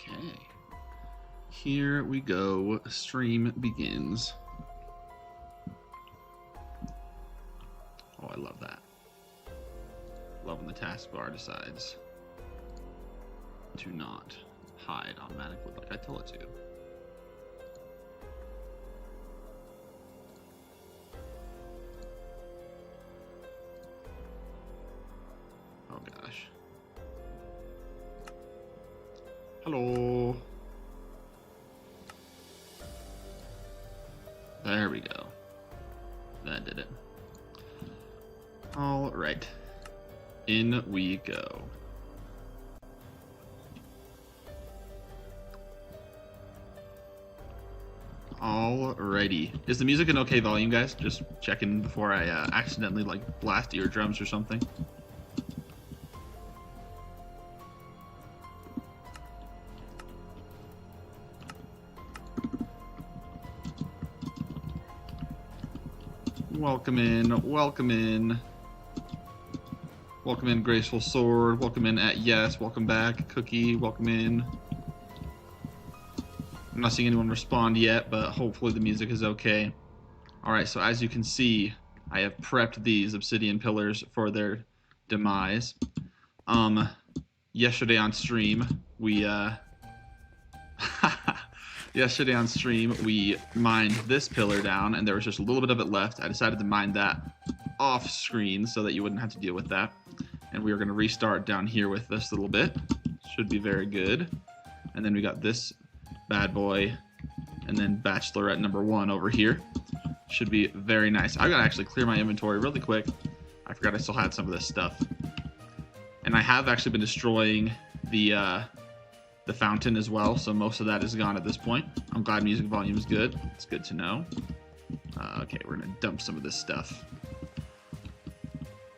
Okay. Here we go. Stream begins. Oh, I love that. Love when the taskbar decides to not hide automatically like I tell it to. Oh gosh. Hello. There we go. That did it. All right. In we go. Alrighty. Is the music an okay volume, guys? Just checking before I accidentally like blast eardrums or something. Welcome in, welcome in. Welcome in, Graceful Sword. Welcome in at Yes. Welcome back, Cookie. Welcome in. I'm not seeing anyone respond yet, but hopefully the music is okay. Alright, so as you can see, I have prepped these Obsidian pillars for their demise. Yesterday on stream, we mined this pillar down, and there was just a little bit of it left. I decided to mine that off screen so that you wouldn't have to deal with that. And we are going to restart down here with this little bit. Should be very good. And then we got this bad boy, and then Bachelorette number 1 over here. Should be very nice. I gotta actually clear my inventory really quick. I forgot I still had some of this stuff. And I have actually been destroying the fountain as well, so most of that is gone at this point. I'm glad music volume is good. It's good to know. Okay, we're gonna dump some of this stuff.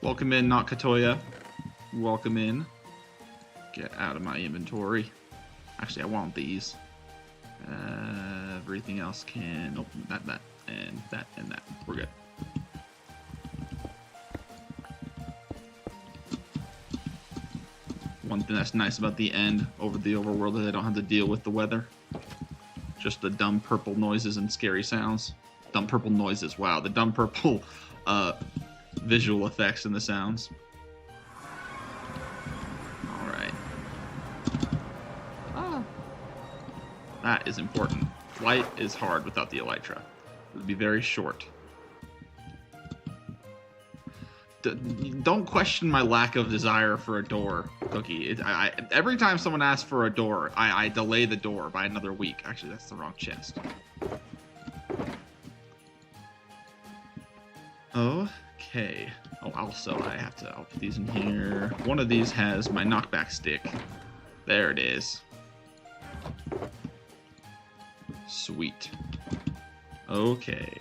Welcome in, not Katoya. Welcome in. Get out of my inventory. Actually, I want these. Everything else can open that, and that, and that. We're good. One thing that's nice about the end over the overworld is I don't have to deal with the weather. Just the dumb purple noises and scary sounds. Dumb purple noises, wow. The dumb purple visual effects and the sounds. Alright. That is important. Light is hard without the elytra. It would be very short. Don't question my lack of desire for a door, Cookie. Every time someone asks for a door, I delay the door by another week. Actually, that's the wrong chest. Okay. Oh, also, I'll put these in here. One of these has my knockback stick. There it is. Sweet. Okay.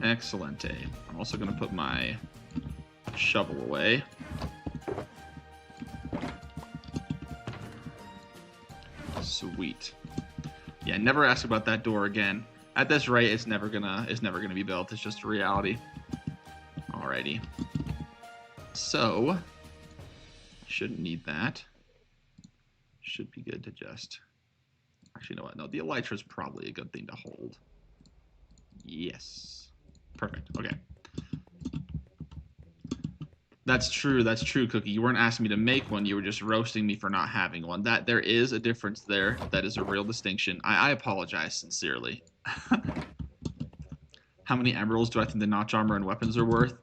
Excellent. I'm also going to put my shovel away. Sweet. Yeah, never ask about that door again. At this rate, it's never gonna be built. It's just a reality. Alrighty. So, shouldn't need that. Should be good to just... Actually, you know what? No, the elytra is probably a good thing to hold. Yes. Perfect. Okay. That's true, Cookie. You weren't asking me to make one. You were just roasting me for not having one. There is a difference there. That is a real distinction. I apologize sincerely. How many emeralds do I think the notch armor and weapons are worth?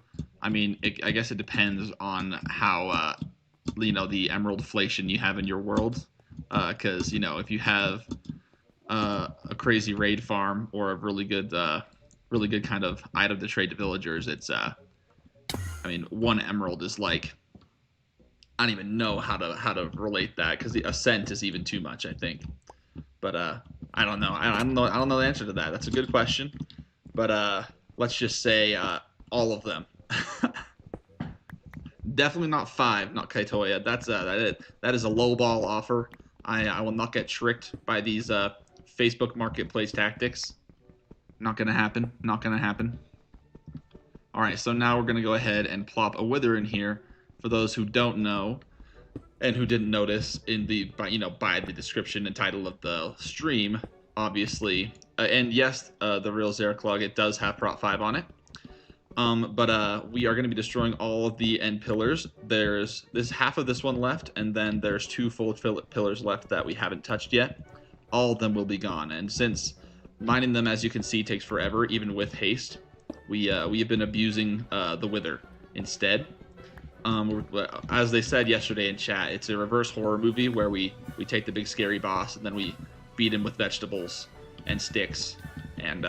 I mean, I guess it depends on how, the emerald inflation you have in your world. Because, if you have a crazy raid farm or a really good kind of item to trade to villagers, it's, one emerald is like, I don't even know how to relate that, because the ascent is even too much, I think. But, I don't know. I don't know the answer to that. That's a good question. But, let's just say, all of them. Definitely not 5, not Kaitoya. That is a lowball offer. I will not get tricked by these Facebook Marketplace tactics. Not gonna happen. Not gonna happen. All right, so now we're gonna go ahead and plop a wither in here for those who don't know and who didn't notice in the by the description and title of the stream, obviously, and yes, the real Zeraclug, it does have Prot 5 on it. But we are going to be destroying all of the end pillars. There's half of this one left, and then there's 2 full pillars left that we haven't touched yet. All of them will be gone, and since mining them, as you can see, takes forever, even with haste, we have been abusing the Wither instead. As they said yesterday in chat, it's a reverse horror movie where we take the big scary boss and then we beat him with vegetables and sticks, and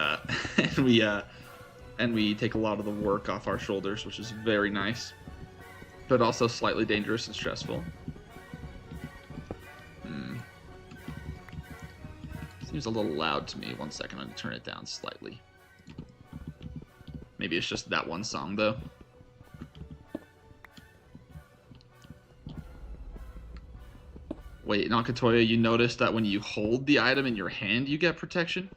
and we take a lot of the work off our shoulders, which is very nice, but also slightly dangerous and stressful. Seems a little loud to me. 1 second, I'm going to turn it down slightly. Maybe it's just that one song, though. Wait, Nakatoya, you noticed that when you hold the item in your hand, you get protection?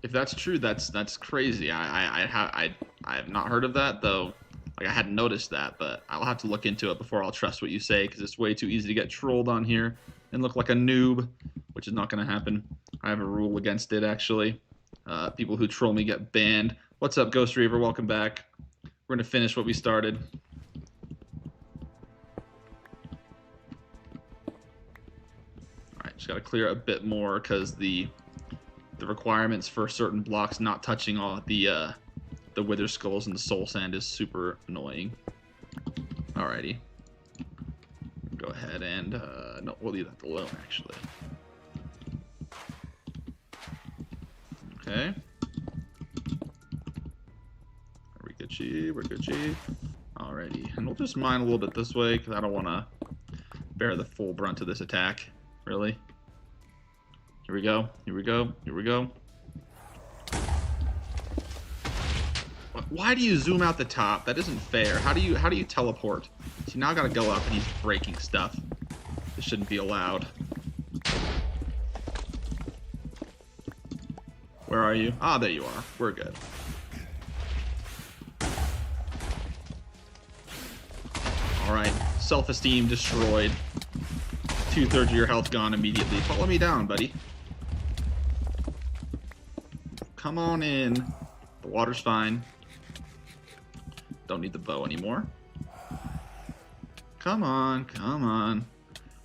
If that's true, that's crazy. I have not heard of that, though. Like, I hadn't noticed that, but I'll have to look into it before I'll trust what you say, because it's way too easy to get trolled on here and look like a noob, which is not going to happen. I have a rule against it, actually. People who troll me get banned. What's up, Ghost Reaver? Welcome back. We're going to finish what we started. Alright, just got to clear a bit more, because the requirements for certain blocks not touching all the wither skulls and the soul sand is super annoying. Alrighty. Go ahead and no, we'll leave that alone, actually. Okay. We're Gucci, we're Gucci. Alrighty, and we'll just mine a little bit this way because I don't want to bear the full brunt of this attack. Really. Here we go. Here we go. Here we go. Why do you zoom out the top? That isn't fair. How do you teleport? See, now I gotta go up and he's breaking stuff. This shouldn't be allowed. Where are you? Ah, there you are. We're good. Alright. Self-esteem destroyed. 2/3 of your health gone immediately. Follow me down, buddy. Come on in. The water's fine. Don't need the bow anymore. Come on, come on.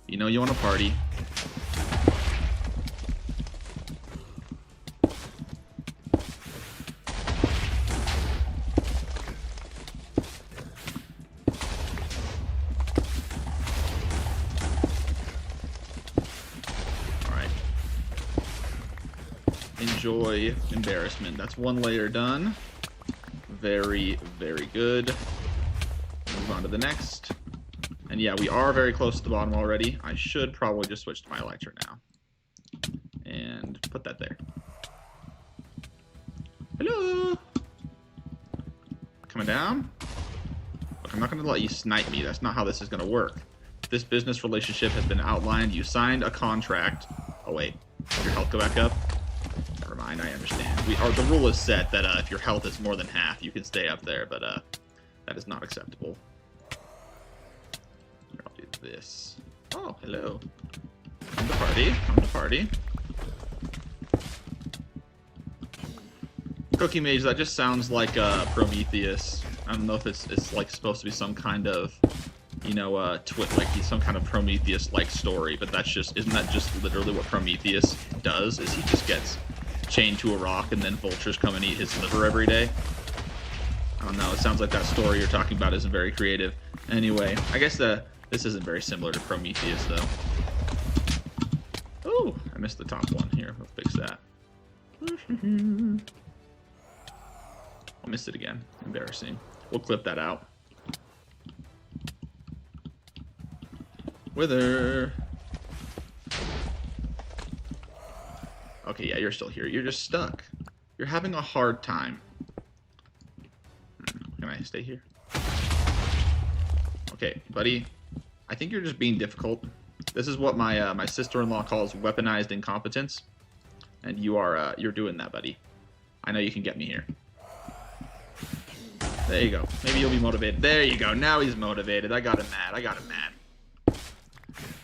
You know you want to party. Alright. Enjoy embarrassment. That's one layer done. Very, very good. Move on to the next. And yeah, we are very close to the bottom already. I should probably just switch to my Elytra now. And put that there. Hello! Coming down? Look, I'm not going to let you snipe me. That's not how this is going to work. This business relationship has been outlined. You signed a contract. Oh, wait. Did your health go back up? Never mind, I understand. The rule is set that if your health is more than half, you can stay up there, but that is not acceptable. Here, I'll do this. Oh, hello. Come to party. Come to party. Cookie Mage, that just sounds like Prometheus. I don't know if it's like supposed to be some kind of, you know, like some kind of Prometheus-like story, but isn't that just literally what Prometheus does? Is he just gets chained to a rock and then vultures come and eat his liver every day? I don't know. It sounds like that story you're talking about isn't very creative. Anyway, I guess this isn't very similar to Prometheus, though. Oh, I missed the top one. Here, we'll fix that. I missed it again. Embarrassing. We'll clip that out. Wither. Okay, yeah, you're still here. You're just stuck. You're having a hard time. Can I stay here? Okay, buddy. I think you're just being difficult. This is what my sister-in-law calls weaponized incompetence, and you're doing that, buddy. I know you can get me here. There you go. Maybe you'll be motivated. There you go. Now he's motivated. I got him mad. I got him mad.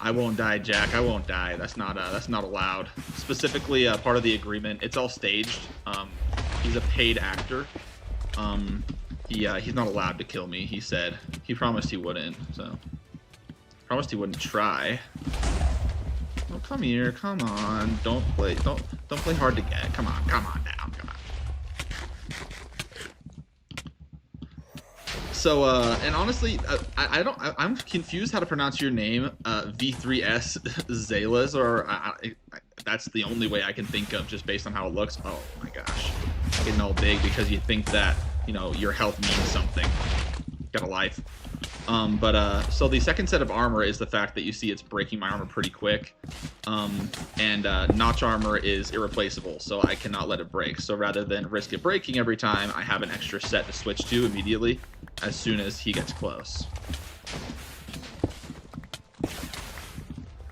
I won't die, Jack. I won't die. That's not allowed. Specifically, part of the agreement. It's all staged. He's a paid actor. He's not allowed to kill me. He said. He promised he wouldn't. So promised he wouldn't try. Oh, come here. Come on. Don't play hard to get. Come on. Come on down. Come on. So, and honestly, I'm confused how to pronounce your name, V3S Zaylas, or that's the only way I can think of just based on how it looks. Oh my gosh. Getting all big because you think that, you know, your health means something. Got a life. So the second set of armor is the fact that you see it's breaking my armor pretty quick. And notch armor is irreplaceable, so I cannot let it break. So rather than risk it breaking every time, I have an extra set to switch to immediately as soon as he gets close.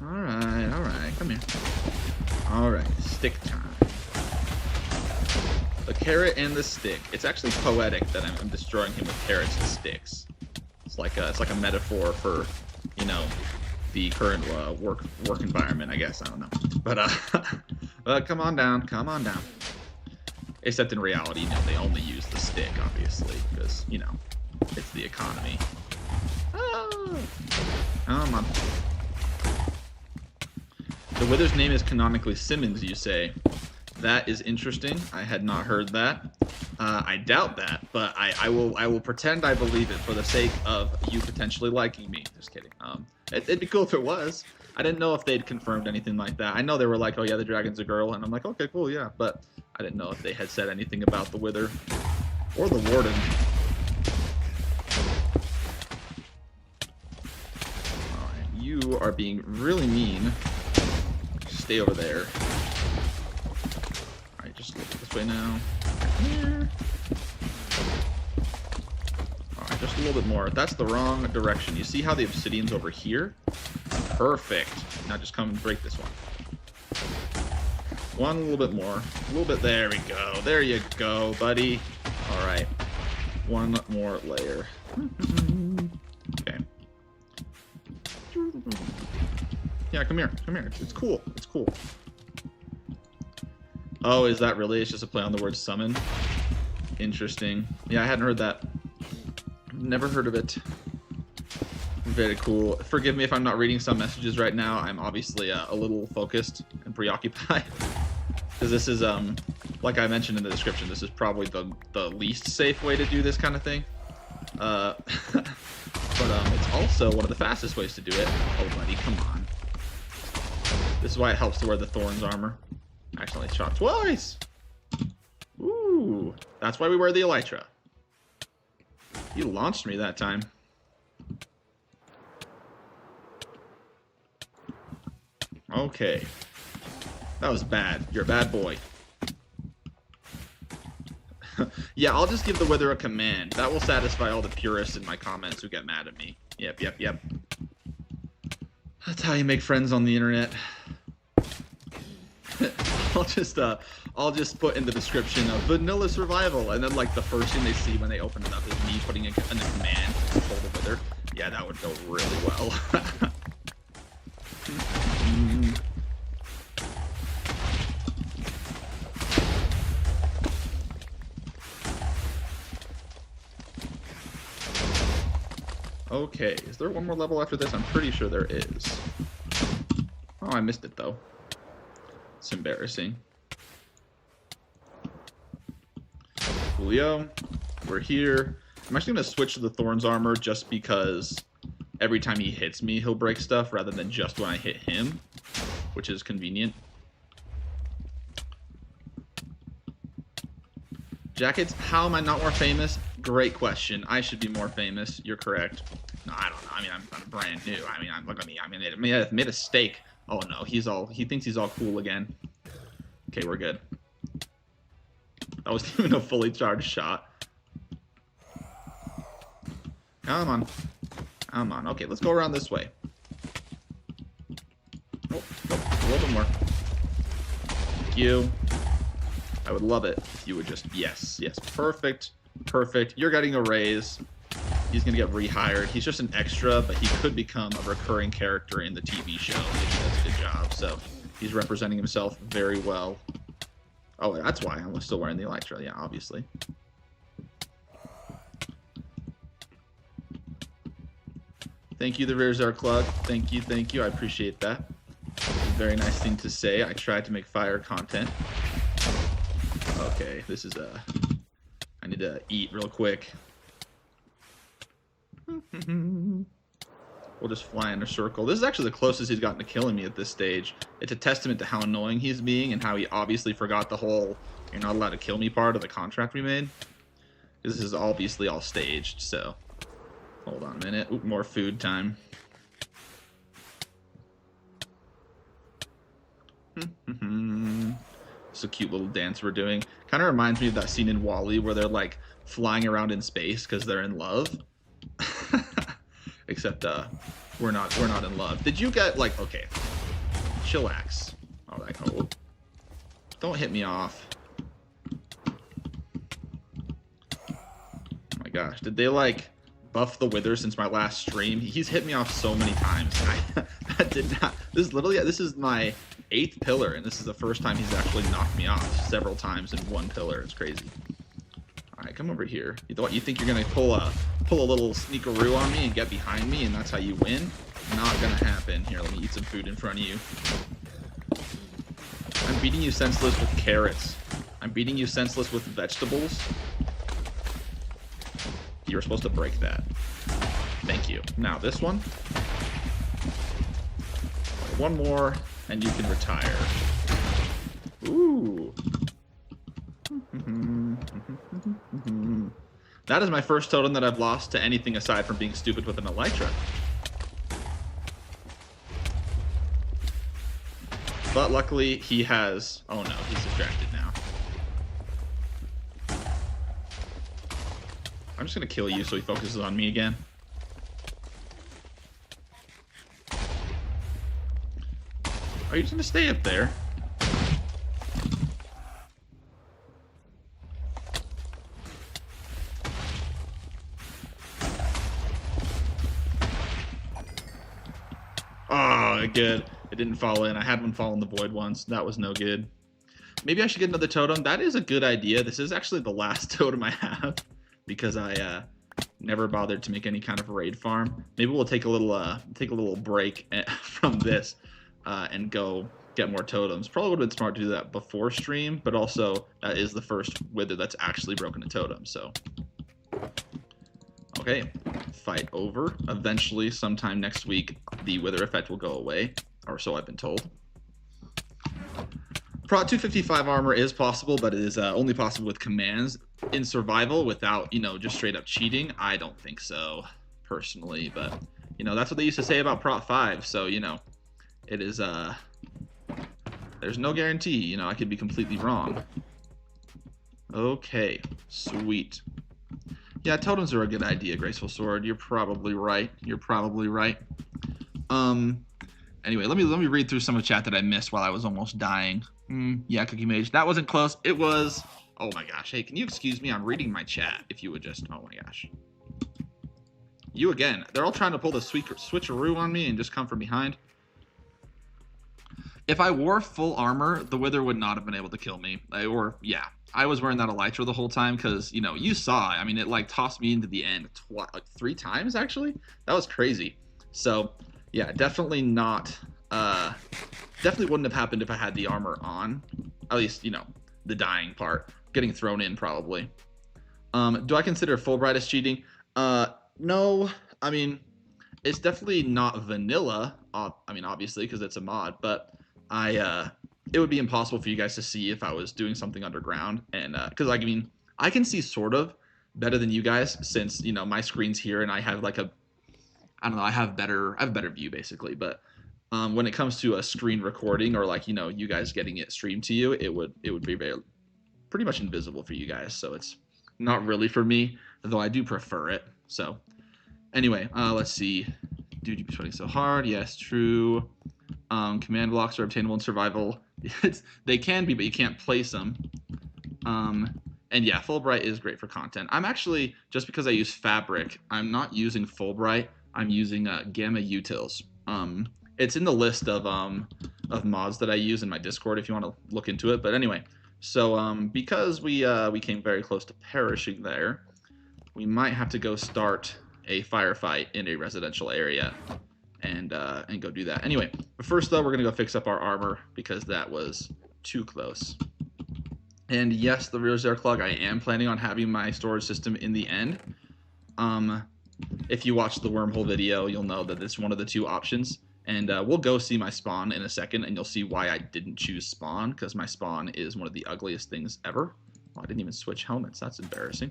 Alright, come here. Alright, stick time. The carrot and the stick. It's actually poetic that I'm destroying him with carrots and sticks. It's like a metaphor for, you know, the current work environment, I guess. I don't know. But come on down, come on down. Except in reality, you know, they only use the stick, obviously, because, you know, it's the economy. Oh, come on. The Wither's name is canonically Simmons, you say. That is interesting. I had not heard that. I doubt that, but I will pretend I believe it for the sake of you potentially liking me. Just kidding. It'd be cool if it was. I didn't know if they'd confirmed anything like that. I know they were like, oh yeah, the dragon's a girl, and I'm like, okay, cool, yeah. But I didn't know if they had said anything about the Wither or the Warden. All right, you are being really mean. Stay over there. Just look this way now. Here. Alright, just a little bit more. That's the wrong direction. You see how the obsidian's over here? Perfect. Now just come and break this one. One little bit more. A little bit. There we go. There you go, buddy. Alright. One more layer. Okay. Yeah, come here. Come here. It's cool. It's cool. Oh, is that really? It's just a play on the word summon? Interesting. Yeah, I hadn't heard that. Never heard of it. Very cool. Forgive me if I'm not reading some messages right now. I'm obviously a little focused and preoccupied. Because this is, like I mentioned in the description, this is probably the least safe way to do this kind of thing. But it's also one of the fastest ways to do it. Oh, buddy, come on. This is why it helps to wear the Thorns armor. Accidentally shot twice. Ooh, that's why we wear the Elytra. You launched me that time. Okay. That was bad. You're a bad boy. Yeah, I'll just give the Wither a command. That will satisfy all the purists in my comments who get mad at me. Yep. That's how you make friends on the internet. I'll just put in the description of vanilla survival, and then like the first thing they see when they open it up is me putting in a command to control the Wither. Yeah, that would go really well. Okay, is there one more level after this? I'm pretty sure there is. Oh, I missed it though. It's embarrassing. Julio, we're here. I'm actually going to switch to the Thorns armor just because every time he hits me, he'll break stuff rather than just when I hit him, which is convenient. Jackets, how am I not more famous? Great question. I should be more famous. You're correct. No, I don't know. I mean, I'm brand new. I mean, look at me. I mean, I made a steak. Oh no, he thinks he's all cool again. Okay, we're good. That wasn't even a fully charged shot. Come on. Come on. Okay, let's go around this way. Oh, a little bit more. Thank you. I would love it if you would just, yes, perfect. Perfect. You're getting a raise. He's going to get rehired. He's just an extra, but he could become a recurring character in the TV show if he does a good job. So he's representing himself very well. Oh, that's why I'm still wearing the Elytra. Yeah, obviously. Thank you, the Verzar Klug. Thank you, thank you. I appreciate that. It's a very nice thing to say. I tried to make fire content. Okay, this is I need to eat real quick. We'll just fly in a circle. This is actually the closest he's gotten to killing me at this stage. It's a testament to how annoying he's being and how he obviously forgot the whole "you're not allowed to kill me" part of the contract we made. This is obviously all staged, so... Hold on a minute. Ooh, more food time. It's a cute little dance we're doing. Kind of reminds me of that scene in WALL-E where they're like flying around in space because they're in love. Except we're not in love. Did you get like okay? Chillax. All right. Oh, don't hit me off. Oh my gosh, did they like buff the Wither since my last stream? He's hit me off so many times. I did not. This is literally this is my 8th pillar, and this is the first time he's actually knocked me off several times in one pillar. It's crazy. All right, come over here. You think you're gonna pull a little sneakaroo on me and get behind me, and that's how you win? Not gonna happen. Here, let me eat some food in front of you. I'm beating you senseless with carrots. I'm beating you senseless with vegetables. You were supposed to break that. Thank you. Now this one. One more, and you can retire. Ooh. That is my first totem that I've lost to anything aside from being stupid with an Elytra. But luckily he has... Oh no, he's distracted now. I'm just going to kill you so he focuses on me again. Are you just going to stay up there? Oh, good. It didn't fall in. I had one fall in the void once. That was no good. Maybe I should get another totem. That is a good idea. This is actually the last totem I have because I never bothered to make any kind of raid farm. Maybe we'll take a little break from this and go get more totems. Probably would have been smart to do that before stream, but also that is the first Wither that's actually broken a totem. So, okay, fight over. Eventually, sometime next week, the Wither effect will go away, or so I've been told. Prot 255 armor is possible, but it is only possible with commands. In survival, without, just straight up cheating, I don't think so, personally. But, that's what they used to say about Prot 5, so, it is, there's no guarantee, I could be completely wrong. Okay, sweet. Yeah, totems are a good idea, Graceful Sword. You're probably right. You're probably right. Anyway, let me read through some of the chat that I missed while I was almost dying. Yeah, Cookie Mage. That wasn't close. It was... Oh my gosh. Hey, can you excuse me? I'm reading my chat, if you would just... Oh my gosh. You again. They're all trying to pull the switcheroo on me and just come from behind. If I wore full armor, the Wither would not have been able to kill me. Yeah. I was wearing that Elytra the whole time because, you saw. I mean, it, tossed me into the end 3 times, actually. That was crazy. So, yeah, definitely not... definitely wouldn't have happened if I had the armor on. At least, the dying part. Getting thrown in, probably. Do I consider Fulbright as cheating? No. I mean, it's definitely not vanilla. Obviously, because it's a mod. But it would be impossible for you guys to see if I was doing something underground. And because, I can see sort of better than you guys since, my screen's here and I have I have a better view, basically. But when it comes to a screen recording or you guys getting it streamed to you, it would be pretty much invisible for you guys. So it's not really for me, though I do prefer it. So anyway, let's see. Dude, you be sweating so hard. Yes, true. Command blocks are obtainable in survival. They can be, but you can't place them. And yeah, Fulbright is great for content. I'm actually, just because I use Fabric, I'm not using Fulbright. I'm using Gamma Utils. It's in the list of mods that I use in my Discord if you want to look into it. But anyway, so because we came very close to perishing there, we might have to go start a firefight in a residential area and go do that. Anyway, but first though, we're gonna go fix up our armor because that was too close. And yes, the rear air clog, I am planning on having my storage system in the end. If you watch the wormhole video, you'll know that it's one of the two options. And we'll go see my spawn in a second, and you'll see why I didn't choose spawn, because my spawn is one of the ugliest things ever. Oh, I didn't even switch helmets. That's embarrassing.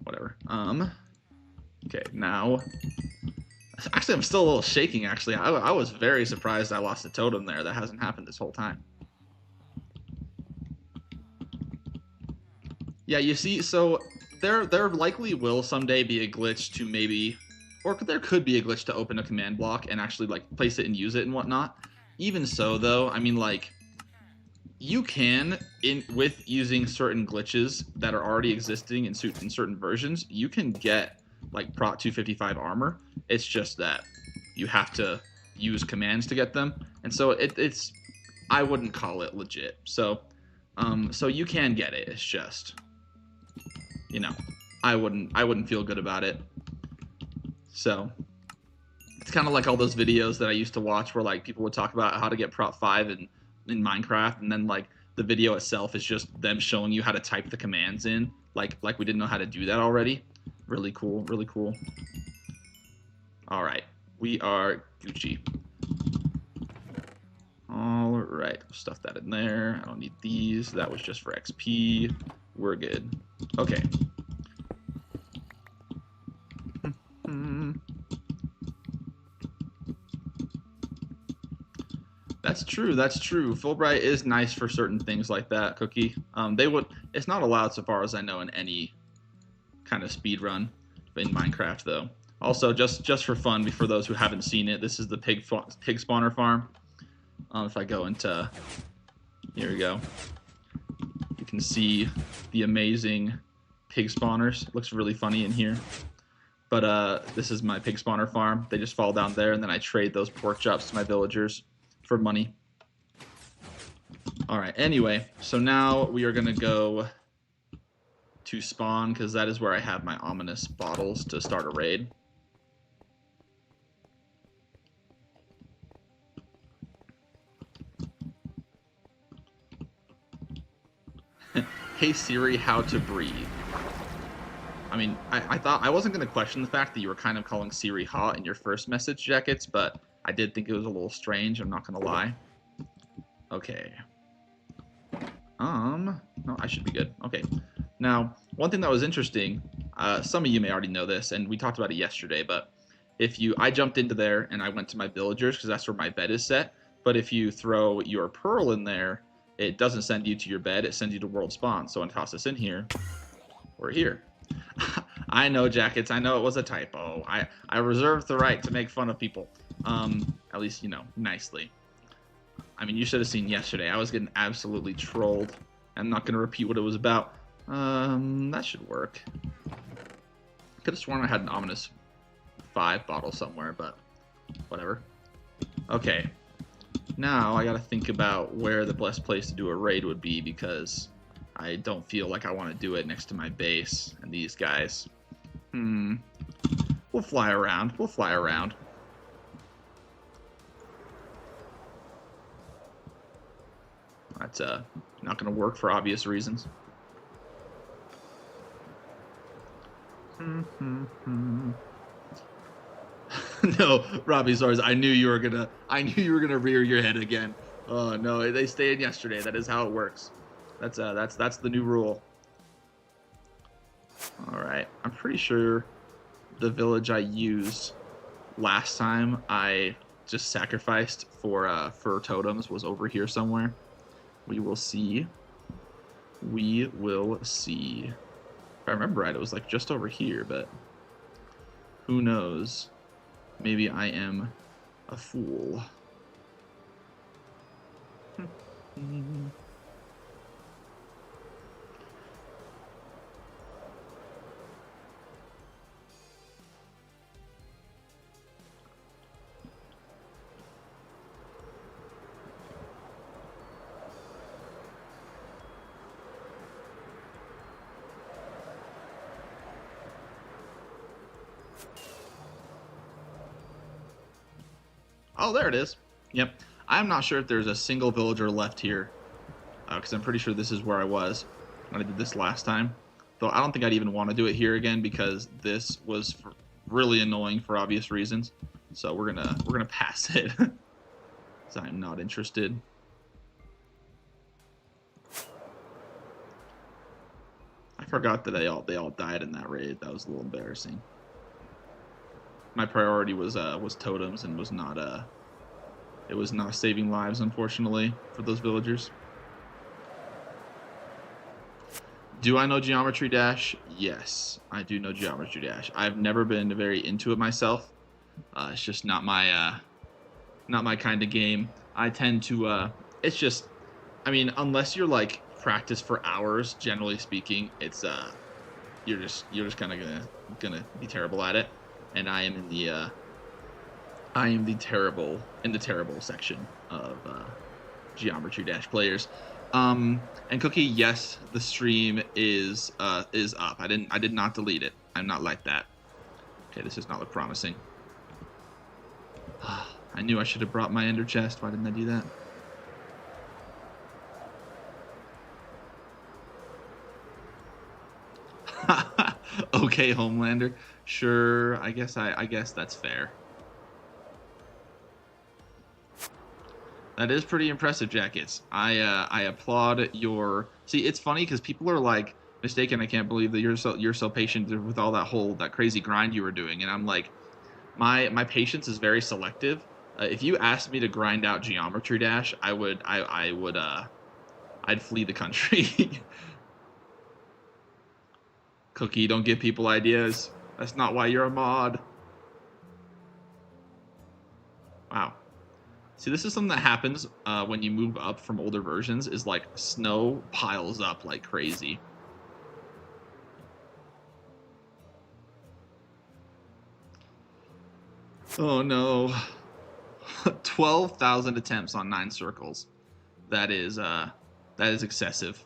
Whatever. Okay, now... Actually, I'm still a little shaking, actually. I was very surprised I lost a totem there. That hasn't happened this whole time. Yeah, you see, so there likely will someday be a glitch to maybe, or there could be a glitch to open a command block and actually like place it and use it and whatnot. Even so, though, I mean, like, you can, with using certain glitches that are already existing in certain versions, you can get like Prot 255 armor. It's just that you have to use commands to get them, and so it's I wouldn't call it legit. So you can get it. It's just, you know, I wouldn't feel good about it. So it's kind of like all those videos that I used to watch where like people would talk about how to get Prot 5 in Minecraft, and then like the video itself is just them showing you how to type the commands in, like we didn't know how to do that already. Really cool, really cool. All right, we are Gucci. All right, stuff that in there. I don't need these. That was just for XP. We're good. Okay. That's true. That's true. Fulbright is nice for certain things like that. Cookie. It's not allowed so far as I know in any kind of speed run in Minecraft though. Also, just for fun, for those who haven't seen it, this is the pig spawner farm. If I go into, here we go. You can see the amazing pig spawners. It looks really funny in here. But this is my pig spawner farm. They just fall down there, and then I trade those pork chops to my villagers for money. All right, anyway, so now we are gonna go to spawn, because that is where I have my ominous bottles to start a raid. Hey Siri, how to breathe. I mean, I thought I wasn't going to question the fact that you were kind of calling Siri hot in your first message, Jackets, but I did think it was a little strange, I'm not going to lie. Okay. No, I should be good. Okay. Now, one thing that was interesting, some of you may already know this, and we talked about it yesterday, but I jumped into there and I went to my villagers because that's where my bed is set, but if you throw your pearl in there, it doesn't send you to your bed, it sends you to world spawn. So I toss this in here, we're here. I know, Jackets, I know it was a typo. I reserve the right to make fun of people. At least, you know, nicely. I mean, you should have seen yesterday. I was getting absolutely trolled. I'm not going to repeat what it was about. That should work. Could have sworn I had an ominous 5 bottle somewhere, but whatever. Okay. Now I gotta think about where the best place to do a raid would be, because I don't feel like I want to do it next to my base and these guys. We'll fly around. We'll fly around. That's not gonna work for obvious reasons. No, Robbie Zars, I knew you were gonna rear your head again. Oh no, they stayed yesterday. That is how it works. That's the new rule. All right, I'm pretty sure the village I used last time I just sacrificed for totems was over here somewhere. We will see. We will see. If I remember right, it was like just over here, but who knows? Maybe I am a fool. Oh, there it is. Yep. I'm not sure if there's a single villager left here, because I'm pretty sure this is where I was when I did this last time. Though I don't think I'd even want to do it here again because this was really annoying for obvious reasons. So we're gonna pass it. So I'm not interested. I forgot that they all died in that raid. That was a little embarrassing. My priority was totems and was not it was not saving lives, unfortunately, for those villagers. Do I know Geometry Dash? Yes, I do know Geometry Dash. I've never been very into it myself. It's just not my kind of game. I tend to it's just, I mean, unless you're like practice for hours, generally speaking, it's you're just kind of gonna be terrible at it. And I am in the terrible section of Geometry Dash players. And Cookie, yes, the stream is up. I did not delete it. I'm not like that. Okay, this does not look promising. I knew I should have brought my ender chest. Why didn't I do that? Okay, Homelander. Sure, I guess that's fair. That is pretty impressive, Jackets. I applaud your. See, it's funny because people are like, mistaken. I can't believe that you're so patient with all that crazy grind you were doing, and I'm like, my patience is very selective. If you asked me to grind out Geometry Dash, I'd flee the country. Cookie, don't give people ideas. That's not why you're a mod. Wow. See, this is something that happens when you move up from older versions, is like snow piles up like crazy. Oh no. 12,000 attempts on 9 circles. That is excessive.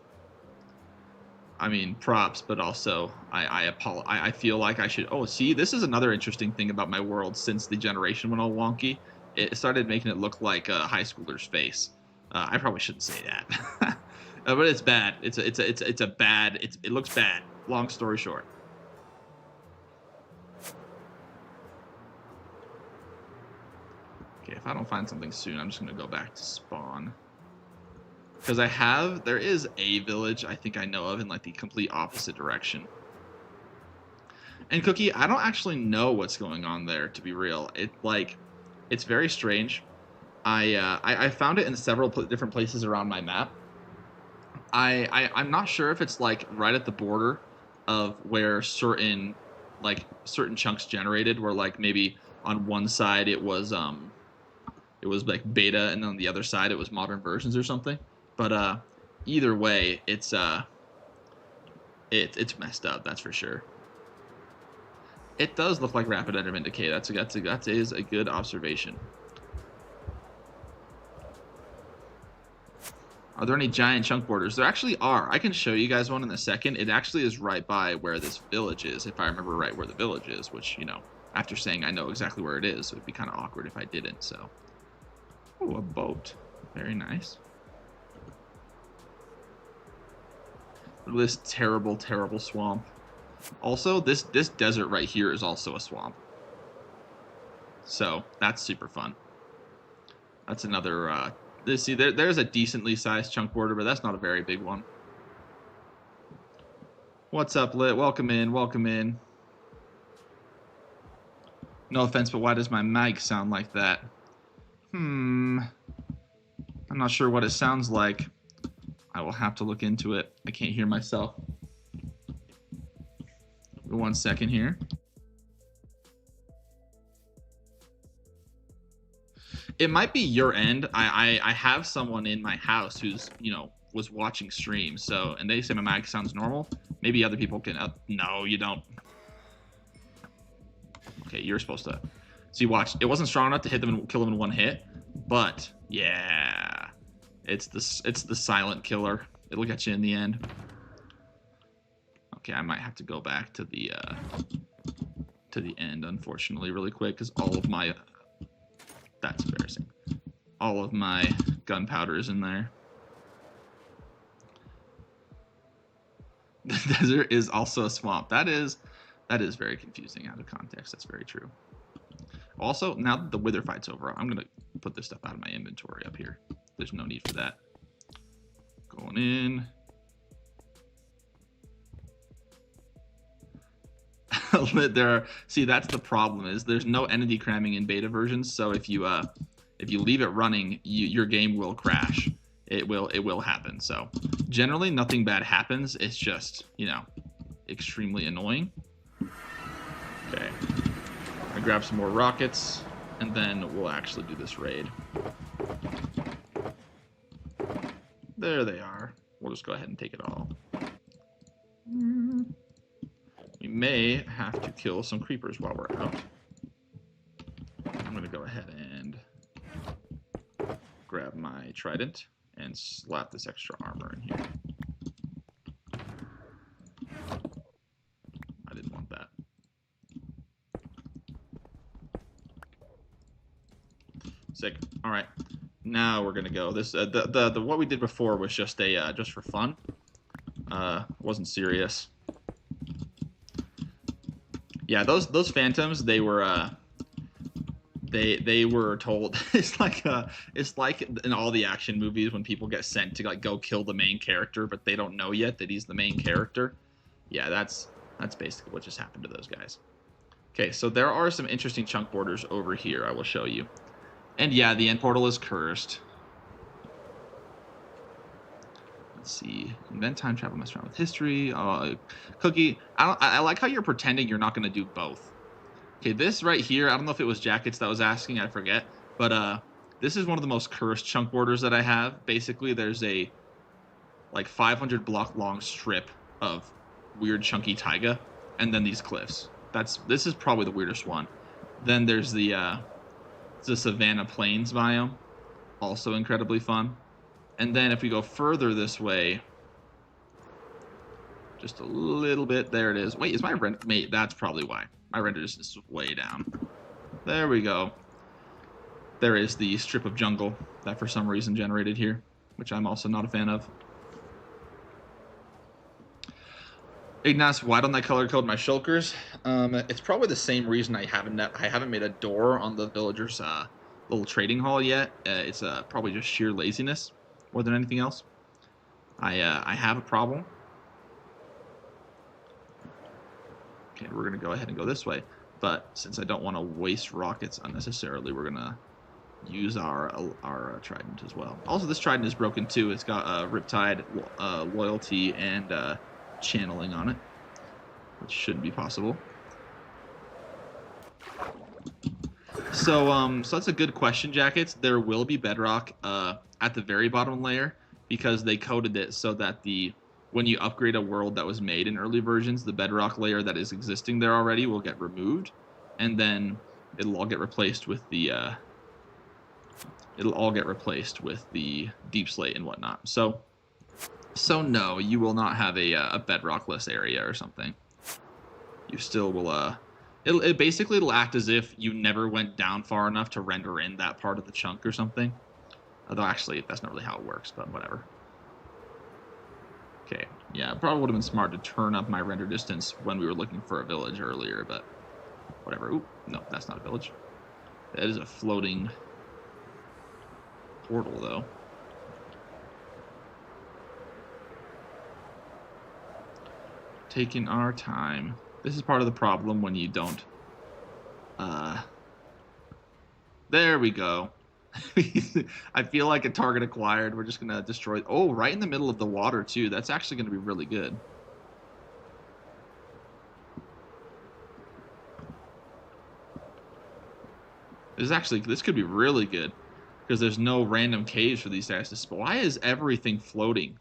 I mean, props, but also I feel like I should. Oh, see, this is another interesting thing about my world since the generation went all wonky. It started making it look like a high schooler's face. I probably shouldn't say that, but it's bad. It looks bad. Long story short. Okay, if I don't find something soon, I'm just gonna go back to spawn. Because there is a village I think I know of in like the complete opposite direction. And Cookie, I don't actually know what's going on there, to be real. It's very strange. I found it in several different places around my map. I'm not sure if it's like right at the border of where certain chunks generated, where like maybe on one side it was like beta, and on the other side it was modern versions or something. But either way, it's messed up. That's for sure. It does look like rapid Enderman decay. That is a good observation. Are there any giant chunk borders? There actually are. I can show you guys one in a second. It actually is right by where this village is, if I remember right where the village is, which, you know, after saying I know exactly where it is, it would be kind of awkward if I didn't, so. Oh, a boat. Very nice. Look at this terrible, terrible swamp. Also, this desert right here is also a swamp. So, that's super fun. That's another, see, there's a decently sized chunk border, but that's not a very big one. What's up, Lit? Welcome in, welcome in. No offense, but why does my mic sound like that? I'm not sure what it sounds like. I will have to look into it. I can't hear myself. 1 second here. It might be your end. I have someone in my house who's, you know, was watching stream, so, and they say my mic sounds normal. Maybe other people can. No, you don't. Okay, you're supposed to. See, watch. It wasn't strong enough to hit them and kill them in one hit, but yeah, it's the silent killer. It'll get you in the end. Okay, I might have to go back to the end, unfortunately, really quick, because all of my That's embarrassing. All of my gunpowder is in there. The desert is also a swamp. That is very confusing out of context. That's very true. Also, now that the wither fight's over, I'm gonna put this stuff out of my inventory up here. There's no need for that. Going in. See, that's the problem, is there's no entity cramming in beta versions. So if you leave it running, your game will crash. It will happen. So generally nothing bad happens. It's just, you know, extremely annoying. Okay, I'm gonna grab some more rockets, and then we'll actually do this raid. There they are. We'll just go ahead and take it all. We may have to kill some creepers while we're out. I'm gonna go ahead and grab my trident and slap this extra armor in here. I didn't want that. Sick. All right, now we're gonna go. This the what we did before was just a just for fun. Wasn't serious. Yeah, those phantoms, they were they were told it's like in all the action movies when people get sent to like go kill the main character, but they don't know yet that he's the main character. Yeah, that's basically what just happened to those guys. Okay, so there are some interesting chunk borders over here. I will show you. And yeah, the end portal is cursed. Let's see. Invent time travel, mess around with history. Cookie, I like how you're pretending you're not going to do both. Okay, this right here, I don't know if it was Jackets that was asking, I forget. But this is one of the most cursed chunk borders that I have. Basically, there's a like 500 block long strip of weird chunky taiga, and then these cliffs. This is probably the weirdest one. Then there's the Savannah Plains biome, also incredibly fun. And then if we go further this way, just a little bit, there it is. Wait, is my render? Mate, that's probably why. My render is way down. There we go. There is the strip of jungle that for some reason generated here, which I'm also not a fan of. Ignace, why don't I color code my shulkers? It's probably the same reason I haven't made a door on the villagers' little trading hall yet. It's probably just sheer laziness more than anything else. I have a problem. Okay, we're gonna go ahead and go this way, but since I don't want to waste rockets unnecessarily, we're gonna use our trident as well. Also, this trident is broken too. It's got Riptide, Loyalty, and channeling on it, which shouldn't be possible. So that's a good question, Jackets. There will be bedrock at the very bottom layer because they coded it so that when you upgrade a world that was made in early versions, the bedrock layer that is existing there already will get removed, and then it'll all get replaced with the deep slate and whatnot. So no, you will not have a bedrockless area or something. You still will it basically will act as if you never went down far enough to render in that part of the chunk or something. Although actually that's not really how it works, but whatever. Okay, yeah, it probably would have been smart to turn up my render distance when we were looking for a village earlier, but whatever. Oop, no, that's not a village. That is a floating portal, though. Taking our time. This is part of the problem when you don't. There we go. I feel like a target acquired. We're just going to destroy... Oh, right in the middle of the water, too. That's actually going to be really good. This could be really good. Because there's no random caves for these guys to spawn. Why is everything floating?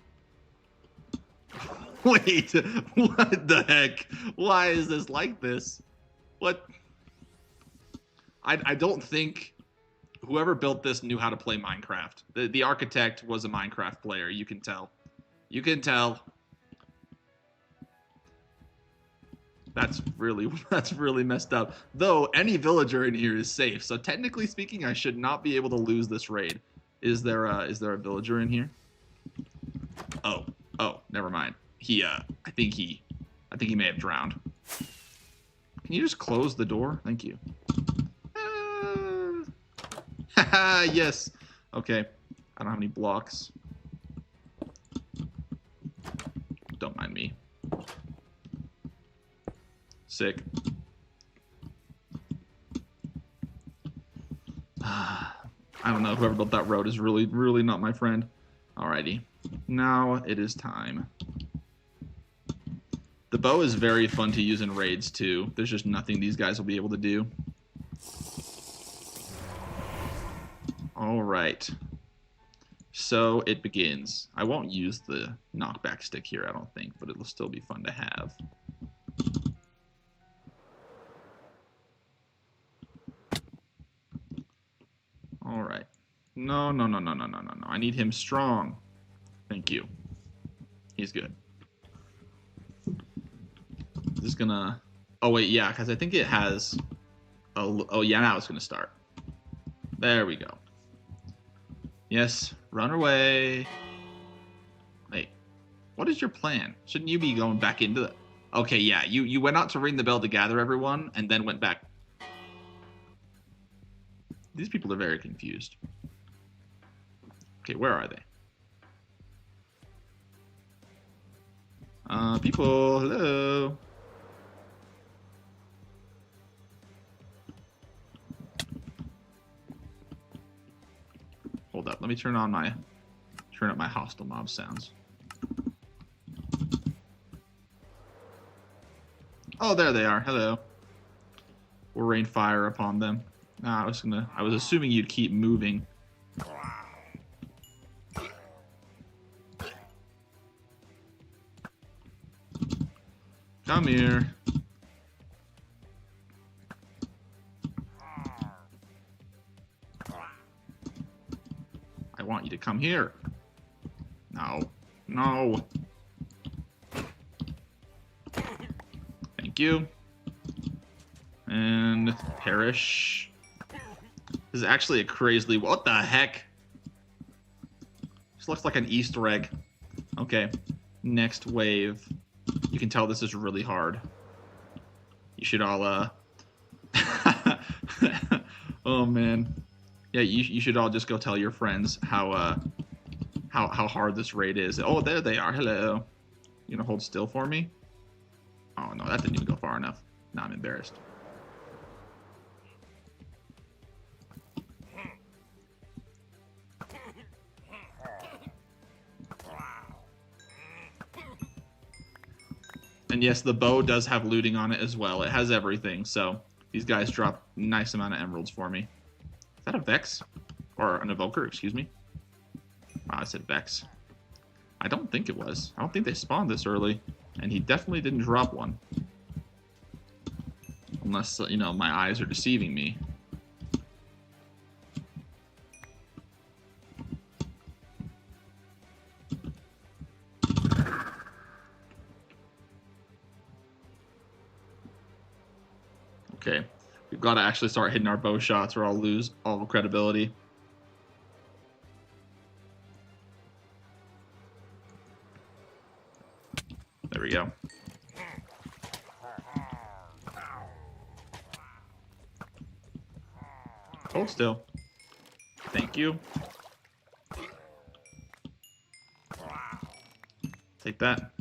Wait, what the heck? Why is this like this? What? I don't think whoever built this knew how to play Minecraft. The architect was a Minecraft player. You can tell. You can tell. That's really messed up. Though any villager in here is safe, so technically speaking, I should not be able to lose this raid. Is there a villager in here? Oh, never mind. I think he may have drowned. Can you just close the door? Thank you. Haha, yes. Okay. I don't have any blocks. Don't mind me. Sick. I don't know. Whoever built that road is really not my friend. Alrighty. Now it is time. The bow is very fun to use in raids too. There's just nothing these guys will be able to do. Alright. So it begins. I won't use the knockback stick here, I don't think, but it'll still be fun to have. Alright. No. I need him strong. Thank you. He's good. Just gonna... Oh, wait, yeah, because I think it has... Oh, yeah, now it's gonna start. There we go. Yes, run away. Wait, what is your plan? Shouldn't you be going back into the... Okay, yeah, you went out to ring the bell to gather everyone, and then went back. These people are very confused. Okay, where are they? People, hello. Hold up, let me turn up my hostile mob sounds. Oh, there they are. Hello. We'll rain fire upon them. I was assuming you'd keep moving. Come here. I want you to come here. No. Thank you. And perish. This is actually a crazily... What the heck? This looks like an Easter egg. Okay. Next wave. You can tell this is really hard. You should all, Oh, man. Yeah, you should all just go tell your friends how hard this raid is. Oh, there they are. Hello. You gonna hold still for me? Oh, no, that didn't even go far enough. Now I'm embarrassed. And yes, the bow does have looting on it as well. It has everything, so these guys drop a nice amount of emeralds for me. Is that a Vex? Or an Evoker, excuse me. Wow, I said Vex. I don't think it was. I don't think they spawned this early. And he definitely didn't drop one. Unless, you know, my eyes are deceiving me. Okay, we've got to actually start hitting our bow shots or I'll lose all credibility. There we go. Hold still. Thank you. Take that.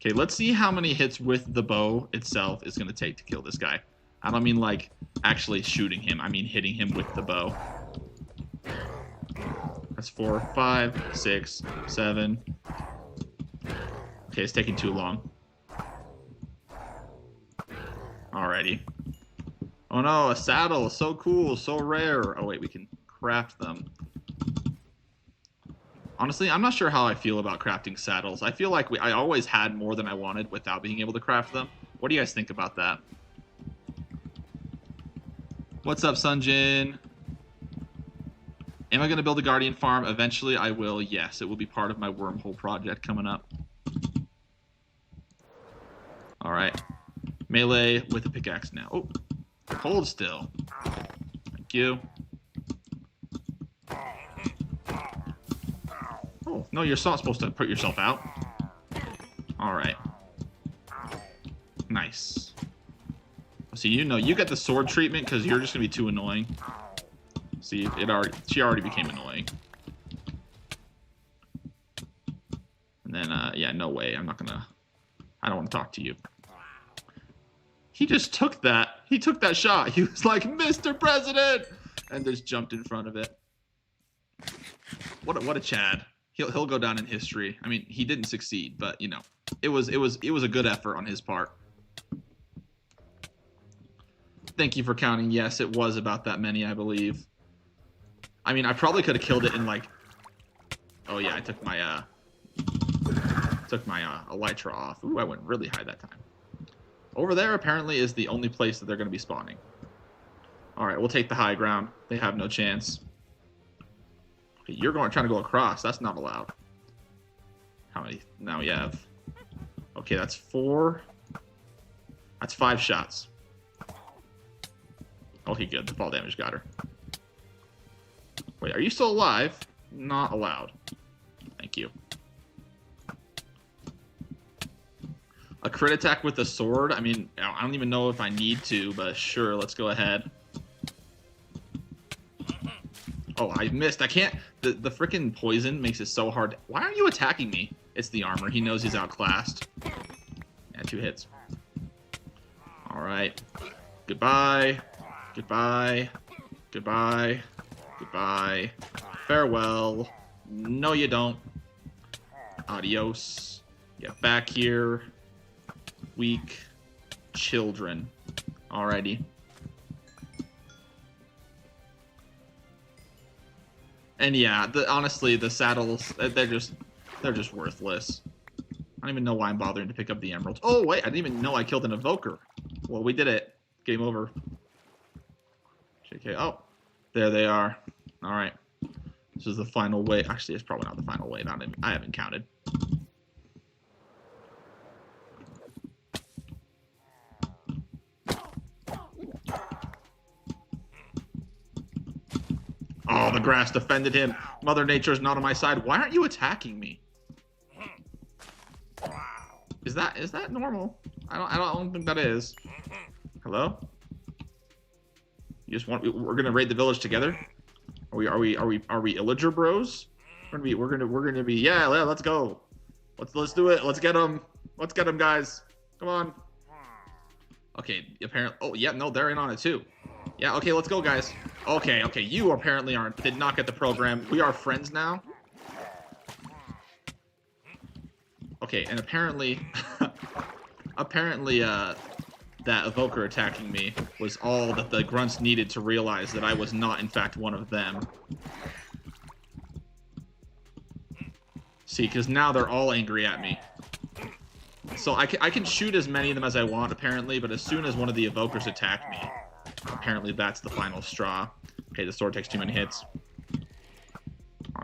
Okay, let's see how many hits with the bow itself is going to take to kill this guy. I don't mean like actually shooting him. I mean hitting him with the bow. That's 4, 5, 6, 7. Okay, it's taking too long. Alrighty. Oh no, a saddle. So cool, so rare. Oh wait, we can craft them. Honestly, I'm not sure how I feel about crafting saddles. I feel like I always had more than I wanted without being able to craft them. What do you guys think about that? What's up, Sunjin? Am I going to build a guardian farm? Eventually, I will. Yes, it will be part of my wormhole project coming up. All right. Melee with a pickaxe now. Oh, hold still. Thank you. Oh, no, you're not supposed to put yourself out. All right. Nice. See, you know, you get the sword treatment because you're just gonna be too annoying. See, she already became annoying. And then, yeah, no way. I don't want to talk to you. He just took that. He took that shot. He was like, Mr. President! And just jumped in front of it. What a Chad. He'll go down in history. I mean, he didn't succeed, but, you know, it was a good effort on his part. Thank you for counting. Yes, it was about that many, I believe. I mean, I probably could have killed it in, like... Oh, yeah, I took my elytra off. Ooh, I went really high that time. Over there, apparently, is the only place that they're going to be spawning. All right, we'll take the high ground. They have no chance. Okay, you're trying to go across. That's not allowed. How many? Now we have... Okay, that's 4. That's 5 shots. Okay, good. The fall damage got her. Wait, are you still alive? Not allowed. Thank you. A crit attack with a sword? I mean, I don't even know if I need to, but sure, let's go ahead. Oh, I missed. I can't... The freaking poison makes it so hard. Why aren't you attacking me? It's the armor. He knows he's outclassed. Yeah, 2 hits. All right. Goodbye. Goodbye. Goodbye. Goodbye. Farewell. No, you don't. Adios. Get back here. Weak children. Alrighty. And yeah, honestly, the saddles, they're just worthless. I don't even know why I'm bothering to pick up the emeralds. Oh, wait, I didn't even know I killed an evoker. Well, we did it. Game over. JK. Oh, there they are. All right. This is the final wave. Actually, it's probably not the final wave. I haven't counted. Oh, the grass defended him. Mother Nature is not on my side. Why aren't you attacking me? Is that normal? I don't think that is. Hello? You just we're gonna raid the village together? Are we illager bros? We're gonna be yeah, let's go. Let's do it. Let's get them. Let's get them, guys. Come on. Okay, apparently. Oh yeah, no, they're in on it too. Yeah, okay, let's go, guys. Okay, you apparently did not get the program. We are friends now. Okay, and apparently, that evoker attacking me was all that the grunts needed to realize that I was not, in fact, one of them. See, because now they're all angry at me. So I can shoot as many of them as I want, apparently, but as soon as one of the evokers attack me, apparently that's the final straw. Okay, the sword takes too many hits. Oh,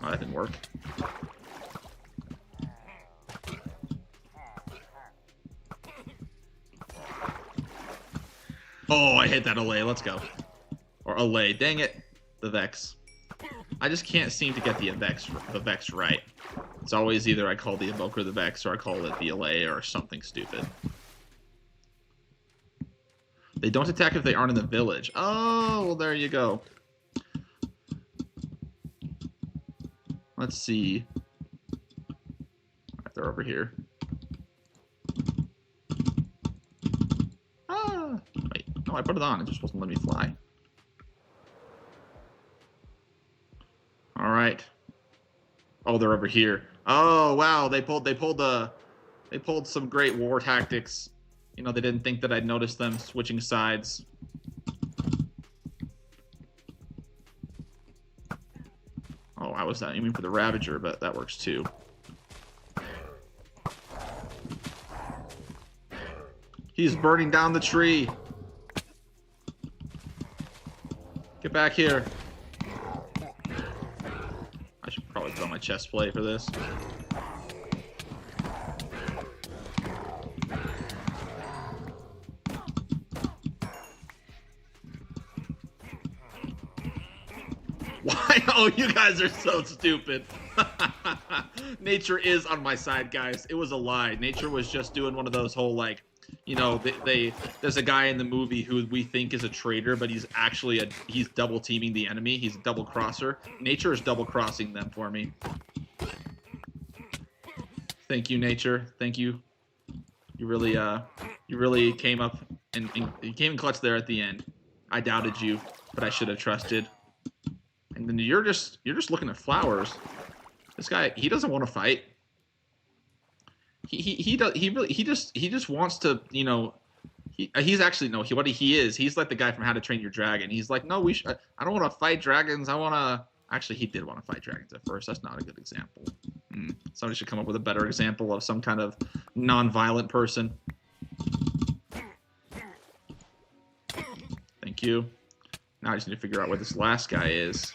no, that didn't work. Oh, I hit that Allay. Let's go. Or Allay. Dang it. The Vex. I just can't seem to get the Vex right. It's always either I call the Evoker the Vex or I call it the Allay or something stupid. They don't attack if they aren't in the village. Oh, well, there you go. Let's see. They're over here. Ah, wait. No, I put it on. It just wasn't letting me fly. All right. Oh, they're over here. Oh, wow. They pulled some great war tactics. You know, they didn't think that I'd notice them switching sides. Oh, I was aiming for the Ravager, but that works too. He's burning down the tree. Get back here. I should probably put on my chest plate for this. Why? Oh, you guys are so stupid. Nature is on my side, guys. It was a lie. Nature was just doing one of those whole, like, you know, there's a guy in the movie who we think is a traitor, but he's actually he's double teaming the enemy. He's a double crosser. Nature is double crossing them for me. Thank you, Nature. Thank you. You really came up and you came in clutch there at the end. I doubted you, but I should have trusted. And then you're just looking at flowers. This guy, he doesn't want to fight. He just wants to, you know, he's actually no, he's like the guy from How to Train Your Dragon. He's like, no, I don't want to fight dragons. I want to actually he did want to fight dragons at first. That's not a good example. Somebody should come up with a better example of some kind of non-violent person. Thank you. Now I just need to figure out where this last guy is.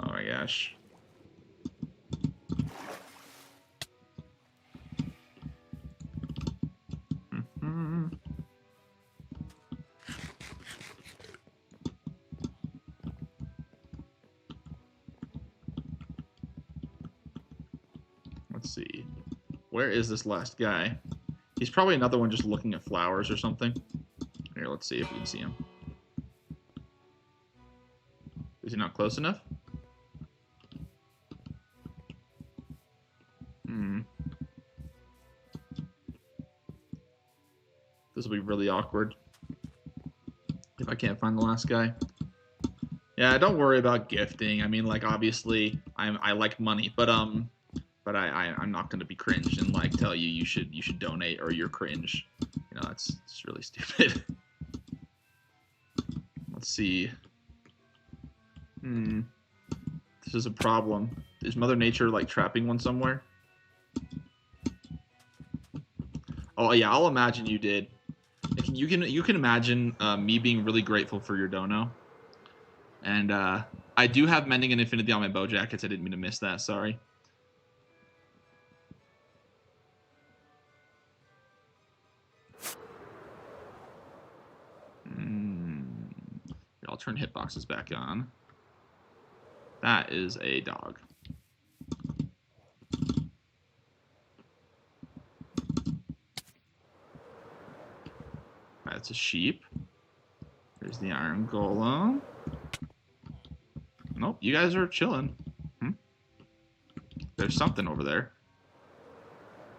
Oh my gosh. Let's see. Where is this last guy? He's probably another one just looking at flowers or something. Here, let's see if we can see him. Is he not close enough? This will be really awkward if I can't find the last guy. Yeah, don't worry about gifting. I mean, like, obviously, I like money, but I'm not gonna be cringe and like tell you you should donate or you're cringe. You know, it's really stupid. Let's see. This is a problem. Is Mother Nature like trapping one somewhere? Oh yeah, I'll imagine you did. You can imagine me being really grateful for your dono. And I do have Mending and Infinity on my bow jackets. I didn't mean to miss that. Sorry. I'll turn hitboxes back on. That is a dog. That's a sheep. There's the iron golem. Nope, you guys are chilling. There's something over there.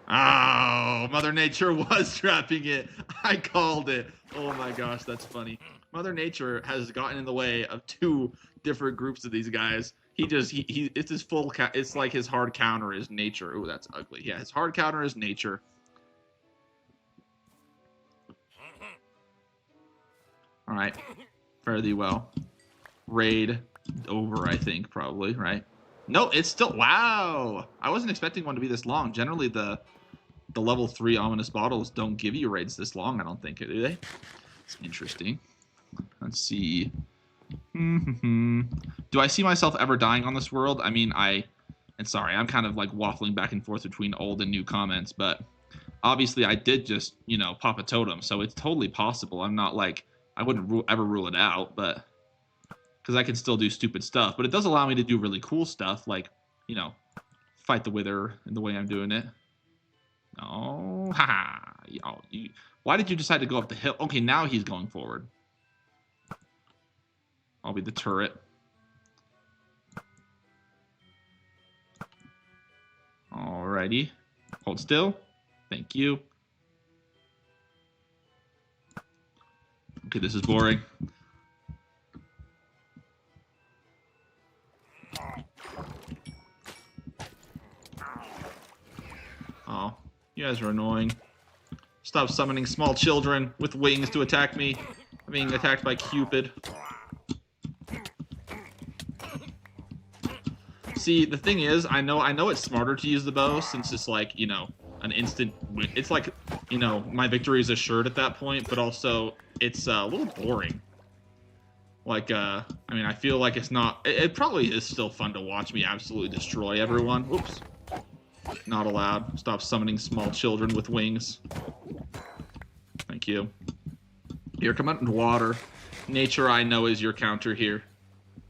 Oh, Mother Nature was trapping it. I called it. Oh my gosh, that's funny. Mother Nature has gotten in the way of two different groups of these guys. It's his full it's like his hard counter is nature. Ooh, that's ugly. Yeah, his hard counter is nature. All right, fare thee well. Raid over, I think, probably, right? No, it's still, wow. I wasn't expecting one to be this long. Generally, the level 3 ominous bottles don't give you raids this long, I don't think, do they? It's interesting. Let's see. Do I see myself ever dying on this world? I mean, and sorry, I'm kind of like waffling back and forth between old and new comments, but obviously I did just, you know, pop a totem, so it's totally possible. I'm not like, I wouldn't ever rule it out, but because I can still do stupid stuff, but it does allow me to do really cool stuff, like, you know, fight the Wither in the way I'm doing it. Oh, haha. Oh, why did you decide to go up the hill? Okay, now he's going forward. I'll be the turret. Alrighty. Hold still. Thank you. Okay, this is boring. Oh, you guys are annoying. Stop summoning small children with wings to attack me. I'm being attacked by Cupid. See, the thing is, I know it's smarter to use the bow since it's like, you know, an instant win. It's like, you know, my victory is assured at that point, but also it's a little boring. Like, I mean, I feel like it's not, it probably is still fun to watch me absolutely destroy everyone. Whoops. Not allowed. Stop summoning small children with wings. Thank you. Here, come out in water. Nature, I know, is your counter here.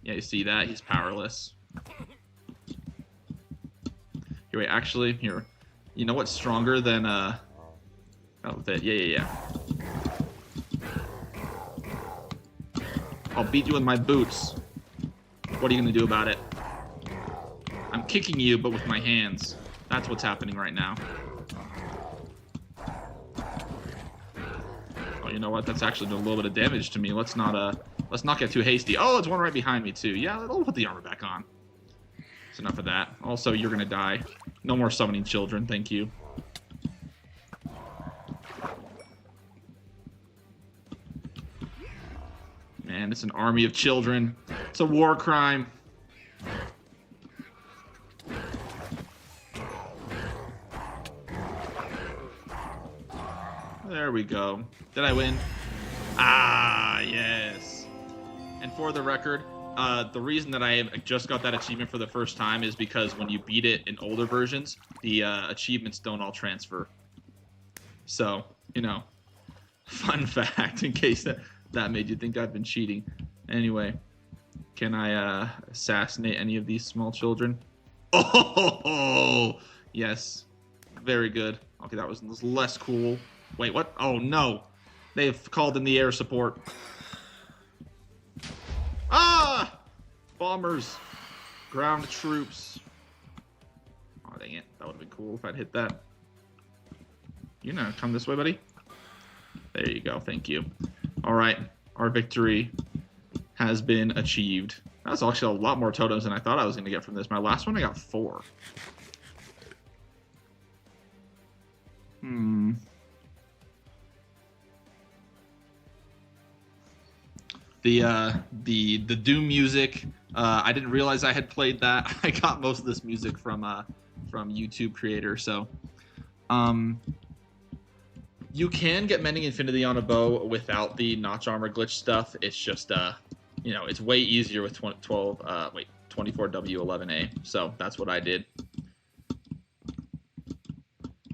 Yeah, you see that? He's powerless. Here, wait, actually, here. You know what's stronger than, Oh, yeah. I'll beat you with my boots. What are you gonna do about it? I'm kicking you, but with my hands. That's what's happening right now. Oh, you know what? That's actually doing a little bit of damage to me. Let's not get too hasty. Oh, there's one right behind me too. Yeah, I'll put the armor back on. That's enough of that. Also, you're gonna die. No more summoning children, thank you. Man, it's an army of children. It's a war crime. There we go. Did I win? Ah, yes. And for the record, the reason that I just got that achievement for the first time is because when you beat it in older versions, the achievements don't all transfer. So, you know, fun fact in case that made you think I've been cheating. Anyway, can I assassinate any of these small children? Oh, yes. Very good. Okay, that was less cool. Wait, what? Oh, no. They've called in the air support. Ah! Bombers. Ground troops. Oh, dang it. That would have been cool if I'd hit that. You know, come this way, buddy. There you go. Thank you. All right. Our victory has been achieved. That's actually a lot more totems than I thought I was going to get from this. My last one, I got 4. The Doom music. I didn't realize I had played that. I got most of this music from YouTube creator. So, you can get Mending Infinity on a bow without the notch armor glitch stuff. It's just you know, it's way easier with 24W11A. So that's what I did.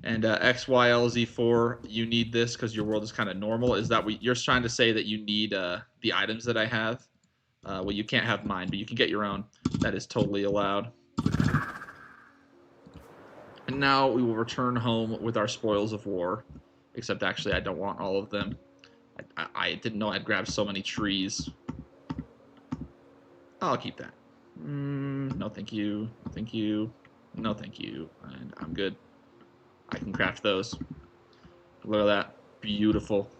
And XYLZ4, you need this because your world is kind of normal. Is that what you're trying to say, that you need the items that I have? Well, you can't have mine, but you can get your own. That is totally allowed. And now we will return home with our spoils of war. Except actually, I don't want all of them. I didn't know I'd grab so many trees. I'll keep that. No, thank you. Thank you. No, thank you. And I'm good. I can craft those. Look at that. Beautiful.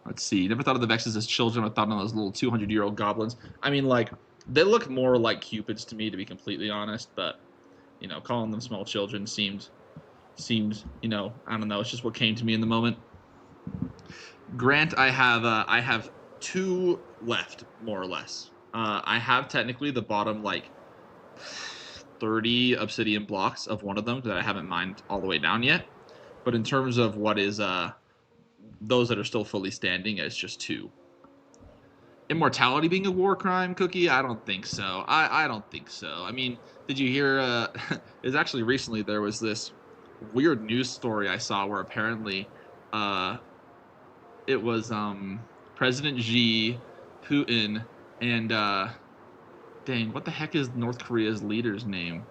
Let's see. Never thought of the Vexes as children. I thought of those little 200-year-old goblins. I mean, like, they look more like Cupids to me, to be completely honest. But, you know, calling them small children seemed, you know, I don't know. It's just what came to me in the moment. Grant, I have 2 left, more or less. I have technically the bottom, like, 30 obsidian blocks of one of them that I haven't mined all the way down yet. But in terms of what is those that are still fully standing, it's just 2. Immortality being a war crime, Cookie? I don't think so. I don't think so. I mean, did you hear it was actually recently there was this weird news story I saw where apparently it was President Xi, Putin, and dang, what the heck is North Korea's leader's name?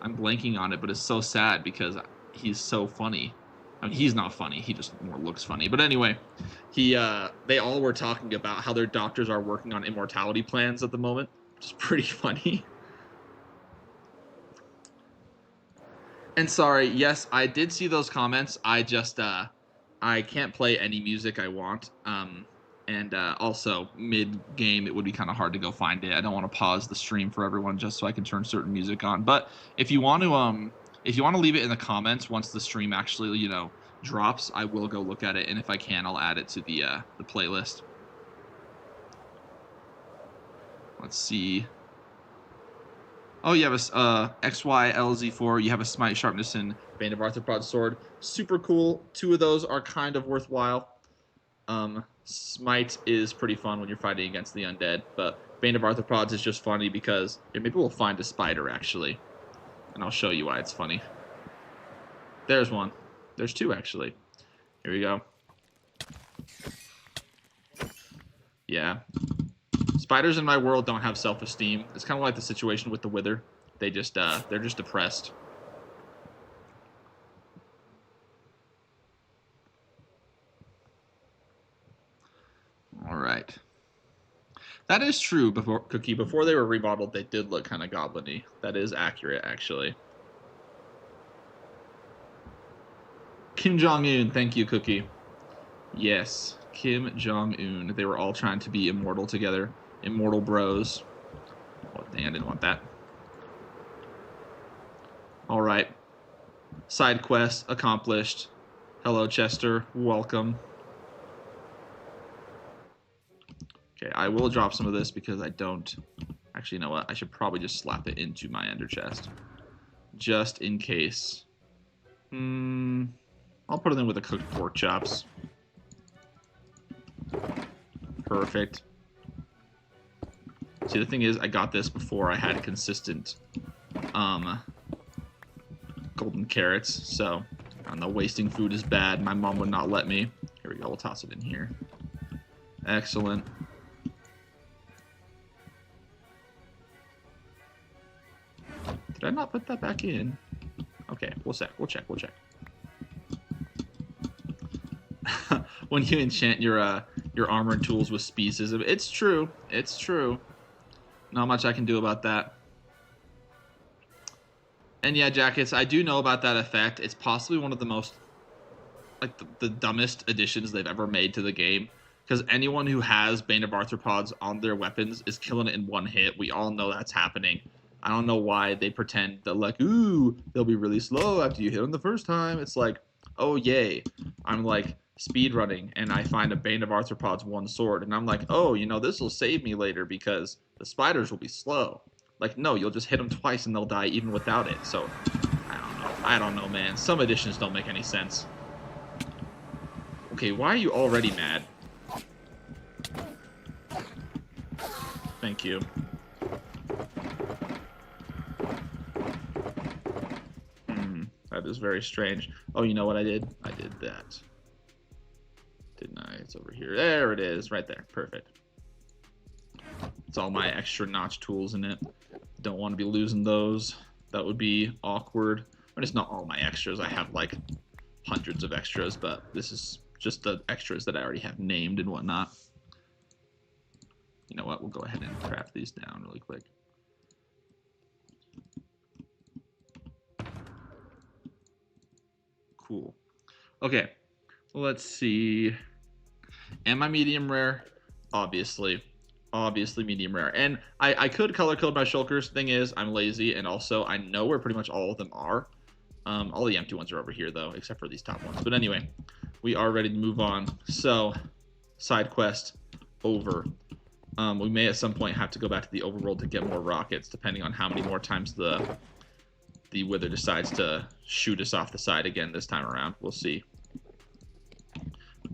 I'm blanking on it, but it's so sad because he's so funny. I mean, he's not funny. He just more looks funny. But anyway, they all were talking about how their doctors are working on immortality plans at the moment, which is pretty funny. And sorry, yes, I did see those comments. I just I can't play any music I want. And also, mid-game, it would be kind of hard to go find it. I don't want to pause the stream for everyone just so I can turn certain music on. But if you want to leave it in the comments once the stream actually, you know, drops, I will go look at it. And if I can, I'll add it to the playlist. Let's see. Oh, you have a XYLZ4. You have a Smite, Sharpness, and Bane of Arthropod sword. Super cool. 2 of those are kind of worthwhile. Smite is pretty fun when you're fighting against the undead, but Bane of Arthropods is just funny because maybe we'll find a spider actually, and I'll show you why it's funny. There's one. There's 2 actually. Here we go. Yeah. Spiders in my world don't have self-esteem. It's kind of like the situation with the Wither. They're just depressed. All right. That is true. Before they were remodeled, they did look kind of goblin-y. That is accurate, actually. Kim Jong-un, thank you, Cookie. Yes, Kim Jong-un. They were all trying to be immortal together. Immortal bros. Oh, dang, I didn't want that. All right. Side quest accomplished. Hello, Chester. Welcome. Okay, I will drop some of this because I don't... Actually, you know what? I should probably just slap it into my ender chest. Just in case. I'll put it in with the cooked pork chops. Perfect. See, the thing is, I got this before I had consistent golden carrots, so I don't know, wasting food is bad. My mom would not let me. Here we go, we'll toss it in here. Excellent. Did I not put that back in? Okay, we'll check. When you enchant your armor and tools with species, it's true. It's true. Not much I can do about that. And yeah, Jackets, I do know about that effect. It's possibly one of the most, like, the dumbest additions they've ever made to the game. Because anyone who has Bane of Arthropods on their weapons is killing it in one hit. We all know that's happening. I don't know why they pretend that, like, ooh, they'll be really slow after you hit them the first time. It's like, oh, yay. I'm, like, speed running, and I find a Bane of Arthropods one sword. And I'm like, oh, you know, this will save me later because the spiders will be slow. Like, no, you'll just hit them twice and they'll die even without it. So, I don't know, man. Some additions don't make any sense. Okay, why are you already mad? Thank you. That is very strange. Oh, you know what I did? I did that. Didn't I? It's over here. There it is. Right there. Perfect. It's all my extra notch tools in it. Don't want to be losing those. That would be awkward. But it's not all my extras. I have like hundreds of extras, but this is just the extras that I already have named and whatnot. You know what? We'll go ahead and craft these down really quick. Cool. Okay. Let's see. Am I medium rare? Obviously. Obviously medium rare. And I could color code my shulkers. Thing is, I'm lazy, and also I know where pretty much all of them are. All the empty ones are over here, though, except for these top ones. But anyway, we are ready to move on. So, side quest over. We may at some point have to go back to the overworld to get more rockets, depending on how many more times the Wither decides to shoot us off the side again this time around. We'll see.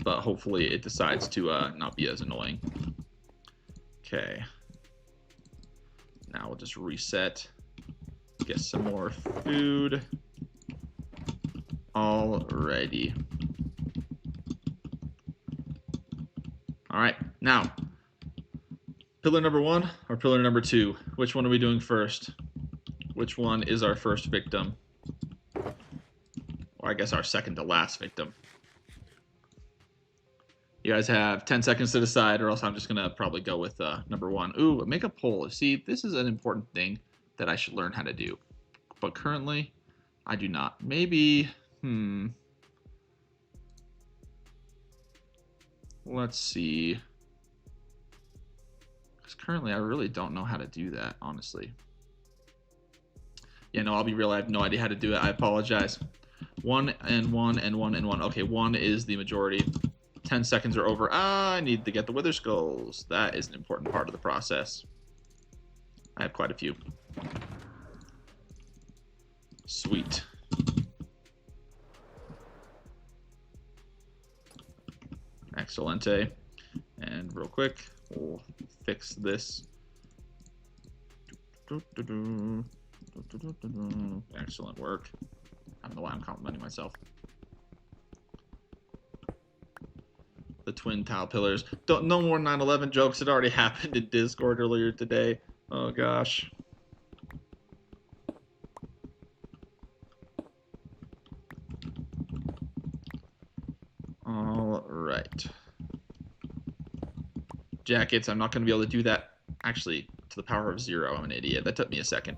But hopefully it decides to not be as annoying. Okay. Now we'll just reset. Get some more food. Alrighty. Alright, now. Pillar number 1 or pillar number 2? Which one are we doing first? Which one is our first victim? Or I guess our second to last victim. You guys have 10 seconds to decide, or else I'm just going to probably go with number 1. Ooh, make a poll. See, this is an important thing that I should learn how to do. But currently, I do not. Maybe, let's see. Because currently, I really don't know how to do that, honestly. Yeah, no, I'll be real. I have no idea how to do it. I apologize. 1 and 1 and 1 and 1. Okay, 1 is the majority. 10 seconds are over. I need to get the Wither Skulls. That is an important part of the process. I have quite a few. Sweet. Excellente. And real quick, we'll fix this. Excellent work. I don't know why I'm complimenting myself. twin tile pillars. Don't, no more 9/11 jokes. It already happened in Discord earlier today. Oh gosh. All right. Jackets, I'm not going to be able to do that. Actually, to the power of 0, I'm an idiot. That took me a second.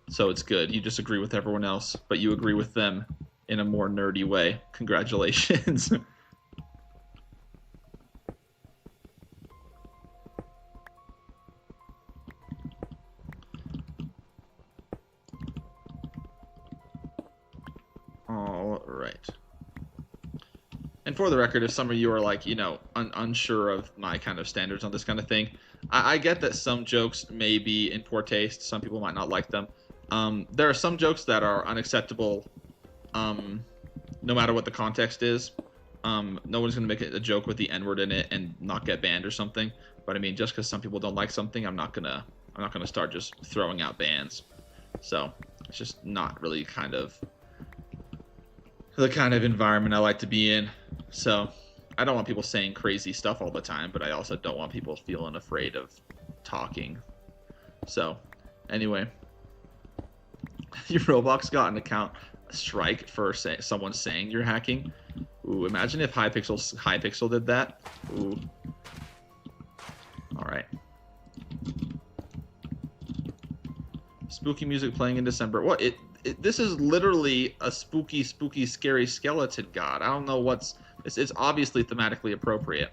So it's good. You just agree with everyone else, but you agree with them in a more nerdy way. Congratulations. All right. And for the record, if some of you are like, you know, unsure of my kind of standards on this kind of thing, I get that some jokes may be in poor taste. Some people might not like them. There are some jokes that are unacceptable, no matter what the context is. No one's gonna make a joke with the N-word in it and not get banned or something. But I mean, just because some people don't like something, I'm not gonna start just throwing out bans. So it's just not really kind of the kind of environment I like to be in. So I don't want people saying crazy stuff all the time, but I also don't want people feeling afraid of talking. So anyway, your Roblox got an account strike for someone saying you're hacking. Ooh, imagine if Hypixel did that. Ooh. All right. Spooky music playing in December. What? This is literally a spooky, scary skeleton god. I don't know what's... It's obviously thematically appropriate.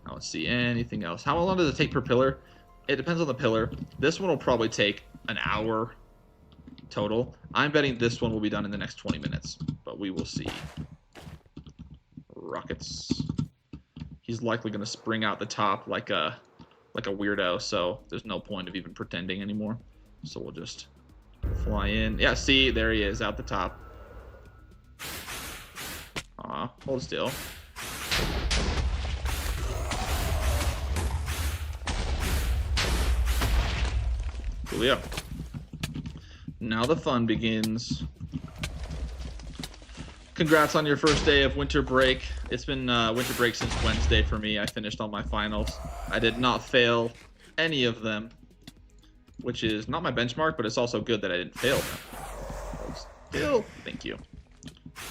I don't see anything else. How long does it take per pillar? It depends on the pillar. This one will probably take an hour total. I'm betting this one will be done in the next 20 minutes, but we will see. Rockets. He's likely going to spring out the top like a weirdo, so there's no point of even pretending anymore. So we'll just fly in. Yeah, see, there he is out the top. Aw, hold still. Coolio. Now the fun begins. Congrats on your first day of winter break. It's been winter break since Wednesday for me. I finished all my finals. I did not fail any of them, which is not my benchmark, but it's also good that I didn't fail them. Hold still. Thank you.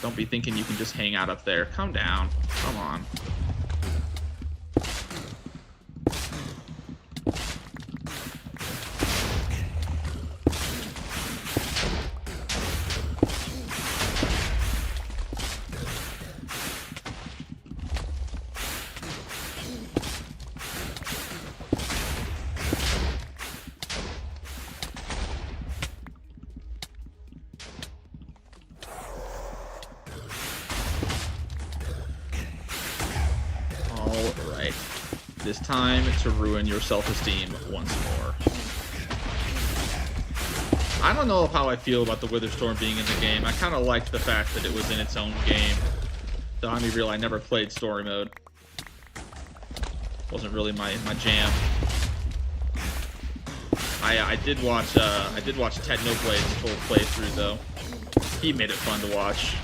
Don't be thinking you can just hang out up there. Calm down. Come on. It is time to ruin your self-esteem once more. I don't know how I feel about the Witherstorm being in the game. I kind of liked the fact that it was in its own game. Though I real I never played story mode. Wasn't really my jam. I did watch Ted No Blade's full playthrough though. He made it fun to watch.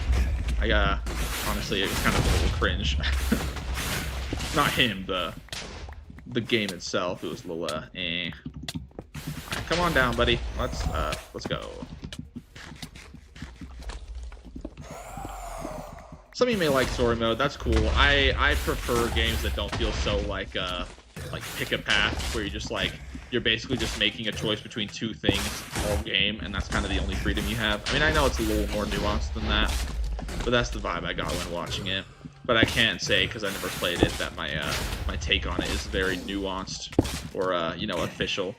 Honestly, it was kind of a little cringe. Not him, the game itself. It was a little eh. Alright, come on down, buddy. Let's go. Some of you may like story mode. That's cool. I prefer games that don't feel so like pick a path, where you're basically just making a choice between two things all game, and that's kind of the only freedom you have. I mean, I know it's a little more nuanced than that, but that's the vibe I got when watching it. But I can't say, because I never played it, that my take on it is very nuanced or official.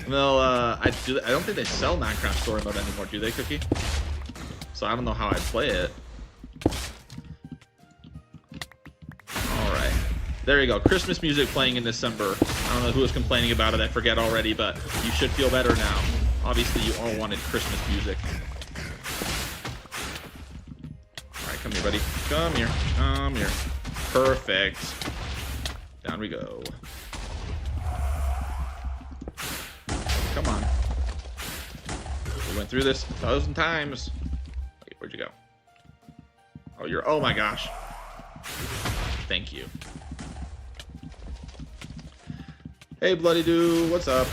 Well, I don't think they sell Minecraft story mode anymore, do they, Cookie? So I don't know how I'd play it. All right, there you go. Christmas music playing in December. I don't know who was complaining about it. I forget already, but you should feel better now. Obviously, you all wanted Christmas music. Come here, buddy. Come here. Come here. Perfect. Down we go. Come on. We went through this 1,000 times. Wait, where'd you go? you're... Oh my gosh. Thank you. Hey, Bloody Doo, what's up?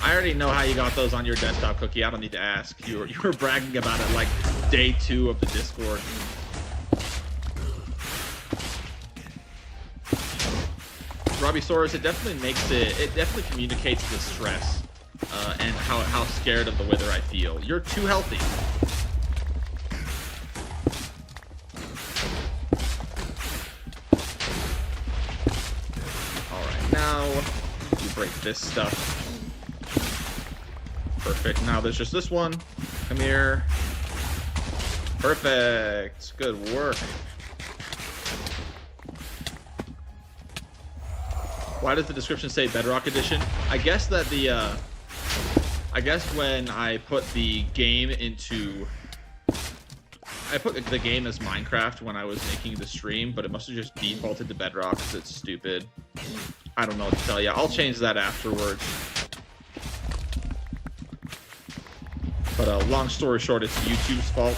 I already know how you got those on your desktop, Cookie. I don't need to ask. You were bragging about it like day 2 of the Discord. Robbie Soros, it definitely makes it definitely communicates the stress and how scared of the wither I feel. You're too healthy. Alright, now you break this stuff. Perfect. Now there's just this one. Come here. Perfect. Good work. Why does the description say Bedrock Edition? I guess that the I guess when I put the game into... I put the game as Minecraft when I was making the stream, but it must have just defaulted to Bedrock because it's stupid. I don't know what to tell you. I'll change that afterwards. But long story short, it's YouTube's fault.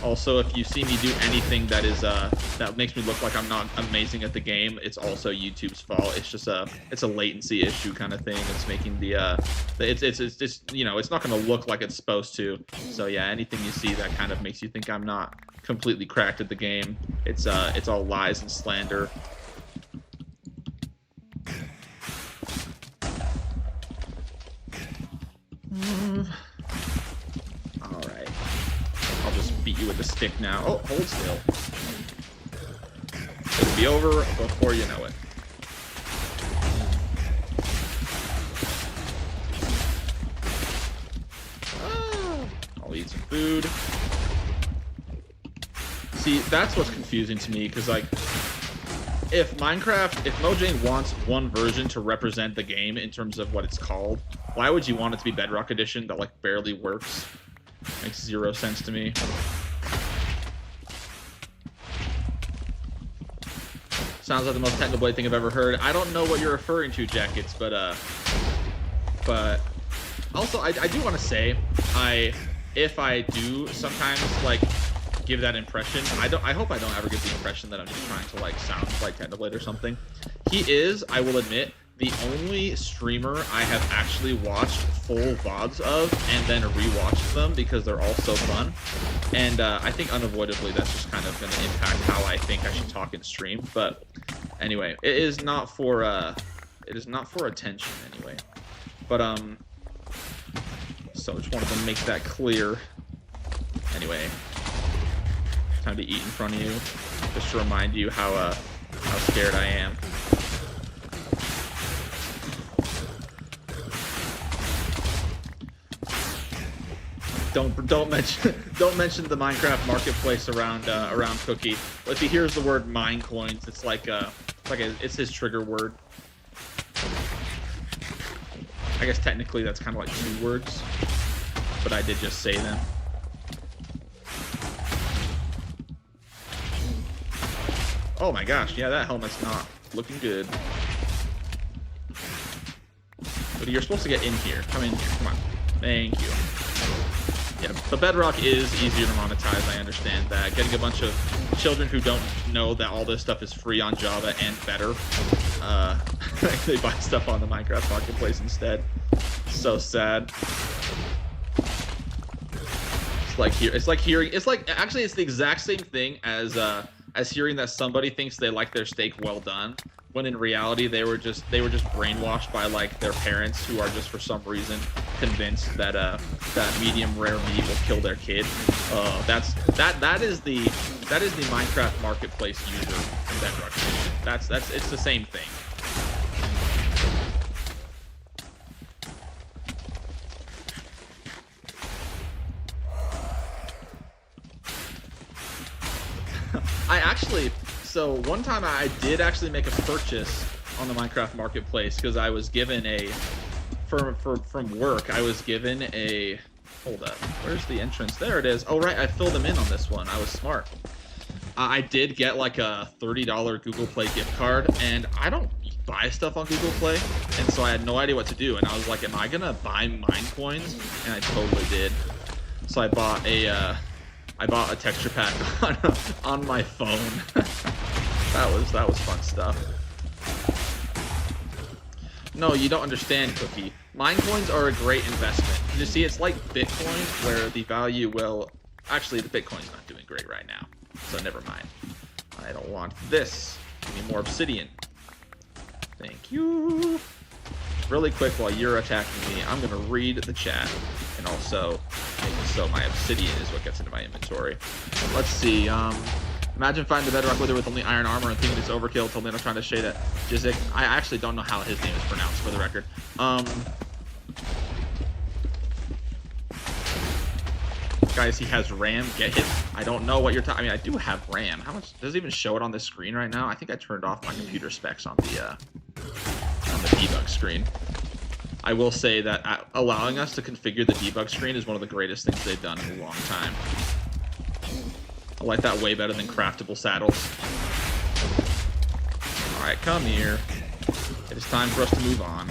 Also, if you see me do anything that is that makes me look like I'm not amazing at the game, it's also YouTube's fault. It's just it's a latency issue kind of thing. It's making the it's just, you know, it's not going to look like it's supposed to. So yeah, anything you see that kind of makes you think I'm not completely cracked at the game, it's all lies and slander. Alright. I'll just beat you with the stick now. Oh, hold still. It'll be over before you know it. I'll eat some food. See, that's what's confusing to me, because, like, if Mojang wants one version to represent the game in terms of what it's called, why would you want it to be Bedrock Edition that, like, barely works? Makes zero sense to me. Sounds like the most Technoblade thing I've ever heard. I don't know what you're referring to, Jackets, but also I do want to say, if I do sometimes, like, give that impression, I hope I don't ever get the impression that I'm just trying to, like, sound like Technoblade or something. He is, I will admit, the only streamer I have actually watched full VODs of and then rewatched them because they're all so fun. And I think unavoidably that's just kind of going to impact how I think I should talk in stream. But anyway, it is not for attention anyway. But so I just wanted to make that clear. Anyway, time to eat in front of you, just to remind you how scared I am. Don't mention the Minecraft marketplace around Cookie. If he hears the word mine coins, it's it's his trigger word. I guess technically that's kind of like 2 words, but I did just say them. Oh my gosh, yeah, that helmet's not looking good. But you're supposed to get in here. Come in here. Come on. Thank you. Yeah, the Bedrock is easier to monetize, I understand that. Getting a bunch of children who don't know that all this stuff is free on Java and better, they buy stuff on the Minecraft marketplace instead. So sad. Actually it's the exact same thing as hearing that somebody thinks they like their steak well done, when in reality they were just brainwashed by, like, their parents, who are just for some reason convinced that that medium rare meat will kill their kid. That is the Minecraft marketplace user in Bedrock. It's the same thing. So one time I did actually make a purchase on the Minecraft marketplace because I was given from work. I was given a, hold up, where's the entrance? There it is. Oh right, I filled them in on this one. I was smart. I did get like a $30 Google Play gift card, and I don't buy stuff on Google Play, and so I had no idea what to do. And I was like, am I gonna buy mine coins? And I totally did. So I bought a texture pack on my phone. that was fun stuff. No, you don't understand, Cookie. Mine coins are a great investment. You see, it's like Bitcoin, where the value will... Actually, the Bitcoin's not doing great right now, so never mind. I don't want this. Give me more Obsidian. Thank you. Really quick, while you're attacking me, I'm going to read the chat, and also make it so my Obsidian is what gets into my inventory. Let's see. Imagine finding the Bedrock Wither with only iron armor and thinking it's overkill. Told me I'm trying to shade at Jizik. I actually don't know how his name is pronounced, for the record. Guys, he has RAM. Get him. I don't know what you're talking. I mean, I do have RAM. How much does it even show it on this screen right now? I think I turned off my computer specs on the debug screen. I will say that allowing us to configure the debug screen is one of the greatest things they've done in a long time. I like that way better than craftable saddles. Alright, come here. It is time for us to move on.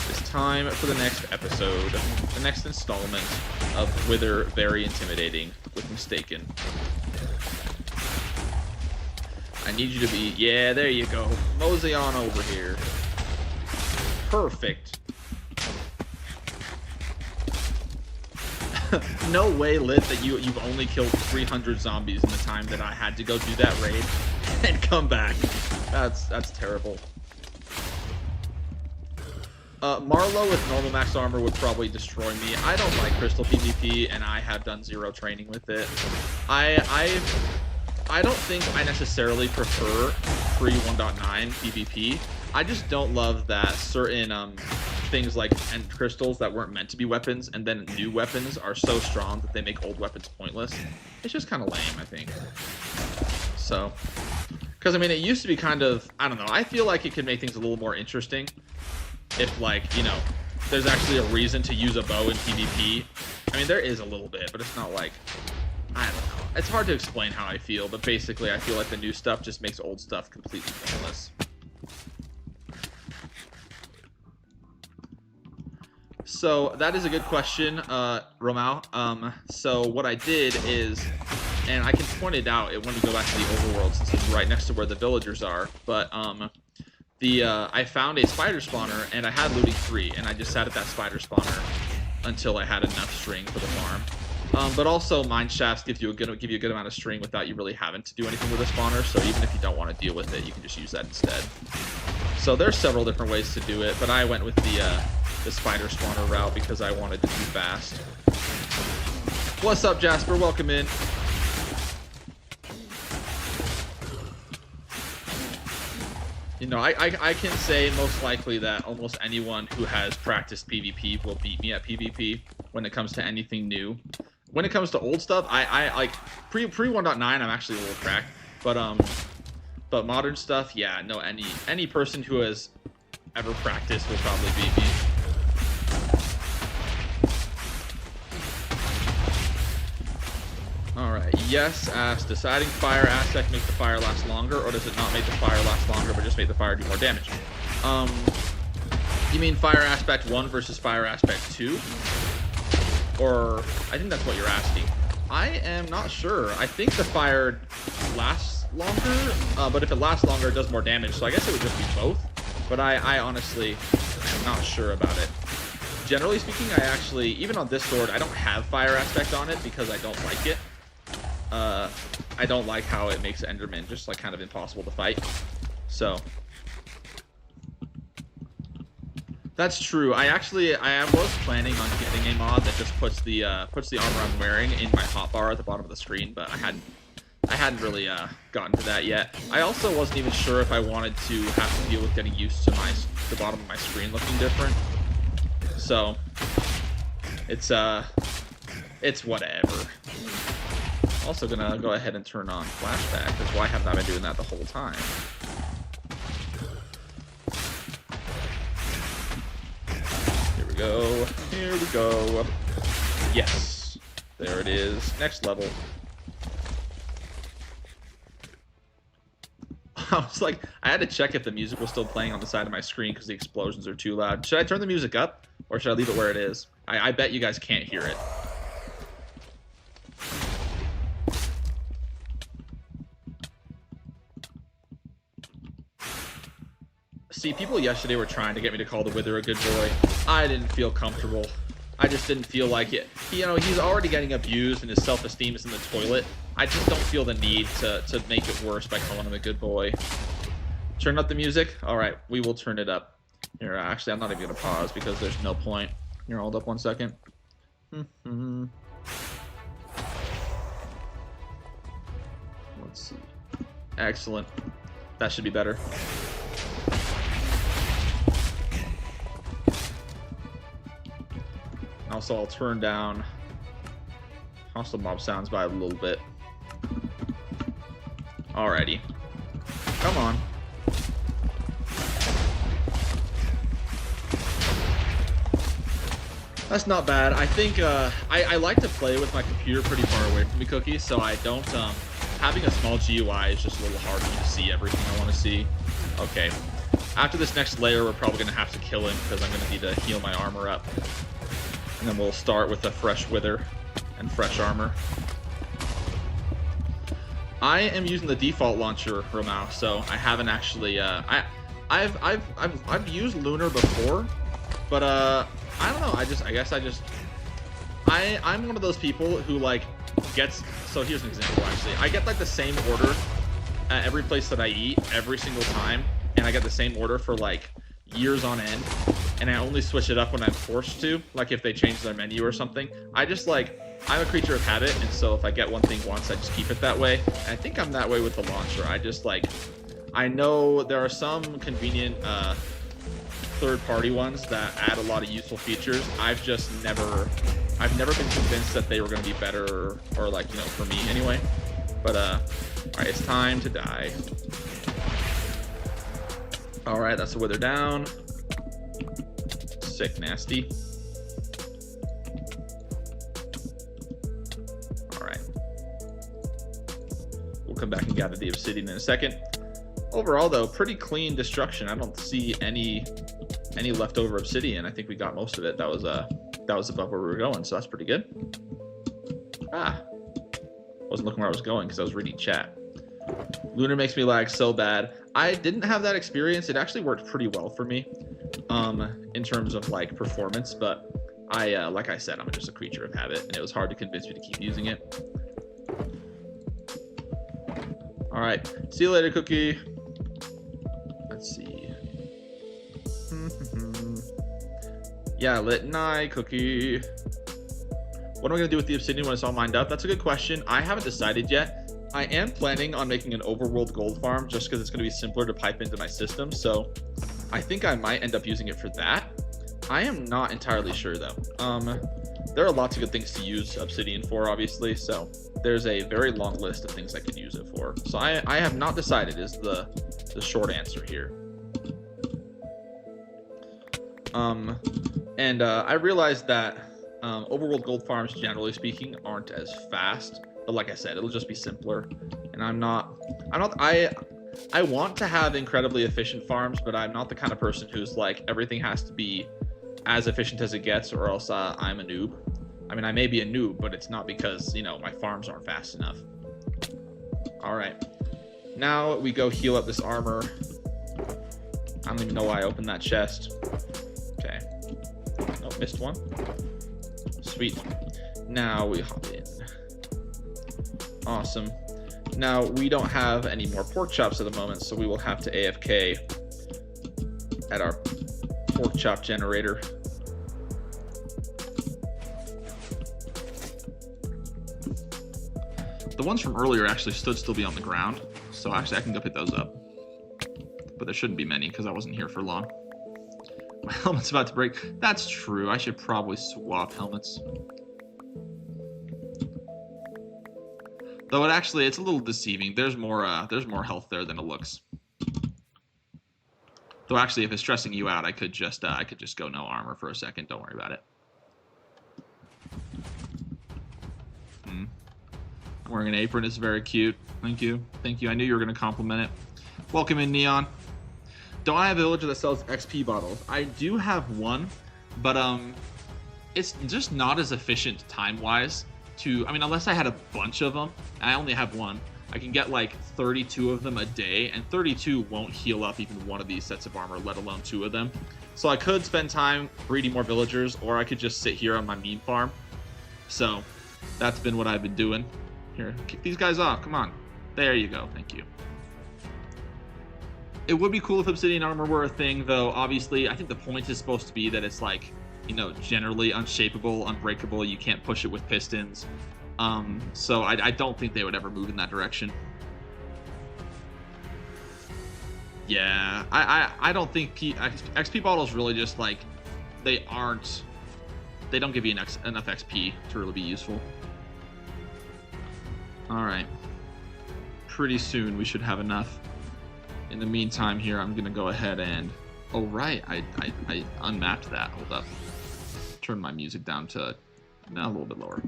It's time for the next episode, the next installment of Wither Very Intimidating with Mistaken. I need you to be... Yeah, there you go. Mosey on over here. Perfect. No way, Lit, that you've only killed 300 zombies in the time that I had to go do that raid and come back. That's terrible. Marlowe with normal max armor would probably destroy me. I don't like crystal PvP, and I have done zero training with it. I don't think I necessarily prefer pre 1.9 PvP. I just don't love that certain things like end crystals that weren't meant to be weapons, and then new weapons are so strong that they make old weapons pointless. It's just kind of lame, I think. So, because I mean, it used to be kind of, I don't know, I feel like it could make things a little more interesting if, like, you know, there's actually a reason to use a bow in PvP. I mean, there is a little bit, but it's not like, I don't know. It's hard to explain how I feel, but basically I feel like the new stuff just makes old stuff completely pointless. So that is a good question, Romao. So what I did is, and I can point it out when we go back to the overworld since it's right next to where the villagers are, but I found a spider spawner and I had looting 3, and I just sat at that spider spawner until I had enough string for the farm. But also mine shafts give you a good amount of string without you really having to do anything with a spawner, so even if you don't want to deal with it, you can just use that instead. So there's several different ways to do it, but I went with the spider spawner route because I wanted to be fast. What's up, Jasper? Welcome in. You know, I can say most likely that almost anyone who has practiced PvP will beat me at PvP when it comes to anything new. When it comes to old stuff, I like pre 1.9 I'm actually a little cracked, but modern stuff, yeah, no, any person who has ever practiced will probably beat me. Alright, yes asks, deciding fire aspect make the fire last longer, or does it not make the fire last longer but just make the fire do more damage? You mean fire aspect 1 versus fire aspect 2? Or, I think that's what you're asking. I am not sure. I think the fire lasts longer, but if it lasts longer, it does more damage, so I guess it would just be both. But I honestly am not sure about it. Generally speaking, I actually, even on this sword, I don't have fire aspect on it because I don't like it. I don't like how it makes Enderman just like kind of impossible to fight. So that's true. I was planning on getting a mod that just puts the armor I'm wearing in my hotbar at the bottom of the screen, but I hadn't really gotten to that yet. I also wasn't even sure if I wanted to have to deal with getting used to the bottom of my screen looking different. So it's whatever. Also gonna go ahead and turn on flashback, because why haven't I been doing that the whole time? Here we go. Here we go. Yes. There it is. Next level. I was like, I had to check if the music was still playing on the side of my screen because the explosions are too loud. Should I turn the music up or should I leave it where it is? I bet you guys can't hear it. See, people yesterday were trying to get me to call the Wither a good boy. I didn't feel comfortable. I just didn't feel like it. You know, he's already getting abused and his self-esteem is in the toilet. I just don't feel the need to make it worse by calling him a good boy. Turn up the music? Alright, we will turn it up. Here, actually, I'm not even going to pause because there's no point. Here, hold up 1 second. Let's see. Excellent. That should be better. Also, I'll turn down hostile mob sounds by a little bit. Alrighty. Come on. That's not bad. I think I like to play with my computer pretty far away from me, Cookie, so I don't... having a small GUI is just a little hard for me to see everything I want to see. Okay. After this next layer, we're probably going to have to kill him because I'm going to need to heal my armor up. And then we'll start with a fresh wither and fresh armor. I am using the default launcher, Romao, so I haven't actually. I've used Lunar before, but I don't know. I'm one of those people who like gets. So here's an example. Actually, I get like the same order at every place that I eat every single time, and I get the same order for like years on end. And I only switch it up when I'm forced to, like if they change their menu or something. I'm a creature of habit, and so if I get one thing once, I just keep it that way. And I think I'm that way with the launcher. I know there are some convenient third-party ones that add a lot of useful features. I've never been convinced that they were going to be better, or like, you know, for me anyway. But all right, it's time to die. All right, that's the wither down. Sick, nasty. Alright. We'll come back and gather the obsidian in a second. Overall, though, pretty clean destruction. I don't see any leftover obsidian. I think we got most of it. That was above where we were going, so that's pretty good. Wasn't looking where I was going because I was reading chat. Lunar makes me lag so bad. I didn't have that experience. It actually worked pretty well for me. In terms of like performance, but like I said, I'm just a creature of habit, and it was hard to convince me to keep using it. All right, see you later, Cookie. Let's see. Yeah, lit night, Cookie. What am I gonna do with the obsidian when it's all mined up? That's a good question. I haven't decided yet. I am planning on making an overworld gold farm just because it's gonna be simpler to pipe into my system. So I think I might end up using it for that. I am not entirely sure though. There are lots of good things to use obsidian for, obviously, so there's a very long list of things I could use it for. So I have not decided is the short answer here. I realized that overworld gold farms, generally speaking, aren't as fast, but like I said, it'll just be simpler. And I want to have incredibly efficient farms, but I'm not the kind of person who's like, everything has to be as efficient as it gets, or else I'm a noob. I mean, I may be a noob, but it's not because, you know, my farms aren't fast enough. All right. Now we go heal up this armor. I don't even know why I opened that chest. Okay. Nope, missed one. Sweet. Now we hop in. Awesome. Now, we don't have any more pork chops at the moment, so we will have to AFK at our pork chop generator. The ones from earlier actually should still be on the ground, so actually I can go pick those up. But there shouldn't be many because I wasn't here for long. My helmet's about to break. That's true. I should probably swap helmets. Though it's a little deceiving. There's more health there than it looks. Though actually, if it's stressing you out, I could just go no armor for a second. Don't worry about it. I'm wearing an apron. It's very cute. Thank you. Thank you. I knew you were going to compliment it. Welcome in, Neon. Don't I have a villager that sells XP bottles? I do have one, but it's just not as efficient time-wise to, I mean, unless I had a bunch of them, I only have one. I can get like 32 of them a day, and 32 won't heal up even one of these sets of armor, let alone 2 of them. So I could spend time breeding more villagers, or I could just sit here on my meme farm. So that's been what I've been doing. Here, kick these guys off, come on. There you go, thank you. It would be cool if Obsidian armor were a thing, though. Obviously, I think the point is supposed to be that it's like, you know, generally unshapeable, unbreakable. You can't push it with pistons. So I don't think they would ever move in that direction. Yeah, I don't think XP bottles really just like, they don't give you enough XP to really be useful. All right, pretty soon we should have enough. In the meantime here, I'm gonna go ahead and, oh right, I unmapped that, hold up. Turn my music down to, a little bit lower.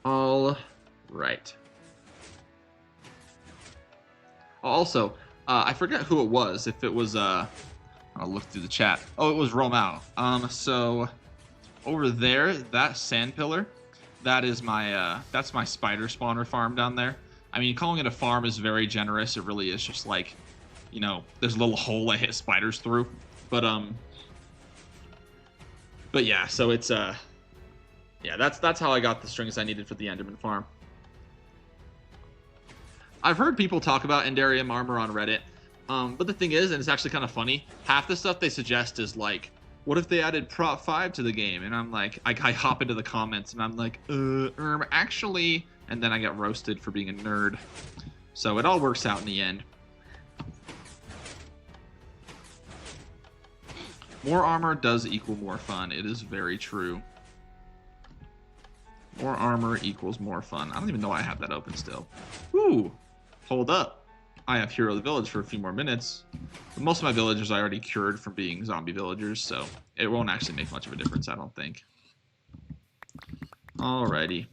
All right. Also, I forget who it was, if it was, I'll look through the chat. Oh, it was Romao. So, over there, that sand pillar, that is my, that's my spider spawner farm down there. I mean, calling it a farm is very generous. It really is just like, you know, there's a little hole I hit spiders through. But yeah, so it's, yeah, that's how I got the strings I needed for the Enderman farm. I've heard people talk about Endarium armor on Reddit, but the thing is, and it's actually kind of funny, half the stuff they suggest is like, what if they added Prop 5 to the game? And I'm like, I hop into the comments and I'm like, actually, and then I get roasted for being a nerd. So it all works out in the end. More armor does equal more fun. It is very true. More armor equals more fun. I don't even know why I have that open still. Ooh, hold up. I have Hero of the Village for a few more minutes. But most of my villagers I already cured from being zombie villagers, so it won't actually make much of a difference, I don't think. Alrighty.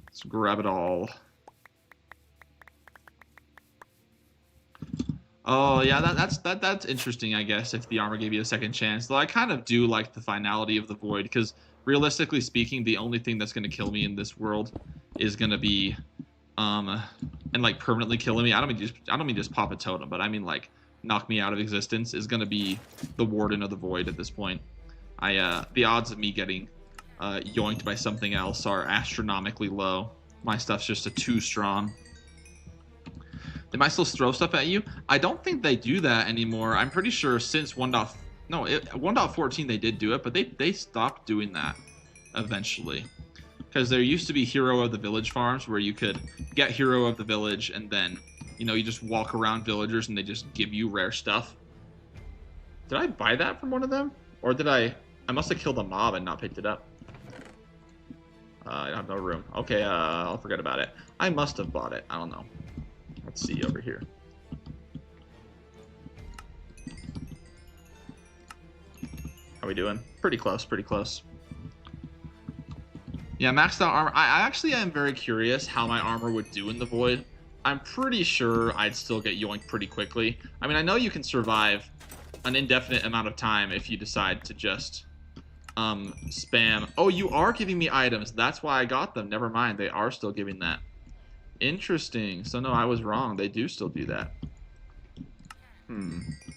Let's grab it all. Oh yeah, that's interesting, I guess, if the armor gave you a second chance. Though I kind of do like the finality of the void, because realistically speaking, the only thing that's gonna kill me in this world is gonna be and like permanently killing me. I don't mean just pop a totem, but I mean like knock me out of existence is gonna be the Warden of the Void at this point. The odds of me getting yoinked by something else are astronomically low. My stuff's just too strong. They might still throw stuff at you. I don't think they do that anymore. I'm pretty sure since 1.14 they did do it, but they stopped doing that eventually. Because there used to be Hero of the Village farms where you could get Hero of the Village and then, you know, you just walk around villagers and they just give you rare stuff. Did I buy that from one of them? Or did I must have killed a mob and not picked it up. I have no room. Okay, I'll forget about it. I must have bought it. I don't know. Let's see over here. How are we doing? Pretty close, pretty close. Yeah, maxed out armor. I actually am very curious how my armor would do in the void. I'm pretty sure I'd still get yoinked pretty quickly. I mean, I know you can survive an indefinite amount of time if you decide to just spam. Oh, you are giving me items. That's why I got them. Never mind. They are still giving that. Interesting. So no, I was wrong. They do still do that.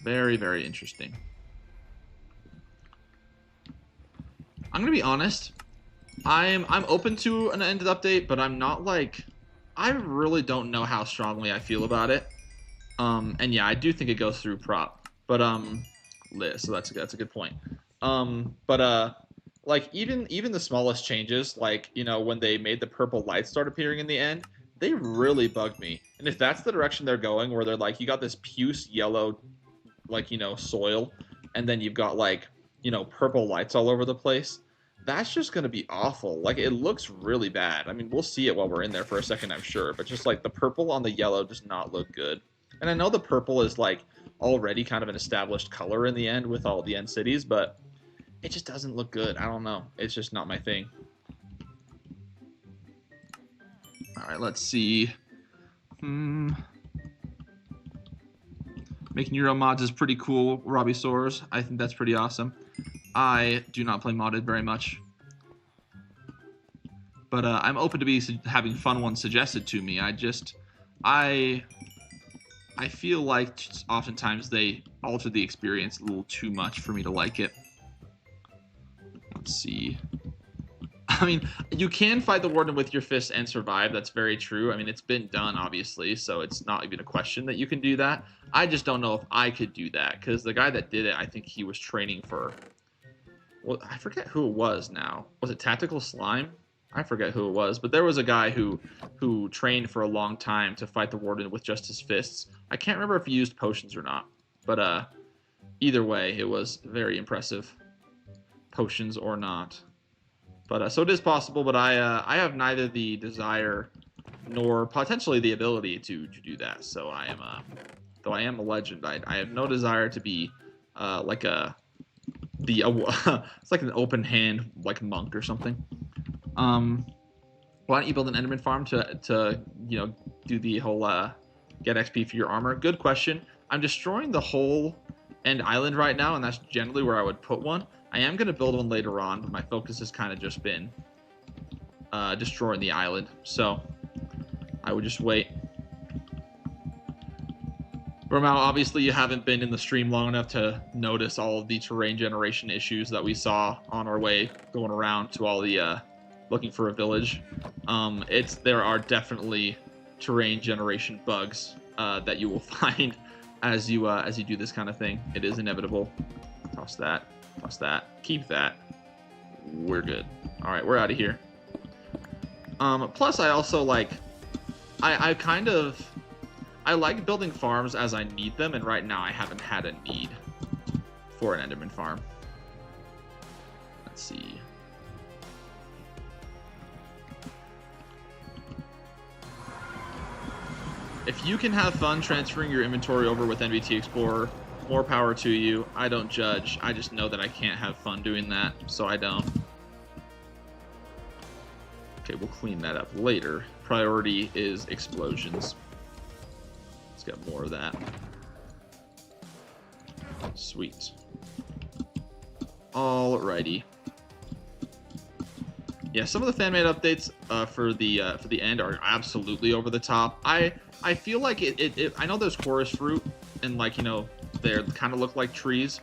Very, very interesting. I'm gonna be honest. I'm open to an ended update, but I'm not like, I really don't know how strongly I feel about it. And yeah, I do think it goes through prop, but so that's a good point. Like even the smallest changes, like, you know, when they made the purple lights start appearing in the end, they really bugged me. And if that's the direction they're going, where they're like, you got this puce yellow, like, you know, soil, and then you've got like, you know, purple lights all over the place, that's just going to be awful. Like, it looks really bad. I mean, we'll see it while we're in there for a second, I'm sure, but just like the purple on the yellow does not look good. And I know the purple is like already kind of an established color in the end with all the end cities, but it just doesn't look good. I don't know. It's just not my thing. All right, let's see. Making your own mods is pretty cool, Robbie Soares. I think that's pretty awesome. I do not play modded very much, but I'm open to having fun ones suggested to me. I feel like oftentimes they alter the experience a little too much for me to like it. Let's see. I mean, you can fight the Warden with your fists and survive. That's very true. I mean, it's been done, obviously, so it's not even a question that you can do that. I just don't know if I could do that, because the guy that did it, I think he was training for... Well, I forget who it was now. Was it Tactical Slime? I forget who it was, but there was a guy who trained for a long time to fight the Warden with just his fists. I can't remember if he used potions or not, but either way, it was very impressive. Potions or not. But so it is possible, but I have neither the desire nor potentially the ability to do that. So I am though I am a legend, I have no desire to be it's like an open hand like monk or something. Why don't you build an Enderman farm to you know, do the whole get XP for your armor? Good question. I'm destroying the whole end island right now, and that's generally where I would put one. I am going to build one later on, but my focus has kind of just been destroying the island. So I would just wait. Romao, obviously you haven't been in the stream long enough to notice all of the terrain generation issues that we saw on our way going around to all the looking for a village. There are definitely terrain generation bugs that you will find as you do this kind of thing. It is inevitable. Toss that. Toss that. Keep that. We're good. All right, we're out of here. Plus, I also like... I like building farms as I need them, and right now I haven't had a need for an Enderman farm. Let's see. If you can have fun transferring your inventory over with NVT Explorer, more power to you. I don't judge. I just know that I can't have fun doing that, so I don't. Okay, we'll clean that up later. Priority is explosions. Let's get more of that. Sweet. Alrighty. Yeah, some of the fan-made updates for the end are absolutely over the top. I feel like I know there's chorus fruit and, like, you know, they kind of look like trees,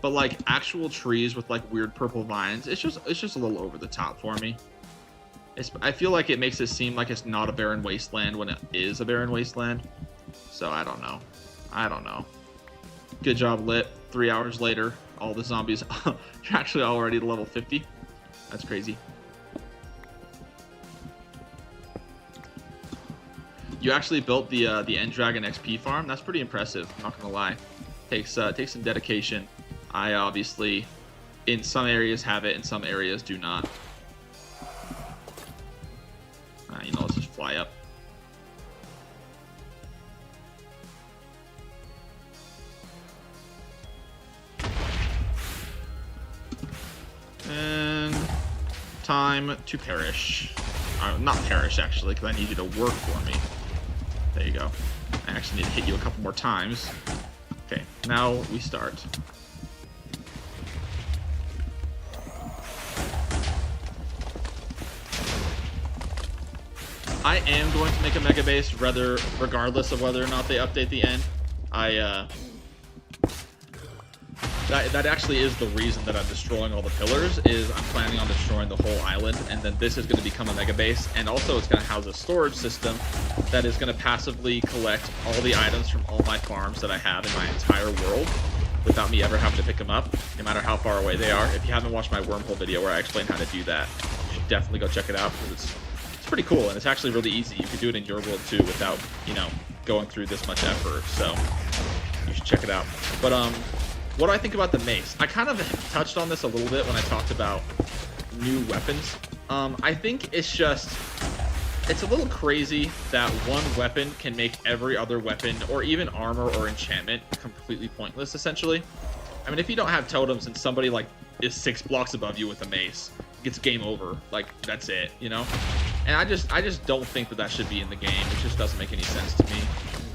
but like actual trees with like weird purple vines, it's just a little over the top for me. I feel like it makes it seem like it's not a barren wasteland when it is a barren wasteland. So I don't know. Good job, Lit. 3 hours later, all the zombies you're actually already to level 50. That's crazy. You actually built the End Dragon XP farm. That's pretty impressive. I'm not gonna lie. Takes some dedication. I obviously, in some areas have it, in some areas do not. You know, let's just fly up. And time to perish. Not perish, actually, because I need you to work for me. There you go. I actually need to hit you a couple more times. Okay, now we start. I am going to make a mega base, regardless of whether or not they update the end. That actually is the reason that I'm destroying all the pillars, is I'm planning on destroying the whole island, and then this is going to become a mega base, and also it's going to house a storage system that is going to passively collect all the items from all my farms that I have in my entire world without me ever having to pick them up, no matter how far away they are. If you haven't watched my wormhole video where I explain how to do that, you should definitely go check it out, because it's pretty cool, and it's actually really easy. You can do it in your world too without, you know, going through this much effort, so you should check it out. But what do I think about the mace? I kind of touched on this a little bit when I talked about new weapons. I think it's a little crazy that one weapon can make every other weapon, or even armor or enchantment, completely pointless, essentially. I mean, if you don't have totems and somebody, like, is 6 blocks above you with a mace, it's game over. Like, that's it, you know? And I just don't think that should be in the game. It just doesn't make any sense to me.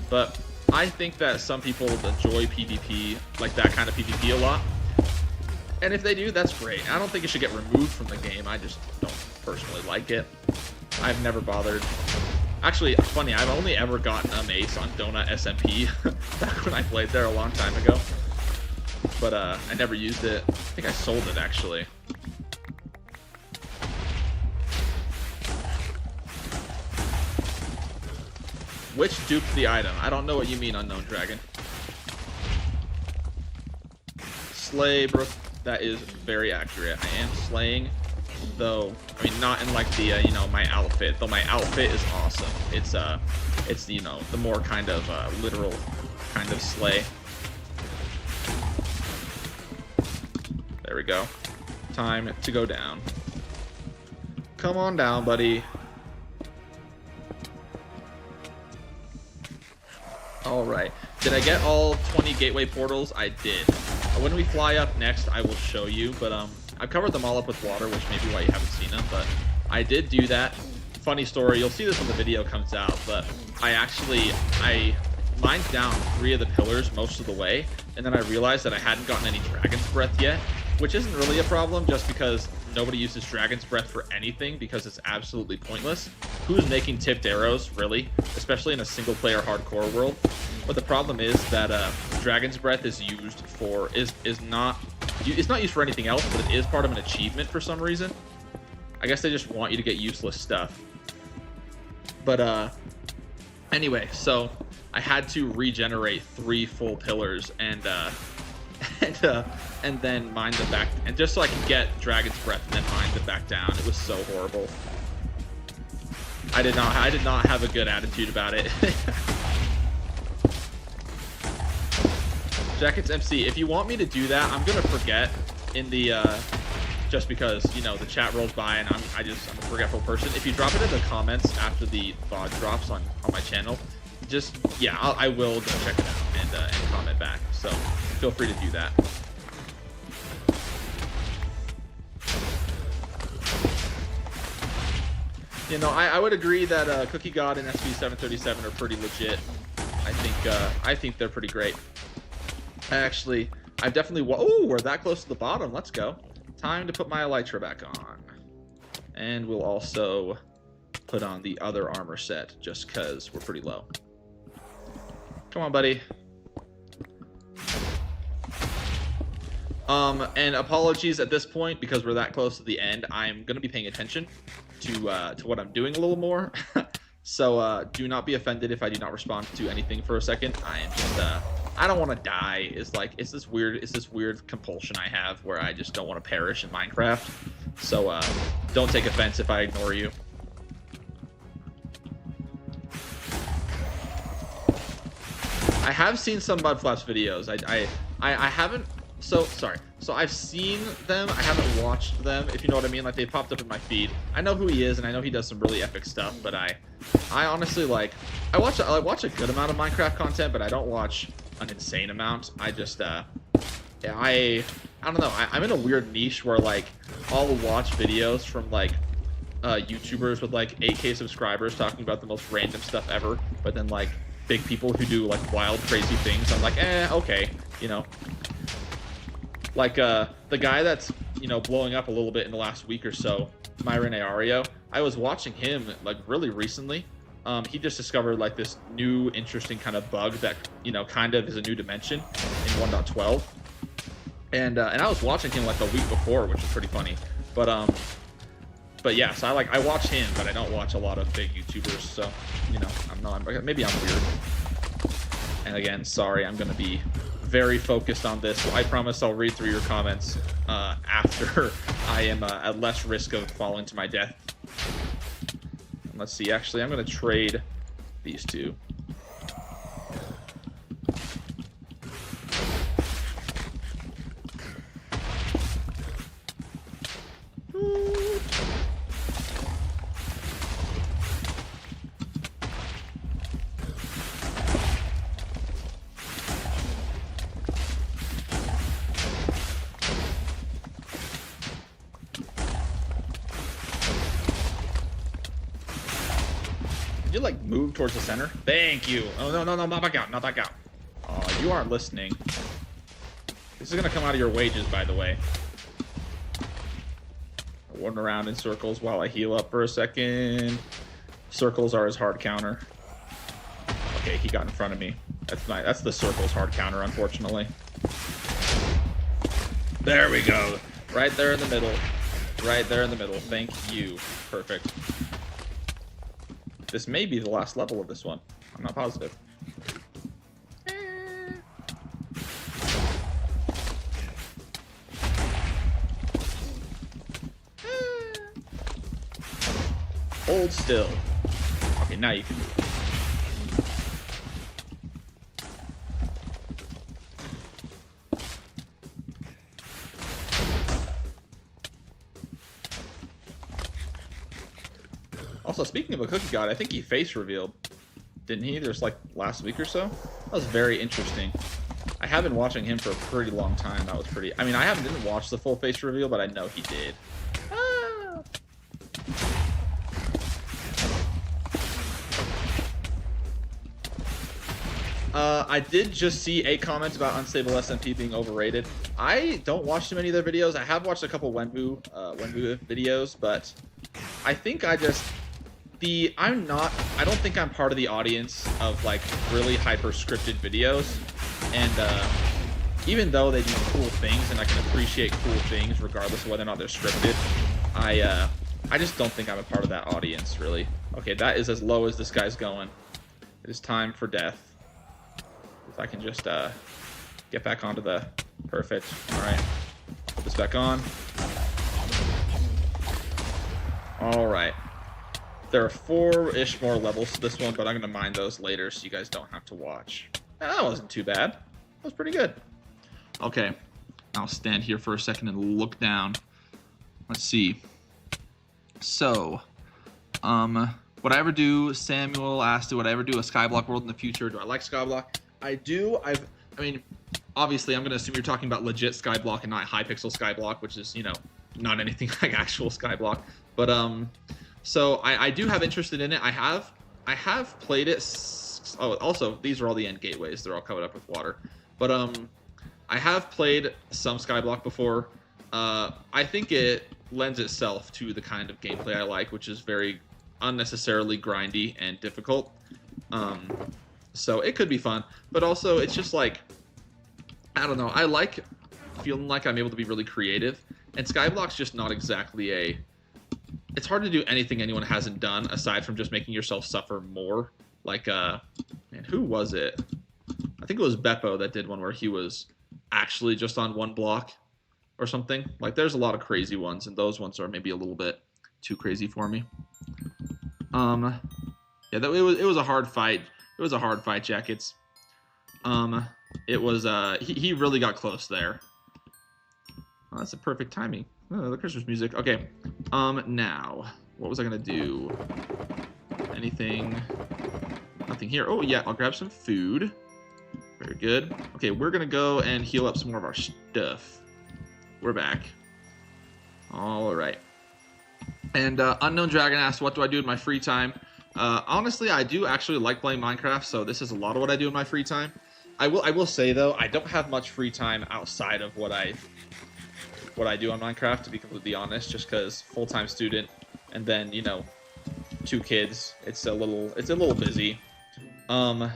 But I think that some people enjoy PvP, like that kind of PvP a lot. And if they do, that's great. I don't think it should get removed from the game. I just don't personally like it. I've never bothered. Actually, funny, I've only ever gotten a mace on Donut SMP back when I played there a long time ago. But I never used it. I think I sold it, actually. Which duped the item? I don't know what you mean, Unknown Dragon. Slay, bro. That is very accurate. I am slaying, though. I mean, not in like the you know, my outfit. Though my outfit is awesome. It's you know, the more kind of literal kind of slay. There we go. Time to go down. Come on down, buddy. Alright. Did I get all 20 gateway portals? I did. When we fly up next, I will show you, but I've covered them all up with water, which may be why you haven't seen them, but I did do that. Funny story, you'll see this when the video comes out, but I mined down 3 of the pillars most of the way, and then I realized that I hadn't gotten any Dragon's Breath yet, which isn't really a problem just because nobody uses Dragon's Breath for anything because it's absolutely pointless. Who's making tipped arrows, really? Especially in a single-player hardcore world. But the problem is that Dragon's Breath is used for it's not used for anything else, but it is part of an achievement for some reason. I guess they just want you to get useless stuff. But anyway, so I had to regenerate 3 full pillars and then mine them back, and just so I could get Dragon's Breath and then mine them back down. It was so horrible. I did not have a good attitude about it. Jackets MC, if you want me to do that, I'm gonna forget in the just because, you know, the chat rolls by and I'm a forgetful person. If you drop it in the comments after the VOD drops on my channel, just yeah, I will go check it out and comment back. So feel free to do that. You know, I would agree that Cookie God and SB737 are pretty legit. I think they're pretty great. I've definitely... Oh, we're that close to the bottom. Let's go. Time to put my Elytra back on. And we'll also put on the other armor set, just because we're pretty low. Come on, buddy. And apologies at this point, because we're that close to the end. I'm going to be paying attention to what I'm doing a little more. So do not be offended if I do not respond to anything for a second. I am just... I don't want to die. It's this weird compulsion I have where I just don't want to perish in Minecraft. So don't take offense if I ignore you. I have seen some Mudflaps videos. I haven't. So sorry. So I've seen them. I haven't watched them. If you know what I mean. Like they popped up in my feed. I know who he is, and I know he does some really epic stuff. But I honestly I watch a good amount of Minecraft content, but I don't watch an insane amount. I just yeah, I don't know. I'm in a weird niche where like I'll watch videos from like YouTubers with like 8K subscribers talking about the most random stuff ever, but then like big people who do like wild crazy things, I'm like, okay, you know. Like the guy that's, you know, blowing up a little bit in the last week or so, Myron Ario. I was watching him like really recently. He just discovered like this new interesting kind of bug that, you know, kind of is a new dimension in 1.12. And I was watching him like the week before, which is pretty funny. But yeah, so I watch him, but I don't watch a lot of big YouTubers. So, you know, maybe I'm weird. And again, sorry, I'm gonna be very focused on this. I promise I'll read through your comments after I am at less risk of falling to my death. And let's see, actually, I'm going to trade these two. Did you like move towards the center? Thank you. Oh no, not back out, not back out. Oh, you aren't listening. This is gonna come out of your wages, by the way. I run around in circles while I heal up for a second. Circles are his hard counter. Okay, he got in front of me. That's the circle's hard counter, unfortunately. There we go. Right there in the middle. Right there in the middle. Thank you. Perfect. This may be the last level of this one. I'm not positive. Hold still. Okay, now you can move. Also, speaking of a cookie god, I think he face revealed, didn't he? Just like last week or so. That was very interesting. I have been watching him for a pretty long time. That was pretty. I mean, I didn't watch the full face reveal, but I know he did. I did just see a comment about Unstable SMP being overrated. I don't watch too many of their videos. I have watched a couple Wenbu videos, but I think I don't think I'm part of the audience of like really hyper scripted videos. And even though they do cool things and I can appreciate cool things regardless of whether or not they're scripted, I just don't think I'm a part of that audience, really. Okay, that is as low as this guy's going. It is time for death. If I can just get back onto the... Perfect. Alright. Put this back on. Alright. There are 4-ish more levels to this one, but I'm going to mine those later so you guys don't have to watch. That wasn't too bad. That was pretty good. Okay. I'll stand here for a second and look down. Let's see. So, would I ever do, Samuel asked, would I ever do a Skyblock world in the future? Do I like Skyblock? I do. I mean, obviously, I'm going to assume you're talking about legit Skyblock and not Hypixel Skyblock, which is, you know, not anything like actual Skyblock. But, so I do have interest in it. I have played it. Oh, also, these are all the end gateways. They're all covered up with water. But, I have played some Skyblock before. I think it lends itself to the kind of gameplay I like, which is very unnecessarily grindy and difficult. So it could be fun, but also it's just like, I don't know, I like feeling like I'm able to be really creative, and Skyblock's just not exactly it's hard to do anything anyone hasn't done aside from just making yourself suffer more. Like, man, who was it? I think it was Beppo that did one where he was actually just on one block or something. Like, there's a lot of crazy ones, and those ones are maybe a little bit too crazy for me. Yeah, it was a hard fight. It was a hard fight, Jackets. It was, he really got close there. Oh, that's a perfect timing. Oh, the Christmas music. Okay. Now, what was I gonna do? Anything? Nothing here. Oh, yeah, I'll grab some food. Very good. Okay, we're gonna go and heal up some more of our stuff. We're back. All right. And Unknown Dragon asked, what do I do in my free time? Honestly, I do actually like playing Minecraft, so this is a lot of what I do in my free time. I will say though, I don't have much free time outside of what I do on Minecraft, to be completely honest, just because full-time student and then, you know, 2 kids. It's a little busy. I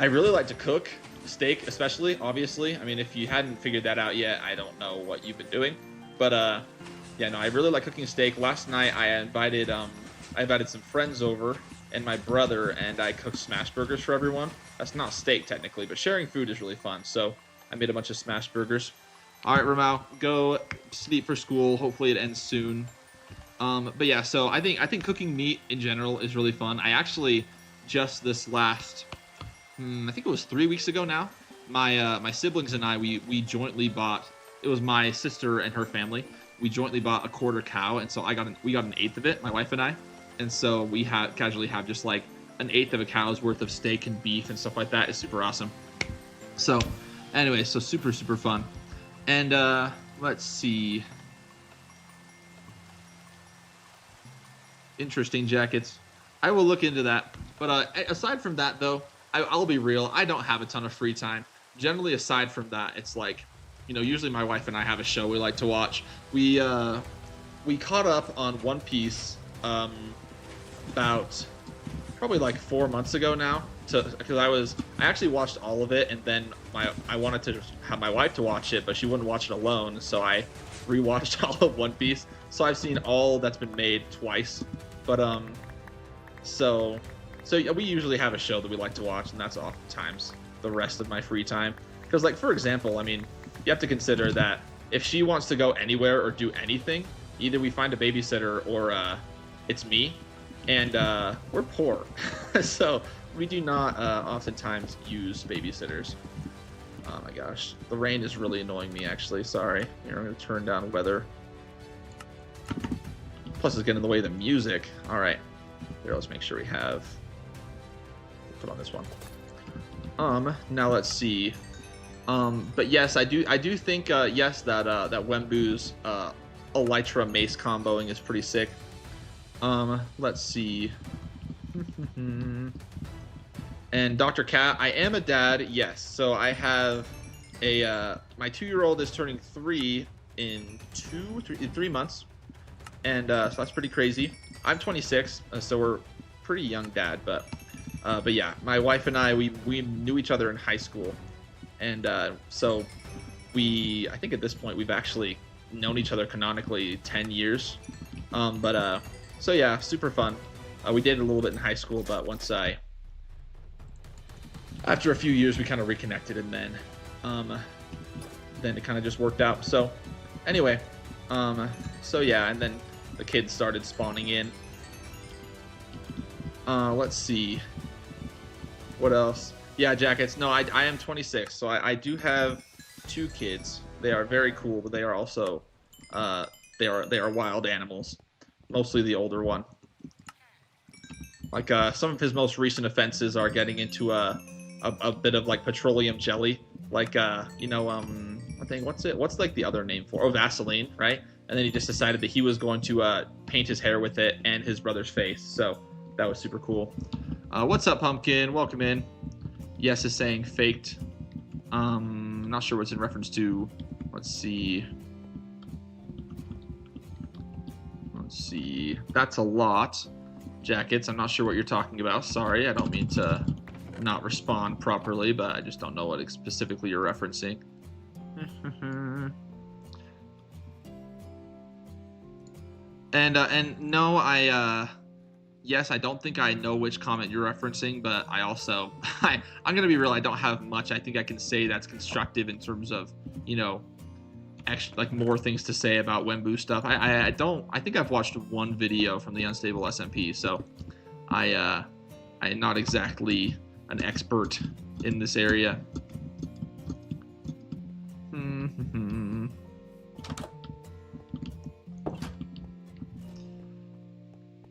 really like to cook, steak especially, obviously. I mean, if you hadn't figured that out yet, I don't know what you've been doing. But yeah, no, I really like cooking steak. Last night I invited some friends over and my brother, and I cooked smash burgers for everyone. That's not steak technically, but sharing food is really fun. So I made a bunch of smash burgers. All right, Ramau, go sleep for school. Hopefully it ends soon. But yeah, so I think cooking meat in general is really fun. I actually just this last, I think it was 3 weeks ago now, my siblings and I, we jointly bought, it was my sister and her family. We jointly bought a quarter cow, and so we got an eighth of it, my wife and I. And so we casually have just like an eighth of a cow's worth of steak and beef and stuff like that. It's super awesome. So anyway, so super, super fun. And let's see. Interesting, Jackets. I will look into that. But aside from that, though, I'll be real. I don't have a ton of free time. Generally, aside from that, it's like, usually my wife and I have a show we like to watch. We caught up on One Piece about probably like 4 months ago now. Because I actually watched all of it, and then I wanted to have my wife to watch it, but she wouldn't watch it alone, so I rewatched all of One Piece. So I've seen all that's been made twice. But so yeah, we usually have a show that we like to watch, and that's oftentimes the rest of my free time. Because, like, for example, I mean, you have to consider that if she wants to go anywhere or do anything, either we find a babysitter or it's me, and we're poor, so we do not oftentimes use babysitters. Oh my gosh, the rain is really annoying me, actually. Sorry. Here, I'm going to turn down weather. Plus, it's getting in the way of the music. All right. Here, let's make sure we have. Put on this one. Now let's see. But yes, I do think yes that Wembu's Elytra Mace comboing is pretty sick. Let's see. And Dr. Cat, I am a dad, yes. So I have my 2-year-old is turning 3 in 3 months. And so that's pretty crazy. I'm 26, so we're pretty young dad, but yeah, my wife and I, we knew each other in high school. And so I think at this point we've actually known each other canonically 10 years. So yeah, super fun. We dated a little bit in high school, but after a few years, we kind of reconnected, and then it kind of just worked out. So anyway, so yeah, and then the kids started spawning in. Let's see. What else? Yeah, Jackets. No, I am 26, so I do have 2 kids. They are very cool, but they are also they are wild animals. Mostly the older one. Like some of his most recent offenses are getting into a bit of like petroleum jelly, like I think what's like the other name for? Oh, Vaseline, right? And then he just decided that he was going to paint his hair with it and his brother's face. So that was super cool. What's up, Pumpkin? Welcome in. Yes is saying faked. Not sure what's in reference to. Let's see. That's a lot. Jackets. I'm not sure what you're talking about. Sorry, I don't mean to not respond properly, but I just don't know what specifically you're referencing. And no, yes, I don't think I know which comment you're referencing, but I also I'm gonna be real. I don't have much. I think I can say that's constructive in terms of actually like more things to say about Wembu stuff. I think I've watched one video from the Unstable SMP, so I'm not exactly an expert in this area.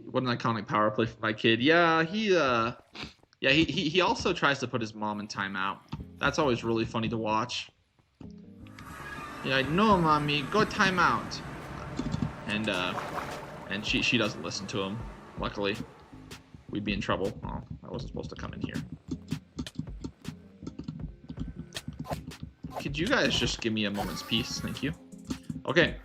What an iconic power play for my kid. Yeah, he also tries to put his mom in timeout. That's always really funny to watch. Yeah, no, mommy, go timeout. And she doesn't listen to him. Luckily, we'd be in trouble. Oh, I wasn't supposed to come in here. Could you guys just give me a moment's peace? Thank you. Okay,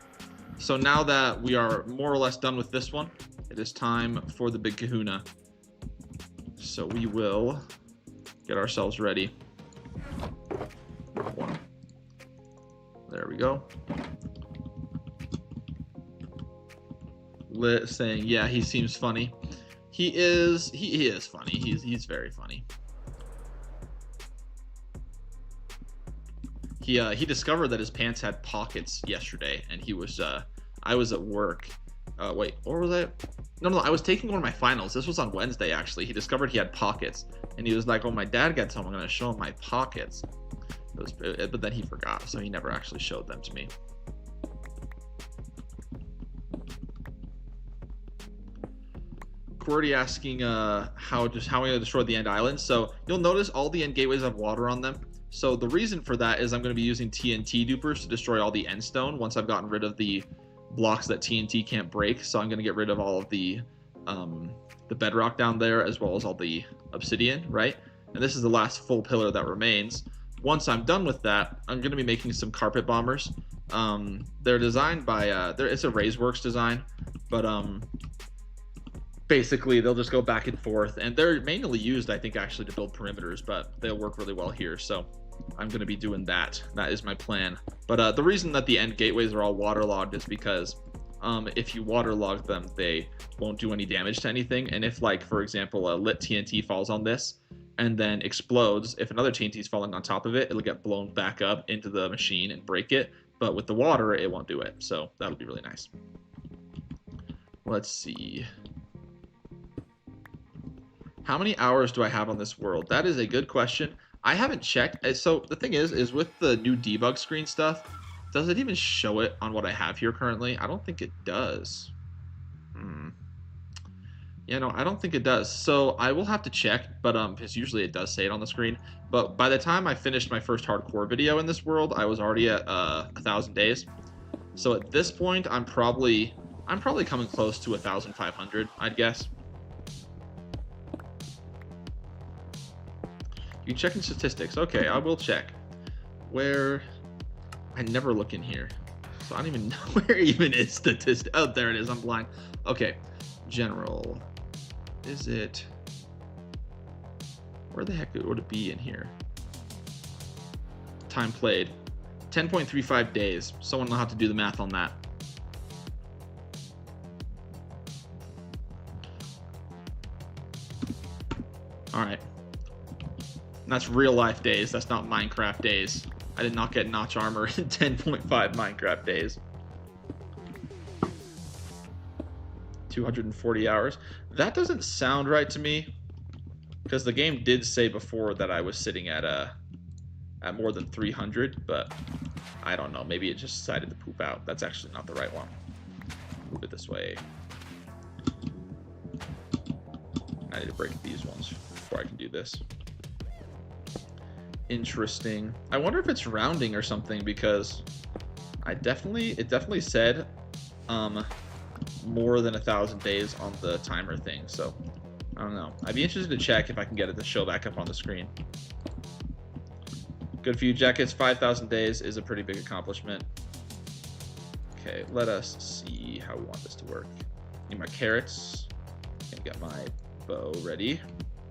so now that we are more or less done with this one, it is time for the big kahuna. So we will get ourselves ready. There we go. Lit saying, yeah, he seems funny. He is funny. He's very funny. He discovered that his pants had pockets yesterday, and he was I was at work. Wait, or was I? No, I was taking one of my finals. This was on Wednesday, actually. He discovered he had pockets, and he was like, "Oh, my dad gets home. I'm gonna show him my pockets." But then he forgot, so he never actually showed them to me. Qwerty asking how am I gonna destroy the end islands? So you'll notice all the end gateways have water on them. So the reason for that is I'm going to be using TNT dupers to destroy all the end stone once I've gotten rid of the blocks that TNT can't break. So I'm going to get rid of all of the the bedrock down there, as well as all the obsidian, right? And this is the last full pillar that remains. Once I'm done with that, I'm going to be making some carpet bombers. They're designed by it's a Razeworks design, but basically they'll just go back and forth, and they're mainly used, I think, actually to build perimeters, but they'll work really well here. So I'm going to be doing that. That is my plan. But the reason that the end gateways are all waterlogged is because if you waterlog them, they won't do any damage to anything. And if, like, for example, a lit TNT falls on this and then explodes, if another TNT is falling on top of it, it'll get blown back up into the machine and break it. But with the water, it won't do it. So that'll be really nice. Let's see. How many hours do I have on this world? That is a good question. I haven't checked. So the thing is with the new debug screen stuff, does it even show it on what I have here currently? I don't think it does. Yeah, no, I don't think it does. So I will have to check, but because usually it does say it on the screen. But by the time I finished my first hardcore video in this world, I was already at 1,000 days. So at this point, I'm probably coming close to 1,500, I'd guess. You checking statistics? Okay, I will check. Where? I never look in here, so I don't even know where even is statistics. Oh, there it is. I'm blind. Okay, general. Is it? Where the heck would it be in here? Time played. 10.35 days. Someone will have to do the math on that. All right. And that's real life days. That's not Minecraft days. I did not get notch armor in 10.5 Minecraft days. 240 hours. That doesn't sound right to me, because the game did say before that I was sitting at more than 300, but I don't know. Maybe it just decided to poop out. That's actually not the right one. Move it this way. I need to break these ones before I can do this. Interesting. I wonder if it's rounding or something, because it definitely said more than 1,000 days on the timer thing. So I don't know. I'd be interested to check if I can get it to show back up on the screen. Good for you, Jackets. 5,000 days is a pretty big accomplishment. Okay, let us see how we want this to work. Need my carrots. Gonna get my bow ready.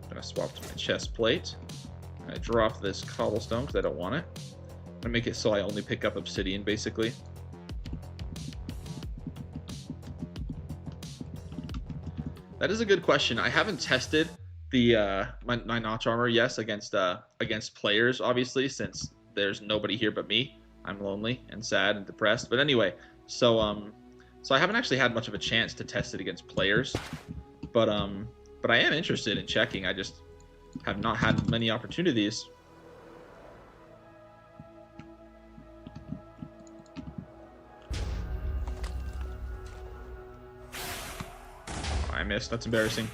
I'm gonna swap to my chest plate. I drop this cobblestone because I don't want it. I'm gonna make it so I only pick up obsidian, basically. That is a good question. I haven't tested the my notch armor, yes, against players, obviously, since there's nobody here but me. I'm lonely and sad and depressed. But anyway, so I haven't actually had much of a chance to test it against players. But I am interested in checking. I just have not had many opportunities. Oh, I missed. That's embarrassing.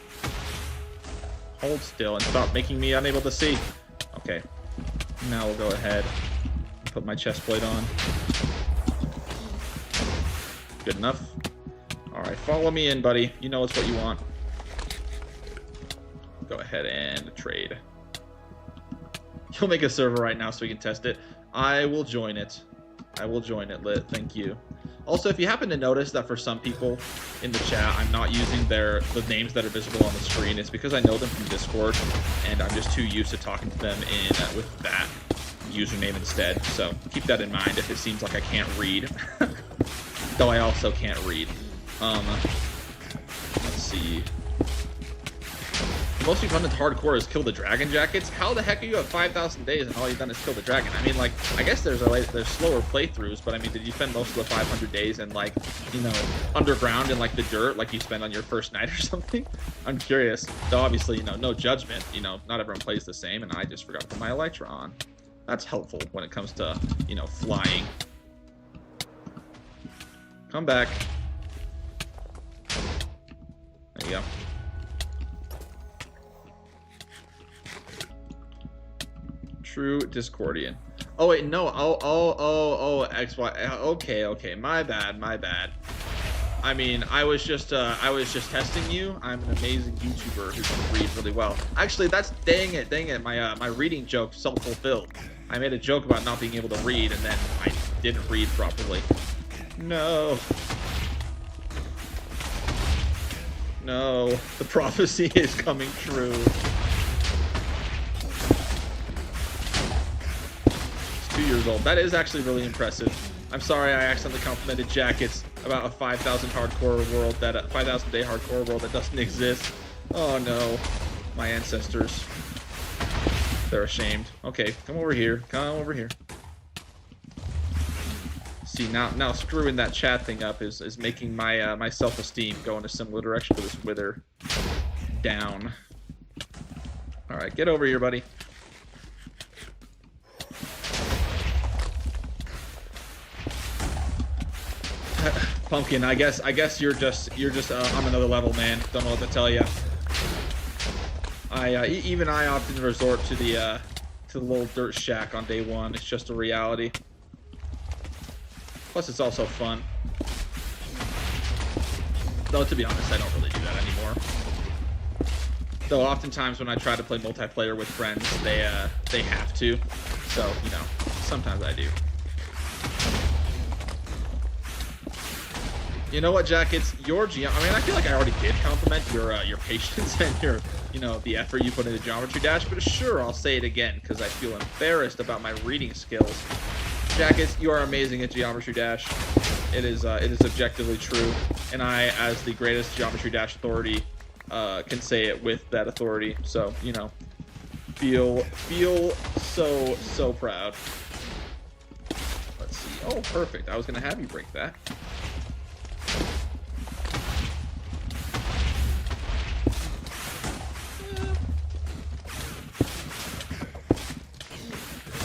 Hold still and stop making me unable to see. Okay. Now we'll go ahead and put my chest plate on. Good enough. Alright, follow me in, buddy. You know it's what you want. Go ahead and trade. You'll make a server right now so we can test it. I will join it. I will join it, Lit. Thank you. Also, if you happen to notice that for some people in the chat, I'm not using the names that are visible on the screen, it's because I know them from Discord, and I'm just too used to talking to them with that username instead. So keep that in mind if it seems like I can't read. Though I also can't read. Let's see. The most you've done in hardcore is kill the dragon, Jackets. How the heck are you at 5,000 days and all you've done is kill the dragon? I mean, like, I guess there's slower playthroughs, but I mean, did you spend most of the 500 days in, like, you know, underground in, like, the dirt like you spent on your first night or something? I'm curious. So obviously, you know, no judgment. You know, not everyone plays the same, and I just forgot to put my elytra on. That's helpful when it comes to, you know, flying. Come back. There you go. True Discordian. Oh wait, no. Oh, XY. Okay, my bad. I mean, I was just testing you. I'm an amazing YouTuber who can read really well. Actually, that's dang it. My reading joke self-fulfilled. I made a joke about not being able to read, and then I didn't read properly. No. No, the prophecy is coming true. It's 2 years old. That is actually really impressive. I'm sorry I accidentally complimented Jackets about a 5,000 hardcore world that 5,000 day hardcore world that doesn't exist. Oh no, my ancestors. They're ashamed. Okay, come over here. Come over here. See, now screwing that chat thing up is making my my self-esteem go in a similar direction to this wither. Down. All right, get over here, buddy. Pumpkin, I guess you're just on another level, man. Don't know what to tell you. Even I often resort to the little dirt shack on day one. It's just a reality. Plus, it's also fun. Though, to be honest, I don't really do that anymore. Though, oftentimes when I try to play multiplayer with friends, they have to. So, you know, sometimes I do. You know what, Jack? It's your I mean, I feel like I already did compliment your patience and your, you know, the effort you put into Geometry Dash. But sure, I'll say it again because I feel embarrassed about my reading skills. Jackets, you are amazing at Geometry Dash. It is objectively true, and I, as the greatest Geometry Dash authority, can say it with that authority. So, you know, feel so proud. Let's see. Oh, perfect. I was gonna have you break that.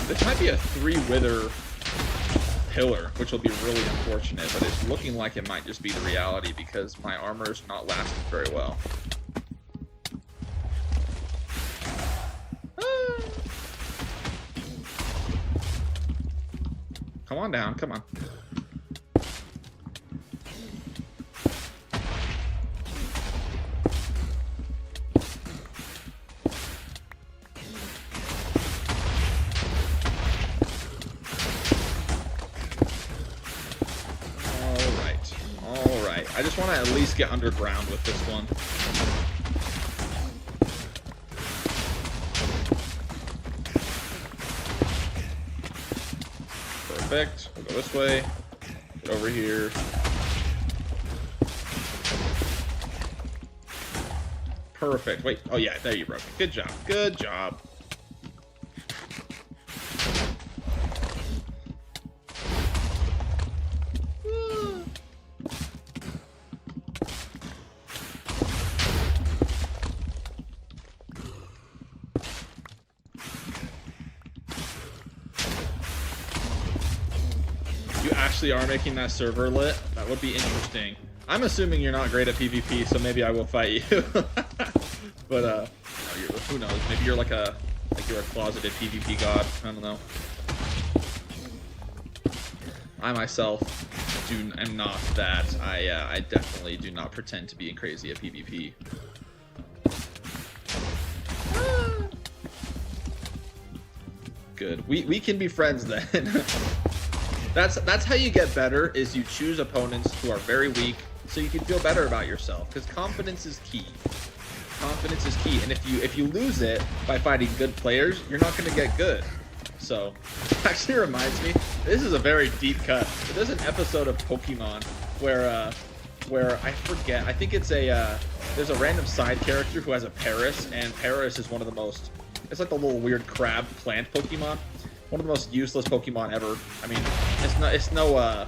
This might be a 3-wither pillar, which will be really unfortunate, but it's looking like it might just be the reality because my armor's not lasting very well. Come on down, come on. I just want to at least get underground with this one. Perfect. We'll go this way. Get over here. Perfect. Wait. Oh, yeah. There you broke it. Good job. Good job. Actually are making that server lit, that would be interesting. I'm assuming you're not great at PvP, so maybe I will fight you. But who knows? Maybe you're like you're a closeted PvP god. I don't know. I myself am not that. I definitely do not pretend to be crazy at PvP. Good. We can be friends then. That's how you get better, is you choose opponents who are very weak so you can feel better about yourself, because confidence is key. Confidence is key, and if you lose it by fighting good players, you're not going to get good. So, it actually reminds me, this is a very deep cut. There's an episode of Pokemon where I forget, I think it's there's a random side character who has a Paris, and Paris is one of the most, it's like the little weird crab plant Pokemon. One of the most useless Pokemon ever. I mean, it's no,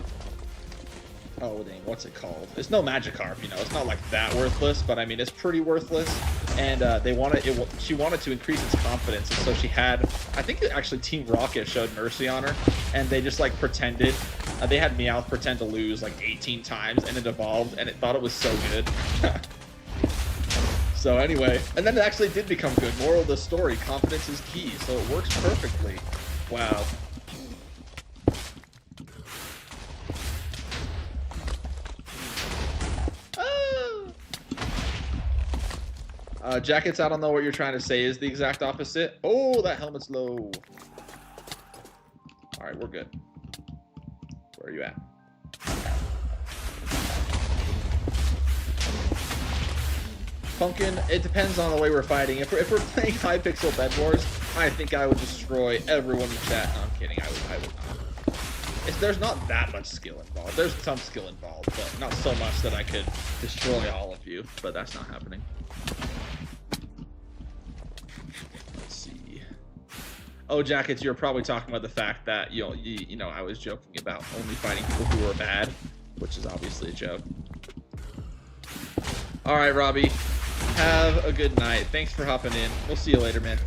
oh dang, what's it called? It's no Magikarp, you know. It's not like that worthless, but I mean, it's pretty worthless. And she wanted to increase its confidence, and so she had, I think actually Team Rocket showed mercy on her, and they just like pretended, they had Meowth pretend to lose like 18 times, and it evolved, and it thought it was so good. So anyway, and then it actually did become good. Moral of the story, confidence is key, so it works perfectly. Wow. Jackets, I don't know what you're trying to say is the exact opposite. Oh, that helmet's low. All right, we're good. Where are you at? Pumpkin, it depends on the way we're fighting. If we're playing high pixel bed wars, I think I would destroy everyone in chat. No, I'm kidding. I would not. There's not that much skill involved. There's some skill involved, but not so much that I could destroy all of you. But that's not happening. Let's see. Oh, Jackets, you're probably talking about the fact that you know I was joking about only fighting people who are bad, which is obviously a joke. All right, Robbie. Have a good night. Thanks for hopping in. We'll see you later, man.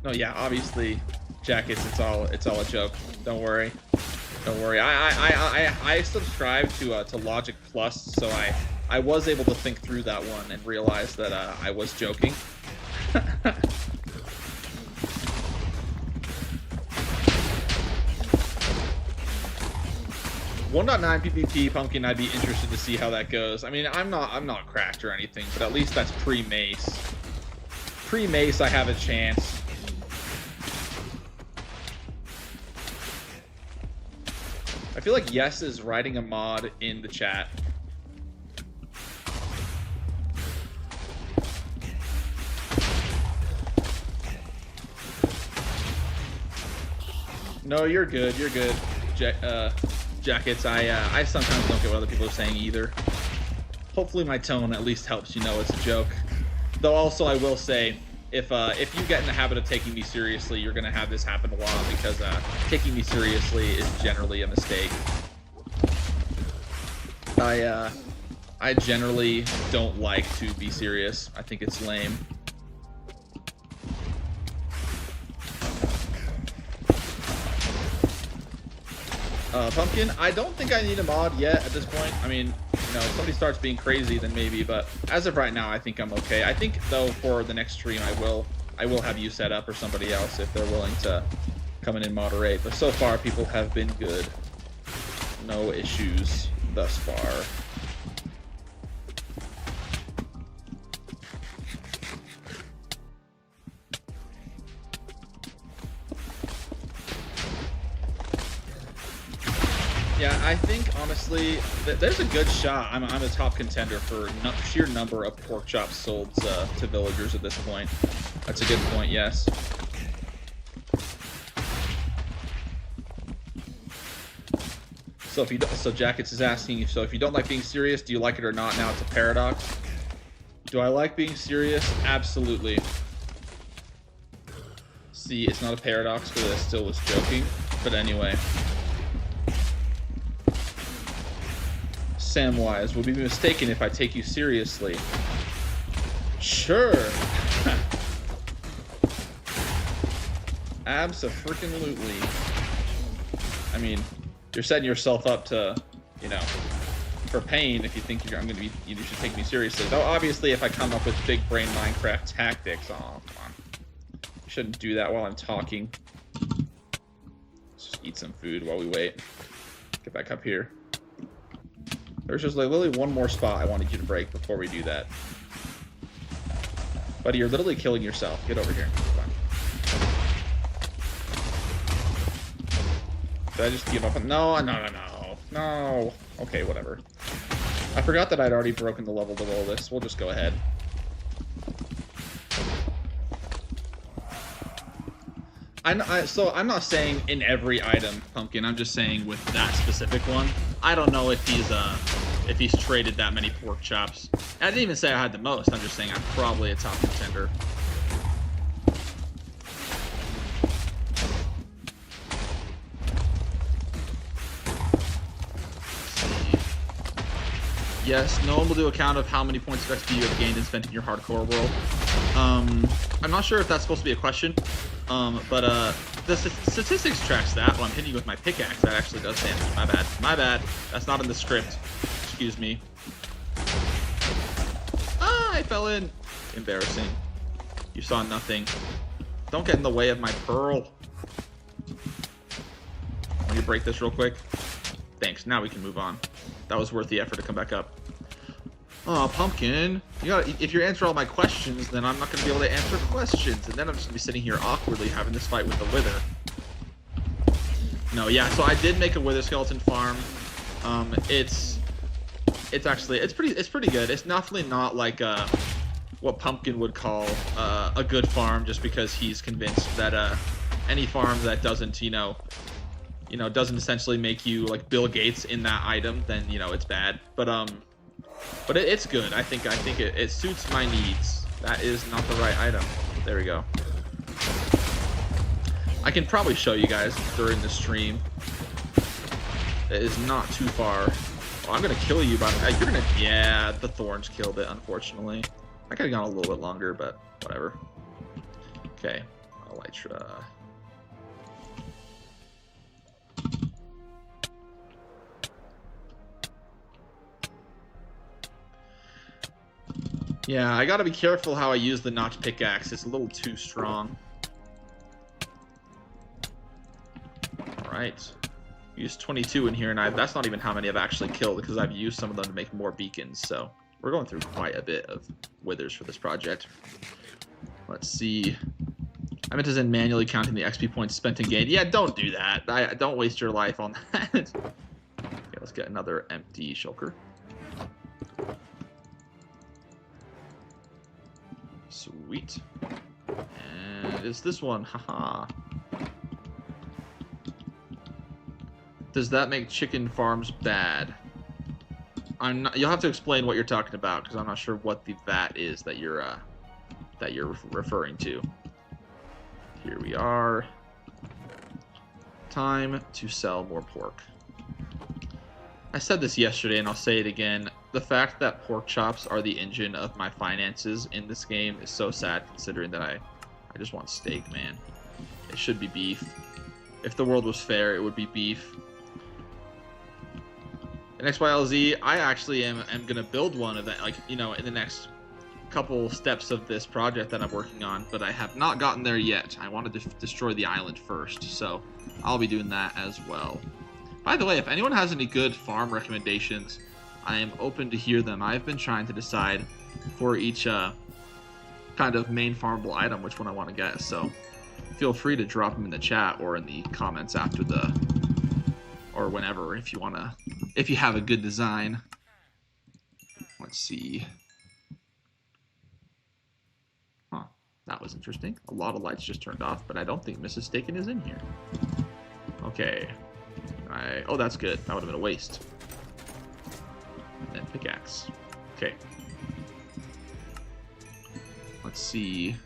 No, yeah, obviously, Jackets. It's all a joke. Don't worry. Don't worry. I subscribe to Logic Plus, so I was able to think through that one and realize that I was joking. 1.9 PvP Pumpkin, I'd be interested to see how that goes. I mean, I'm not cracked or anything, but at least that's pre-Mace. Pre-Mace, I have a chance. I feel like Yes is writing a mod in the chat. No, you're good. You're good. Jackets, I sometimes don't get what other people are saying either. Hopefully my tone at least helps you know it's a joke. Though also I will say, if you get in the habit of taking me seriously, you're gonna have this happen a lot because taking me seriously is generally a mistake. I generally don't like to be serious. I think it's lame. Pumpkin, I don't think I need a mod yet at this point. I mean, you know, if somebody starts being crazy, then maybe, but as of right now, I think I'm okay. I think, though, for the next stream, I will have you set up or somebody else if they're willing to come in and moderate. But so far, people have been good. No issues thus far. Yeah, I think, honestly, there's a good shot. I'm a top contender for sheer number of pork chops sold to villagers at this point. That's a good point, yes. So Jackets is asking, so if you don't like being serious, do you like it or not? Now it's a paradox. Do I like being serious? Absolutely. See, it's not a paradox because I still was joking. But anyway. Samwise, will be mistaken if I take you seriously. Sure. Abso-freaking-lutely. I mean, you're setting yourself up to, you know, for pain if you think you should take me seriously. Though obviously, if I come up with big brain Minecraft tactics, oh come on, you shouldn't do that while I'm talking. Let's just eat some food while we wait. Get back up here. There's just like literally one more spot I wanted you to break before we do that. Buddy, you're literally killing yourself. Get over here. Come on. Did I just give up on... No. Okay, whatever. I forgot that I'd already broken the level to roll this. We'll just go ahead. So I'm not saying in every item, Pumpkin. I'm just saying with that specific one. I don't know if he's traded that many pork chops. I didn't even say I had the most. I'm just saying I'm probably a top contender. Yes, no one will do a count of how many points of XP you have gained and spent in your hardcore world. I'm not sure if that's supposed to be a question, but the statistics tracks that. Well, I'm hitting you with my pickaxe. That actually does damage. My bad. My bad. That's not in the script. Excuse me. Ah, I fell in. Embarrassing. You saw nothing. Don't get in the way of my pearl. Let me break this real quick. Thanks. Now we can move on. That was worth the effort to come back up. Oh, Pumpkin. If you answer all my questions, then I'm not going to be able to answer questions. And then I'm just going to be sitting here awkwardly having this fight with the Wither. No, yeah, so I did make a Wither Skeleton farm. It's pretty good. It's definitely not like what Pumpkin would call a good farm, just because he's convinced that any farm that doesn't, doesn't essentially make you like Bill Gates in that item, then it's bad. But it's good. I think it suits my needs. That is not the right item. There we go. I can probably show you guys during the stream. It is not too far. Oh, I'm gonna kill you, but yeah, the thorns killed it, unfortunately. I could have gone a little bit longer, but whatever. Okay, Elytra. Yeah, I gotta be careful how I use the notch pickaxe. It's a little too strong. Alright. Used 22 in here, and that's not even how many I've actually killed, because I've used some of them to make more beacons, so we're going through quite a bit of withers for this project. Let's see. I meant to say manually counting the XP points spent and gained. Yeah, don't do that. Don't waste your life on that. Okay, let's get another empty shulker. Sweet. And it's this one. Haha. Does that make chicken farms bad? You'll have to explain what you're talking about, because I'm not sure what the that is that you're referring to. Here we are. Time to sell more pork. I said this yesterday, and I'll say it again. The fact that pork chops are the engine of my finances in this game is so sad, considering that I just want steak, man. It should be beef. If the world was fair, it would be beef. In XYLZ, I actually am going to build one of that, like, in the next couple steps of this project that I'm working on, but I have not gotten there yet. I wanted to destroy the island first, so I'll be doing that as well. By the way, if anyone has any good farm recommendations, I am open to hear them. I've been trying to decide for each kind of main farmable item which one I want to get, so feel free to drop them in the chat or in the comments after or whenever, if you have a good design. Let's see. Huh, that was interesting. A lot of lights just turned off, but I don't think Mrs. Staken is in here. Okay. Oh, that's good. That would have been a waste. And then pickaxe. Okay. Let's see.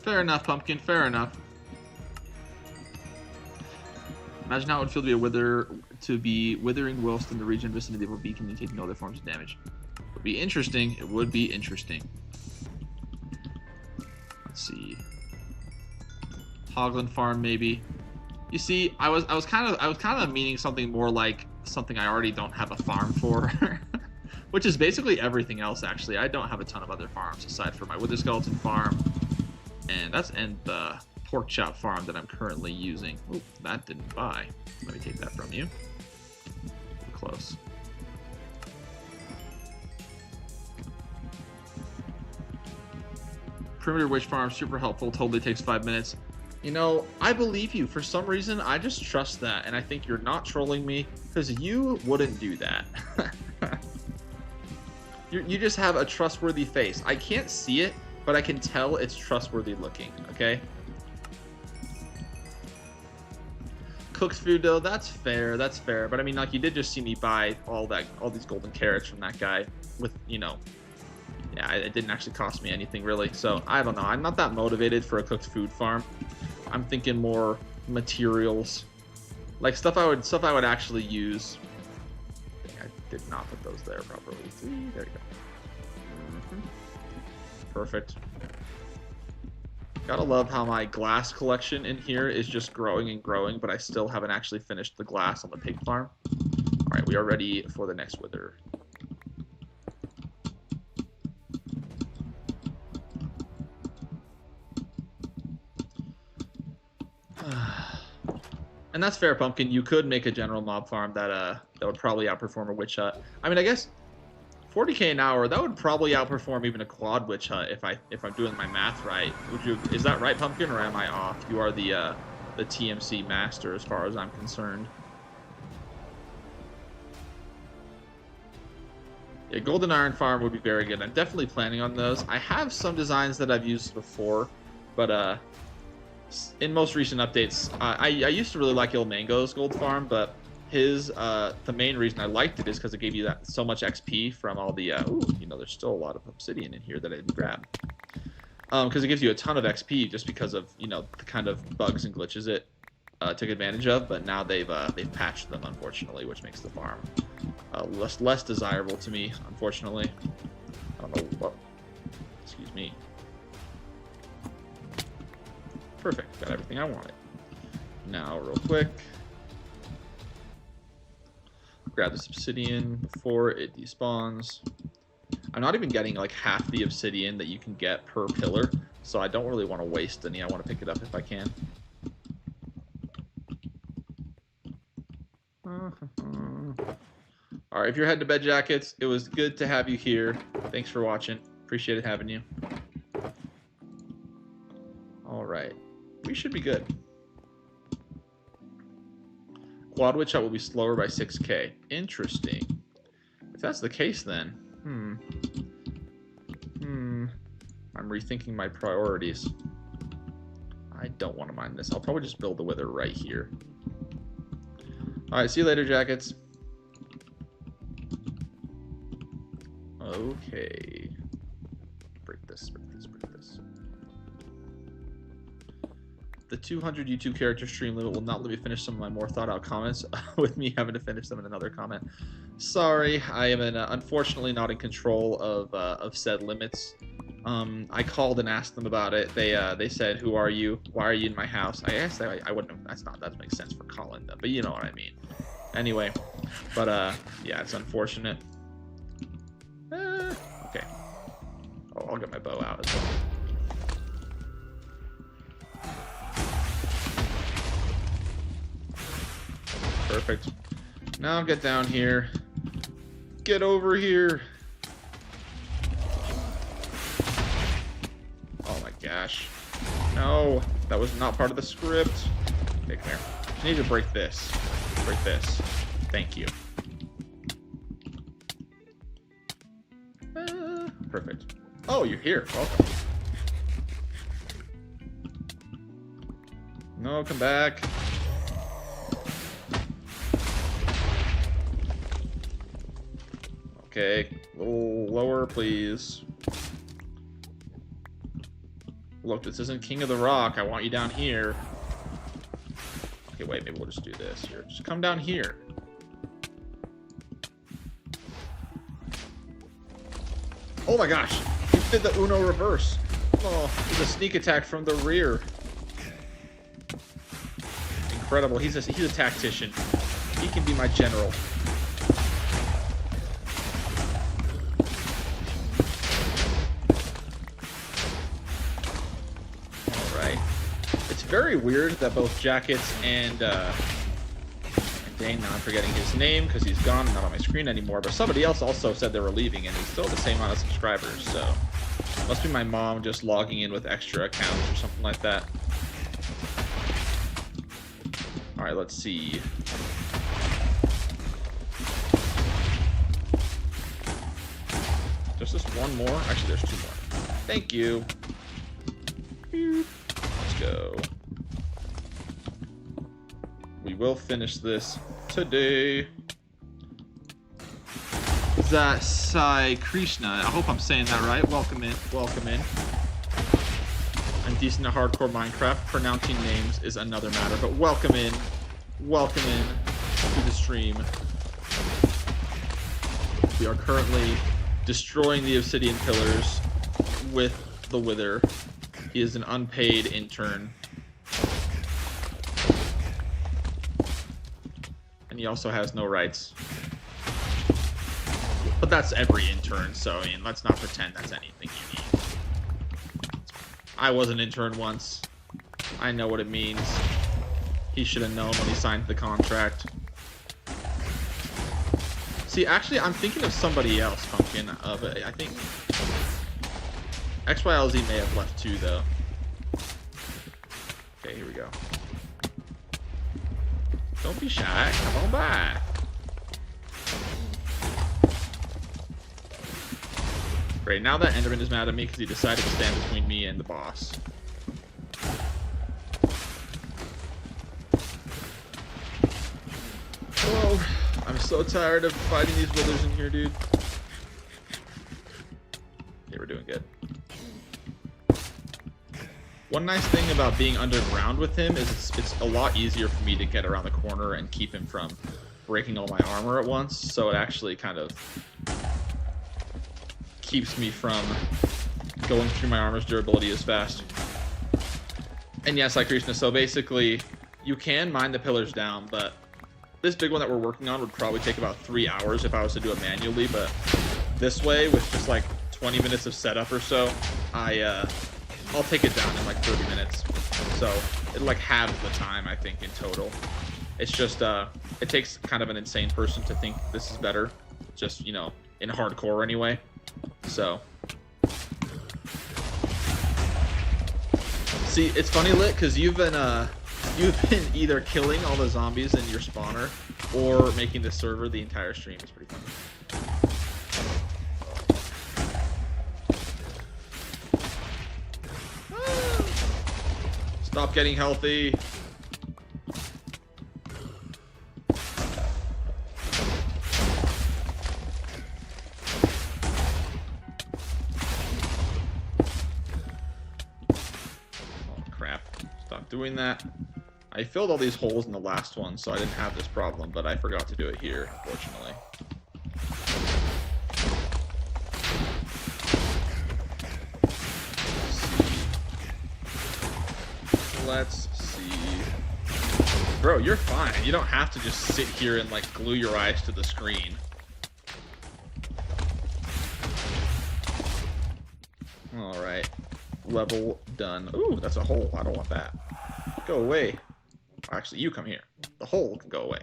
Fair enough, Pumpkin. Fair enough. Imagine how it would feel to be withering whilst in the region vicinity of a beacon and taking other forms of damage. It would be interesting. It would be interesting. Let's see. Hoglin farm, maybe. You see, I was kind of meaning something more like something I already don't have a farm for, which is basically everything else. Actually, I don't have a ton of other farms aside from my Wither Skeleton farm, and the pork chop farm that I'm currently using. Oop, that didn't buy. Let me take that from you. Close. Perimeter Witch Farm, super helpful. Totally takes 5 minutes. I believe you. For some reason, I just trust that, and I think you're not trolling me, because you wouldn't do that. You just have a trustworthy face. I can't see it, but I can tell it's trustworthy looking, okay? Cooked food, though, that's fair, but I mean, like, you did just see me buy all these golden carrots from that guy with, yeah, it didn't actually cost me anything, really, so I don't know. I'm not that motivated for a cooked food farm. I'm thinking more materials, like stuff I would actually use. I did not put those there properly. See, there you go. Perfect. Gotta love how my glass collection in here is just growing and growing, but I still haven't actually finished the glass on the pig farm. All right, we are ready for the next wither. And that's fair, Pumpkin. You could make a general mob farm that would probably outperform a witch hut. I mean, I guess 40k an hour, that would probably outperform even a quad witch hut if I'm doing my math right. Is that right, Pumpkin, or am I off? You are the TMC master as far as I'm concerned. Yeah, golden iron farm would be very good. I'm definitely planning on those. I have some designs that I've used before, but in most recent updates, I used to really like Il Mango's gold farm, but the main reason I liked it is because it gave you that so much XP from all the there's still a lot of obsidian in here that I didn't grab, because it gives you a ton of XP just because of the kind of bugs and glitches it took advantage of. But now they've patched them, unfortunately, which makes the farm less desirable to me, unfortunately. I don't know what. Excuse me. Perfect. Got everything I wanted. Now, real quick, grab this obsidian before it despawns. I'm not even getting like half the obsidian that you can get per pillar, so I don't really want to waste any. I want to pick it up if I can. All right, if you're heading to bed, Jackets, it was good to have you here. Thanks for watching. Appreciated having you. All right. We should be good. Quad Witch Hut will be slower by 6k. Interesting. If that's the case, then I'm rethinking my priorities. I don't want to mine this. I'll probably just build the wither right here. All right, see you later, Jackets. Okay. Break this. The 200 YouTube character stream limit will not let me finish some of my more thought out comments with me having to finish them in another comment. Sorry, I am unfortunately not in control of said limits. I called and asked them about it. They said, "Who are you? Why are you in my house?" I asked that. I wouldn't have. That doesn't make sense for calling them, but you know what I mean. Anyway, but yeah, it's unfortunate. Okay. Oh, I'll get my bow out as well. Perfect. Now get down here. Get over here. Oh my gosh. No, that was not part of the script. Okay, come here. I need to break this. Break this. Thank you. Perfect. Oh, you're here. Welcome. No, come back. Okay, a little lower, please. Look, this isn't King of the Rock. I want you down here. Okay, wait, maybe we'll just do this here. Just come down here. Oh my gosh, he did the Uno reverse. Oh, he's a sneak attack from the rear. Incredible. He's a tactician. He can be my general. Very weird that both Jackets and dang, now I'm forgetting his name because he's gone and not on my screen anymore, but somebody else also said they were leaving and he's still the same amount of subscribers, so must be my mom just logging in with extra accounts or something like that. Alright, let's see. There's just one more? Actually, there's two more. Thank you. Let's go. We will finish this today. Sai Krishna, I hope I'm saying that right. Welcome in. Welcome in. I'm decent at hardcore Minecraft. Pronouncing names is another matter, but welcome in. Welcome in to the stream. We are currently destroying the obsidian pillars with the wither. He is an unpaid intern. And he also has no rights. But that's every intern, so I mean, let's not pretend that's anything unique. I was an intern once. I know what it means. He should have known when he signed the contract. See, actually, I'm thinking of somebody else, Pumpkin. But I think XYLZ may have left too, though. Okay, here we go. Don't be shy. Come on by. Great, now that Enderman is mad at me because he decided to stand between me and the boss. Whoa, I'm so tired of fighting these withers in here, dude. Okay, we're doing good. One nice thing about being underground with him is it's a lot easier for me to get around the corner and keep him from breaking all my armor at once, so it actually kind of keeps me from going through my armor's durability as fast. And yes, like Krishna, so basically, you can mine the pillars down, but this big one that we're working on would probably take about 3 hours if I was to do it manually, but this way, with just like 20 minutes of setup or so, I'll take it down in like 30 minutes. So it like halves the time, I think, in total. It's just, it takes kind of an insane person to think this is better, just, you know, in hardcore anyway. So, see, it's funny, Lit, because you've been either killing all the zombies in your spawner or making the server the entire stream. It's pretty funny. Stop getting healthy. Doing that. I filled all these holes in the last one, so I didn't have this problem, but I forgot to do it here, unfortunately. Let's see. Bro, you're fine. You don't have to just sit here and like glue your eyes to the screen. All right. Level done. Ooh, that's a hole. I don't want that. Go away. Actually, you come here. The hole can go away.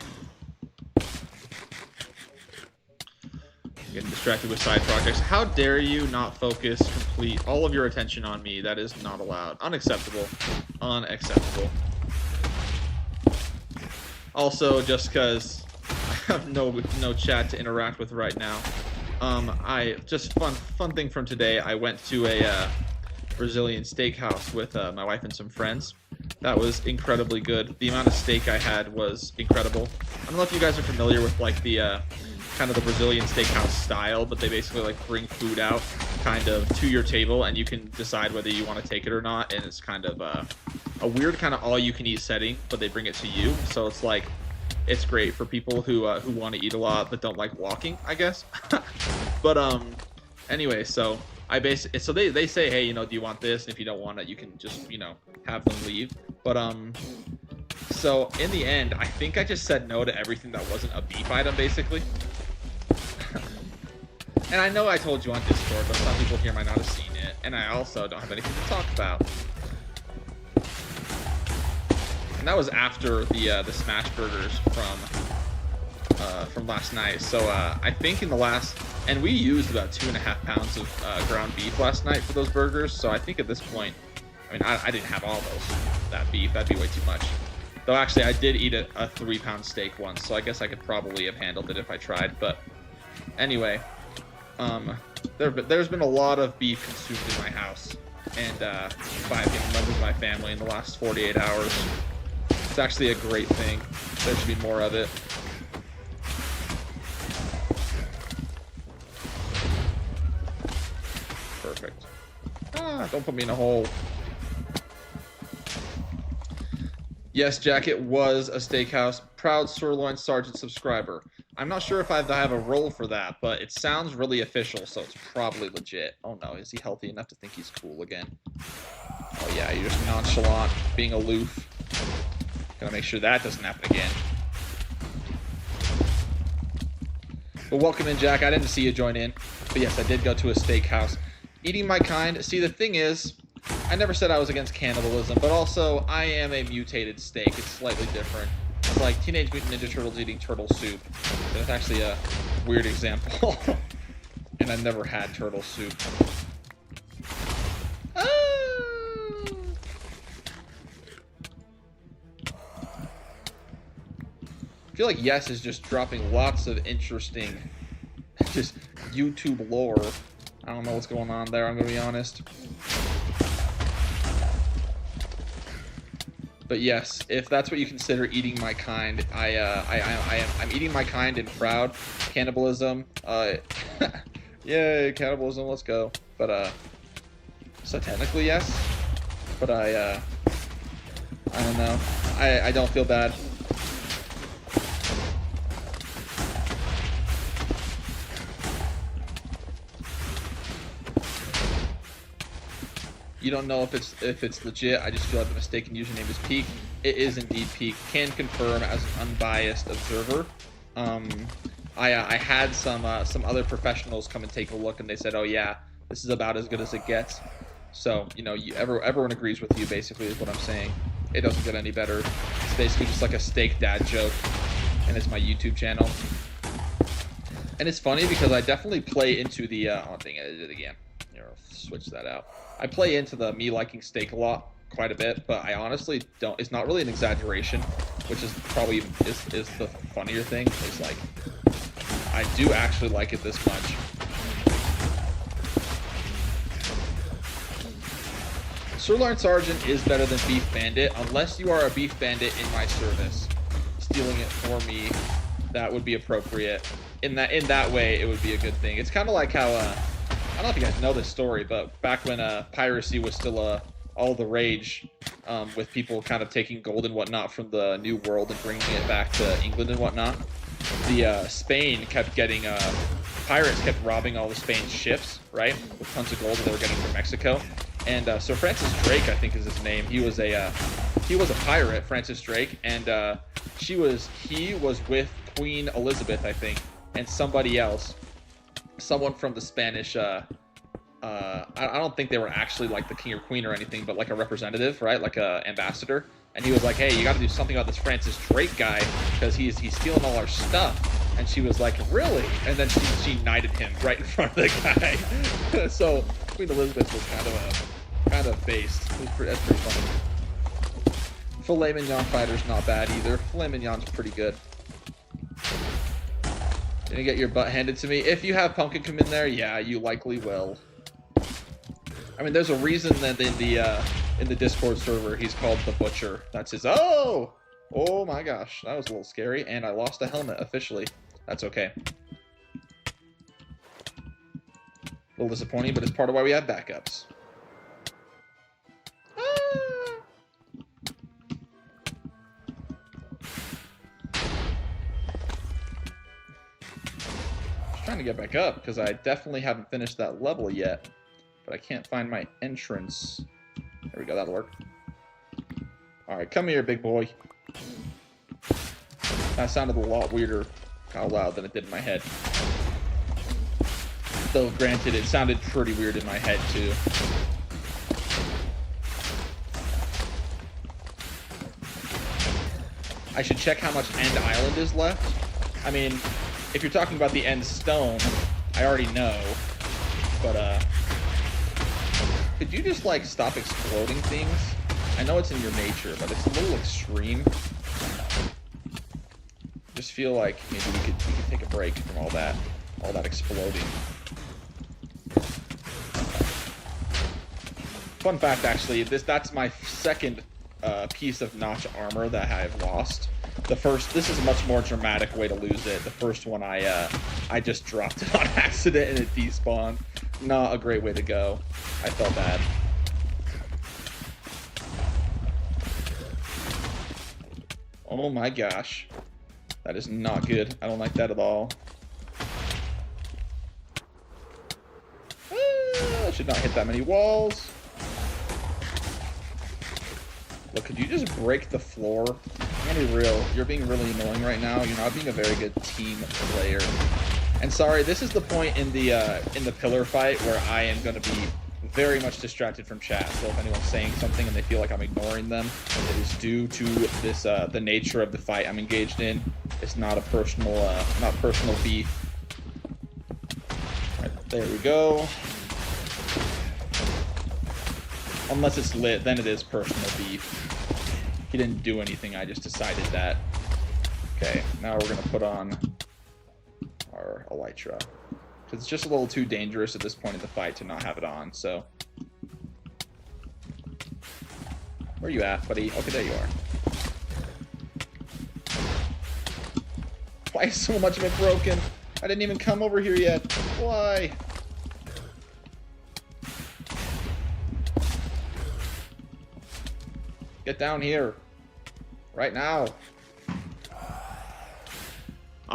Getting distracted with side projects. How dare you not focus complete all of your attention on me? That is not allowed. Unacceptable. Unacceptable. Also, just because I have no chat to interact with right now, just fun thing from today. I went to a Brazilian steakhouse with my wife and some friends. That was incredibly good. The amount of steak I had was incredible. I don't know if you guys are familiar with like the kind of the Brazilian steakhouse style, but they basically like bring food out kind of to your table and you can decide whether you want to take it or not, and it's kind of a weird kind of all-you-can-eat setting, but they bring it to you, so it's like it's great for people who want to eat a lot but don't like walking, I guess. But anyway, so they say, hey, you know, do you want this? And if you don't want it, you can just, you know, have them leave. But so in the end, I think I just said no to everything that wasn't a beef item, basically. And I know I told you on Discord, but some people here might not have seen it, and I also don't have anything to talk about. And that was after the smash burgers from last night. So I think in the last, and we used about 2.5 pounds of ground beef last night for those burgers. So I think at this point, I mean, I didn't have all that beef. That'd be way too much. Though actually, I did eat a 3-pound steak once, so I guess I could probably have handled it if I tried. But anyway, there's been a lot of beef consumed in my house, and by members of my family in the last 48 hours. It's actually a great thing. There should be more of it. Perfect. Ah, don't put me in a hole. Yes, Jack, it was a steakhouse. Proud Sirloin Sergeant subscriber. I'm not sure if I have a role for that, but it sounds really official, so it's probably legit. Oh no, is he healthy enough to think he's cool again? Oh yeah, you're just nonchalant, being aloof. Gotta make sure that doesn't happen again. But welcome in, Jack. I didn't see you join in. But yes, I did go to a steakhouse. Eating my kind. See, the thing is, I never said I was against cannibalism, but also I am a mutated steak. It's slightly different. It's like Teenage Mutant Ninja Turtles eating turtle soup. That's actually a weird example. And I never had turtle soup. Ah! I feel like Yes is just dropping lots of interesting, just YouTube lore. I don't know what's going on there, I'm gonna be honest. But yes, if that's what you consider eating my kind, I'm eating my kind and proud. Cannibalism, yay, cannibalism, let's go. But so technically yes, but I don't know. I don't feel bad. You don't know if it's legit. I just feel like the mistaken username is Peak. It is indeed Peak. Can confirm as an unbiased observer. I had some other professionals come and take a look, and they said, "Oh yeah, this is about as good as it gets." So you know, everyone agrees with you. Basically, is what I'm saying. It doesn't get any better. It's basically just like a steak dad joke, and it's my YouTube channel. And it's funny because I definitely play into the. Oh dang it! I did it again. Here, I'll switch that out. I play into the me liking steak a lot, quite a bit, but I honestly don't. It's not really an exaggeration, which is probably is the funnier thing. It's like I do actually like it this much. Sirloin Sergeant is better than Beef Bandit, unless you are a Beef Bandit in my service, stealing it for me. That would be appropriate. In that way, it would be a good thing. It's kind of like how I don't know if you guys know this story, but back when piracy was still all the rage, with people kind of taking gold and whatnot from the New World and bringing it back to England and whatnot, the Spain kept getting pirates kept robbing all the Spain's ships, right, with tons of gold that they were getting from Mexico. And Sir Francis Drake, I think is his name. He was a pirate, Francis Drake, and he was with Queen Elizabeth, I think, and somebody else. Someone from the Spanish, I don't think they were actually like the king or queen or anything, but like a representative, right? Like a ambassador. And he was like, hey, you got to do something about this Francis Drake guy because he's stealing all our stuff. And she was like, really? And then she knighted him right in front of the guy. So Queen Elizabeth was kind of based. That's pretty funny. Filet mignon fighter's not bad either. Filet mignon's pretty good. Gonna get your butt handed to me. If you have Pumpkin come in there, yeah, you likely will. I mean, there's a reason that in the Discord server he's called the Butcher. That's his. Oh my gosh, that was a little scary, and I lost a helmet officially. That's okay. A little disappointing, but it's part of why we have backups. Trying to get back up because I definitely haven't finished that level yet, but I can't find my entrance. There we go, that'll work. All right, come here, big boy. That sounded a lot weirder out loud than it did in my head. Though granted, it sounded pretty weird in my head too. I should check how much End Island is left. I mean, if you're talking about the end stone, I already know, but could you just like stop exploding things? I know it's in your nature, but it's a little extreme. Just feel like maybe we could take a break from all that exploding. Fun fact, actually, that's my second piece of notch armor that I've lost. This is a much more dramatic way to lose it. The first one I just dropped it on accident and it despawned. Not a great way to go. I felt bad. Oh my gosh. That is not good. I don't like that at all. I should not hit that many walls. Look, could you just break the floor? I'm gonna be real. You're being really annoying right now. You're not being a very good team player. And sorry, this is the point in the pillar fight where I am gonna be very much distracted from chat. So if anyone's saying something and they feel like I'm ignoring them, it is due to this the nature of the fight I'm engaged in. It's not a personal not personal beef. All right, there we go. Unless it's lit, then it is personal beef. He didn't do anything, I just decided that. Okay, now we're gonna put on our elytra. It's just a little too dangerous at this point in the fight to not have it on, so. Where are you at, buddy? Okay, there you are. Why is so much of it broken? I didn't even come over here yet. Why? Get down here. Right now.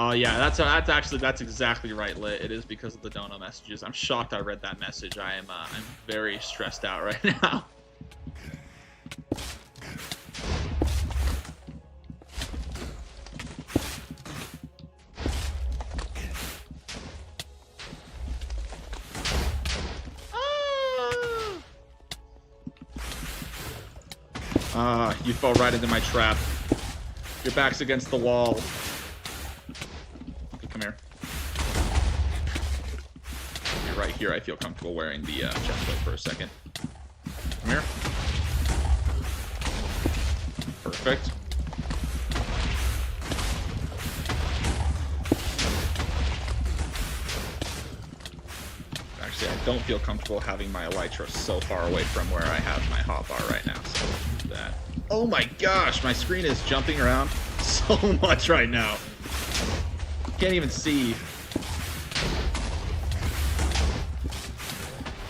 Oh yeah, that's exactly right, Lit. It is because of the dono messages. I'm shocked I read that message. I'm very stressed out right now. You fell right into my trap. Your back's against the wall. Come here. You're right here. I feel comfortable wearing the chest plate for a second. Come here. Perfect. Actually, I don't feel comfortable having my elytra so far away from where I have my hotbar right now. So let's do that. Oh my gosh, my screen is jumping around so much right now. Can't even see.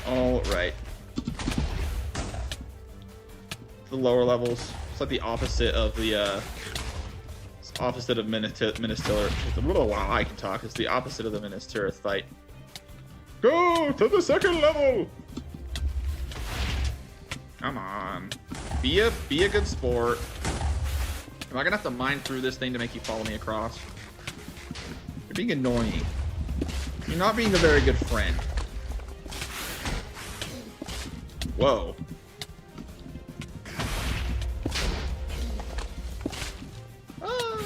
All right. The lower levels. It's like the opposite of the it's opposite of Minas Wow, I can talk. It's the opposite of the Minas Tirith fight. Go to the second level. Come on. Be a good sport. Am I gonna have to mine through this thing to make you follow me across? You're being annoying. You're not being a very good friend. Whoa. Ah.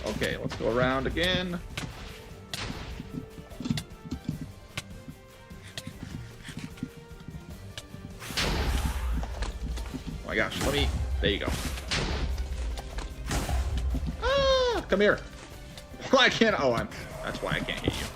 Okay, let's go around again. Oh my gosh, let me... There you go. Ah, come here. Why can't... Oh, that's why I can't hit you.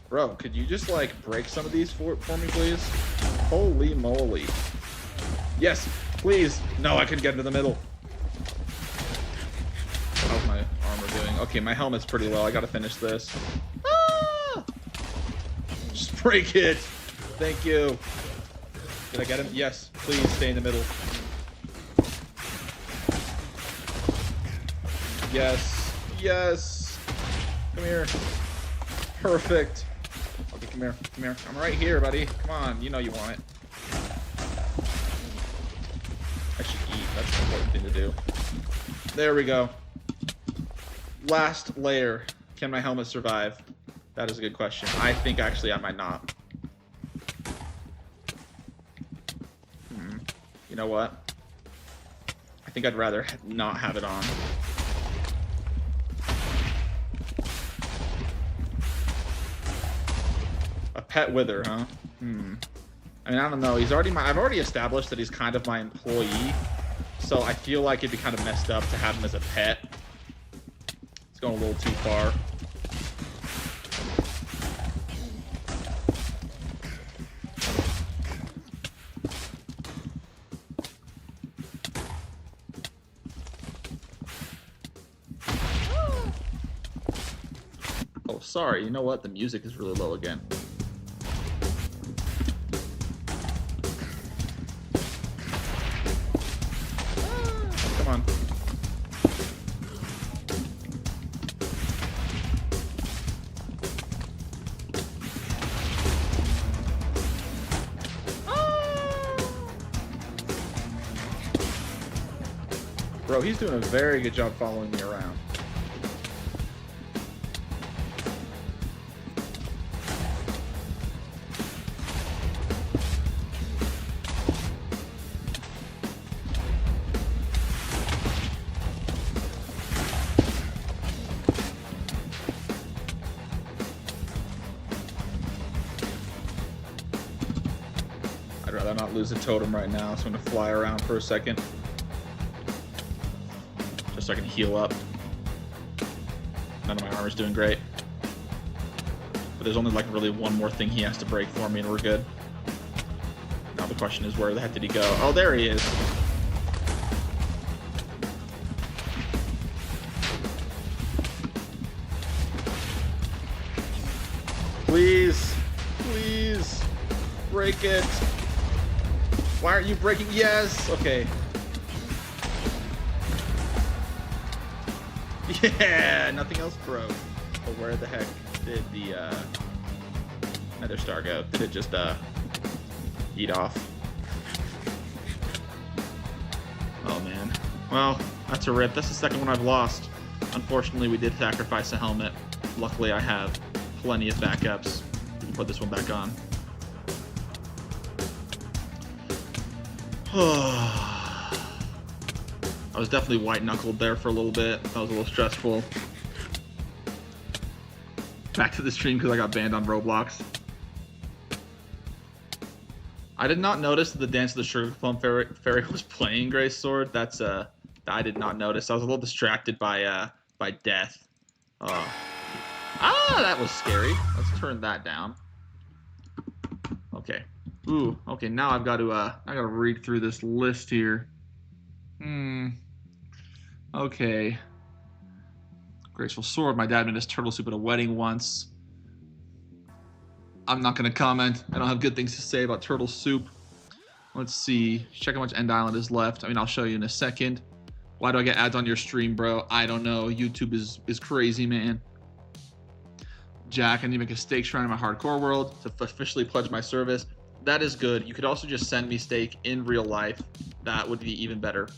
Bro, could you just, like, break some of these for me, please? Holy moly. Yes, please. No, I couldn't get into the middle. How's my armor doing? Okay, my helmet's pretty low. I gotta finish this. Ah! Just break it. Thank you. Did I get him? Yes. Please stay in the middle. Yes. Yes. Come here. Perfect. Come here, come here. I'm right here, buddy. Come on, you know you want it. I should eat. That's the important thing to do. There we go. Last layer. Can my helmet survive? That is a good question. I think actually I might not. You know what? I think I'd rather not have it on. Pet wither, huh? I mean, I don't know. I've already established that he's kind of my employee, so I feel like it'd be kind of messed up to have him as a pet. It's going a little too far. Oh, sorry. You know what? The music is really low again. On. Bro, he's doing a very good job following me around. I'd rather not lose a totem right now, so I'm gonna fly around for a second. Just so I can heal up. None of my armor's doing great. But there's only like really one more thing he has to break for me and we're good. Now the question is, where the heck did he go? Oh, there he is. Please, please, break it. Why aren't you breaking? Yes, okay. Yeah, nothing else broke. But where the heck did the Nether Star go? Did it just eat off? Oh man. Well, that's a rip. That's the second one I've lost. Unfortunately, we did sacrifice a helmet. Luckily, I have plenty of backups. We can put this one back on. I was definitely white-knuckled there for a little bit. That was a little stressful. Back to the stream because I got banned on Roblox. I did not notice that the Dance of the Sugar Plum Fairy was playing Gray's Sword. That's I did not notice. I was a little distracted by death. That was scary. Let's turn that down. Okay. Ooh, okay, now I gotta read through this list here. Okay. Graceful Sword. My dad made us turtle soup at a wedding once. I'm not gonna comment. I don't have good things to say about turtle soup. Let's see. Check how much End Island is left. I mean, I'll show you in a second. Why do I get ads on your stream, bro? I don't know. YouTube is crazy, man. Jack, I need to make a stake shrine in my hardcore world to officially pledge my service. That is good. You could also just send me stake in real life. That would be even better.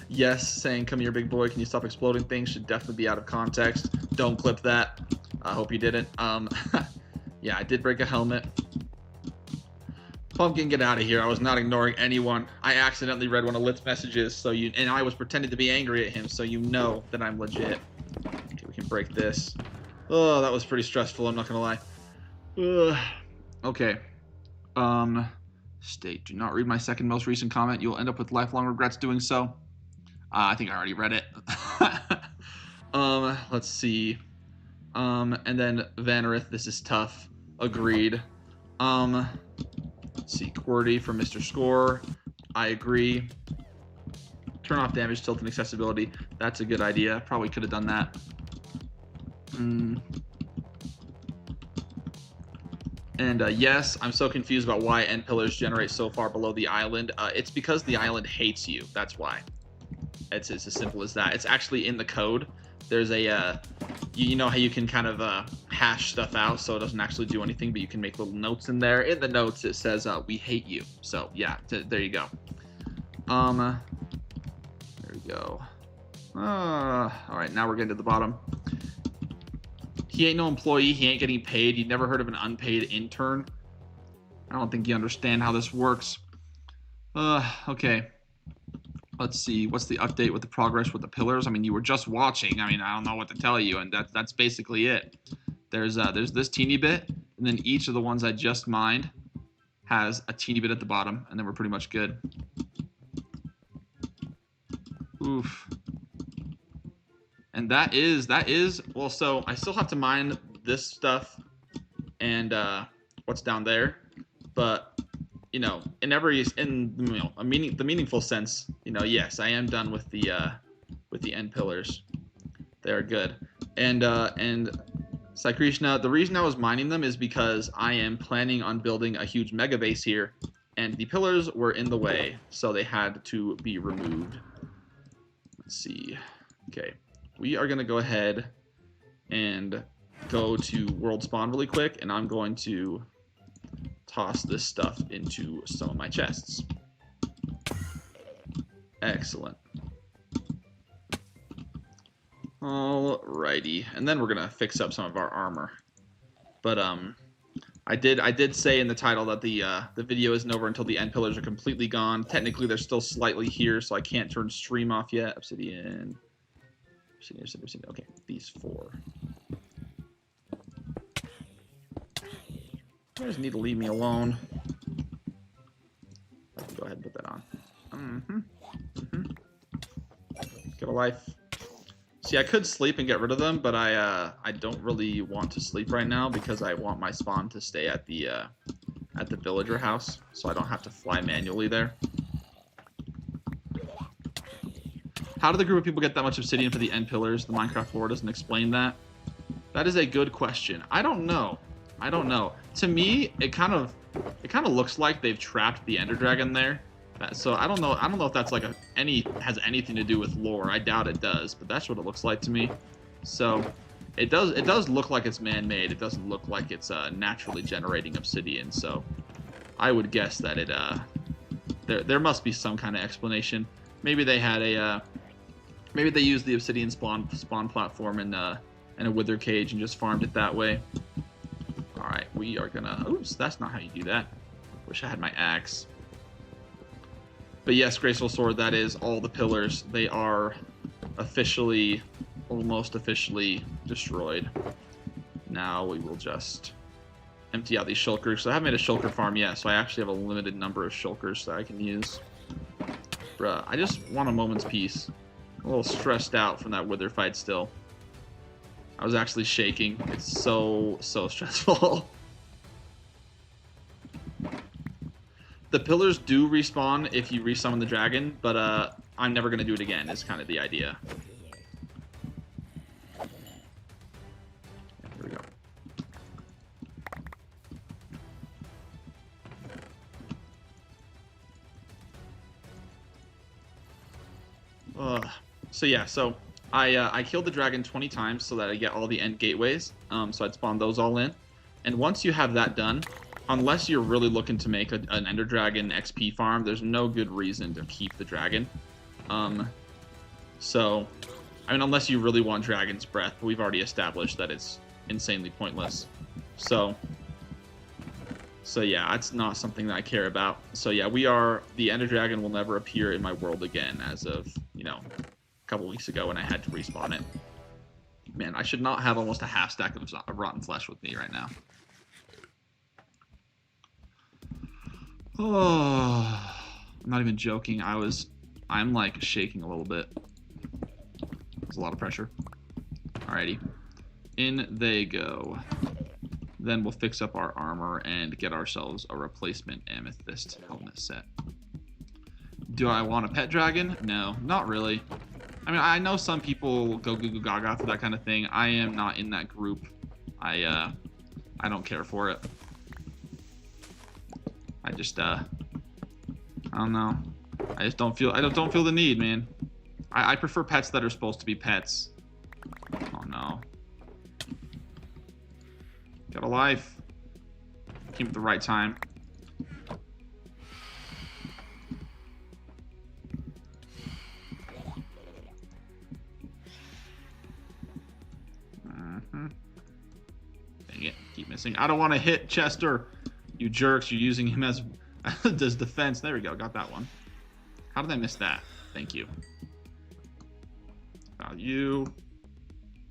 Yes, saying come here big boy, can you stop exploding things should definitely be out of context. Don't clip that. I hope you didn't. Yeah, I did break a helmet. Pumpkin, get out of here. I was not ignoring anyone. I accidentally read one of Lit's messages, and I was pretending to be angry at him, so you know that I'm legit. Okay, we can break this. Oh, that was pretty stressful, I'm not gonna lie. Okay. State, do not read my second most recent comment. You'll end up with lifelong regrets doing so. I think I already read it. Let's see. And then Vanarith, this is tough. Agreed. Let's see. QWERTY for Mr. Score. I agree. Turn off damage, tilt, and accessibility. That's a good idea. Probably could have done that. And yes, I'm so confused about why end pillars generate so far below the island. It's because the island hates you. That's why. It's as simple as that. It's actually in the code. There's a, you know how you can kind of hash stuff out so it doesn't actually do anything, but you can make little notes in there. In the notes, it says, we hate you. So yeah, there you go. There we go. All right, now we're getting to the bottom. He ain't no employee. He ain't getting paid. You never heard of an unpaid intern? I don't think you understand how this works. Okay. Let's see. What's the update with the progress with the pillars? I mean, you were just watching. I mean, I don't know what to tell you, and that's basically it. There's this teeny bit, and then each of the ones I just mined has a teeny bit at the bottom, and then we're pretty much good. Oof. And that is, well, so I still have to mine this stuff and what's down there, but you know, the meaningful sense, you know, yes, I am done with the end pillars. They're good. And Sai Krishna, the reason I was mining them is because I am planning on building a huge mega base here, and the pillars were in the way, so they had to be removed. Let's see. Okay. We are going to go ahead and go to world spawn really quick, and I'm going to toss this stuff into some of my chests. Excellent. Alrighty, and then we're gonna fix up some of our armor. But I did say in the title that the video isn't over until the end pillars are completely gone. Technically, they're still slightly here, so I can't turn stream off yet. Obsidian. Okay, these 4. You guys need to leave me alone. I can go ahead and put that on. Get a life. See, I could sleep and get rid of them, but I don't really want to sleep right now because I want my spawn to stay at the villager house, so I don't have to fly manually there. How did the group of people get that much obsidian for the end pillars? The Minecraft lore doesn't explain that. That is a good question. I don't know. To me, it kind of looks like they've trapped the Ender Dragon there. So I don't know if that's like has anything to do with lore. I doubt it does, but that's what it looks like to me. So it does look like it's man-made. It doesn't look like it's naturally generating obsidian. So I would guess that it there must be some kind of explanation. Maybe they had maybe they used the obsidian spawn platform in a wither cage and just farmed it that way. All right, we are gonna. Oops, that's not how you do that. Wish I had my axe. But yes, Graceful Sword, that is all the pillars. They are officially, almost officially destroyed. Now we will just empty out these shulkers. So I haven't made a shulker farm yet, so I actually have a limited number of shulkers that I can use. Bruh, I just want a moment's peace. I'm a little stressed out from that wither fight still. I was actually shaking. It's so stressful. The pillars do respawn if you resummon the dragon, but I'm never going to do it again, is kind of the idea. Here we go. So yeah, I killed the dragon 20 times so that I get all the end gateways, so I'd spawn those all in. And once you have that done, unless you're really looking to make an Ender Dragon XP farm, there's no good reason to keep the dragon. So, I mean, unless you really want Dragon's Breath, but we've already established that it's insanely pointless. So yeah, it's not something that I care about. So yeah, the Ender Dragon will never appear in my world again as of, a couple weeks ago when I had to respawn it. Man, I should not have almost a half stack of rotten flesh with me right now. Oh, I'm not even joking. I'm like shaking a little bit. There's a lot of pressure. Alrighty. In they go. Then we'll fix up our armor and get ourselves a replacement amethyst helmet set. Do I want a pet dragon? No, not really. I mean, I know some people go goo goo gaga for that kind of thing. I am not in that group. I don't care for it. I just I don't know. I don't feel the need, man. I prefer pets that are supposed to be pets. Oh no. Got a life. Came at the right time. Dang it, keep missing. I don't want to hit Chester. You jerks, you're using him as defense. There we go, got that one. How did I miss that? Thank you. Found you.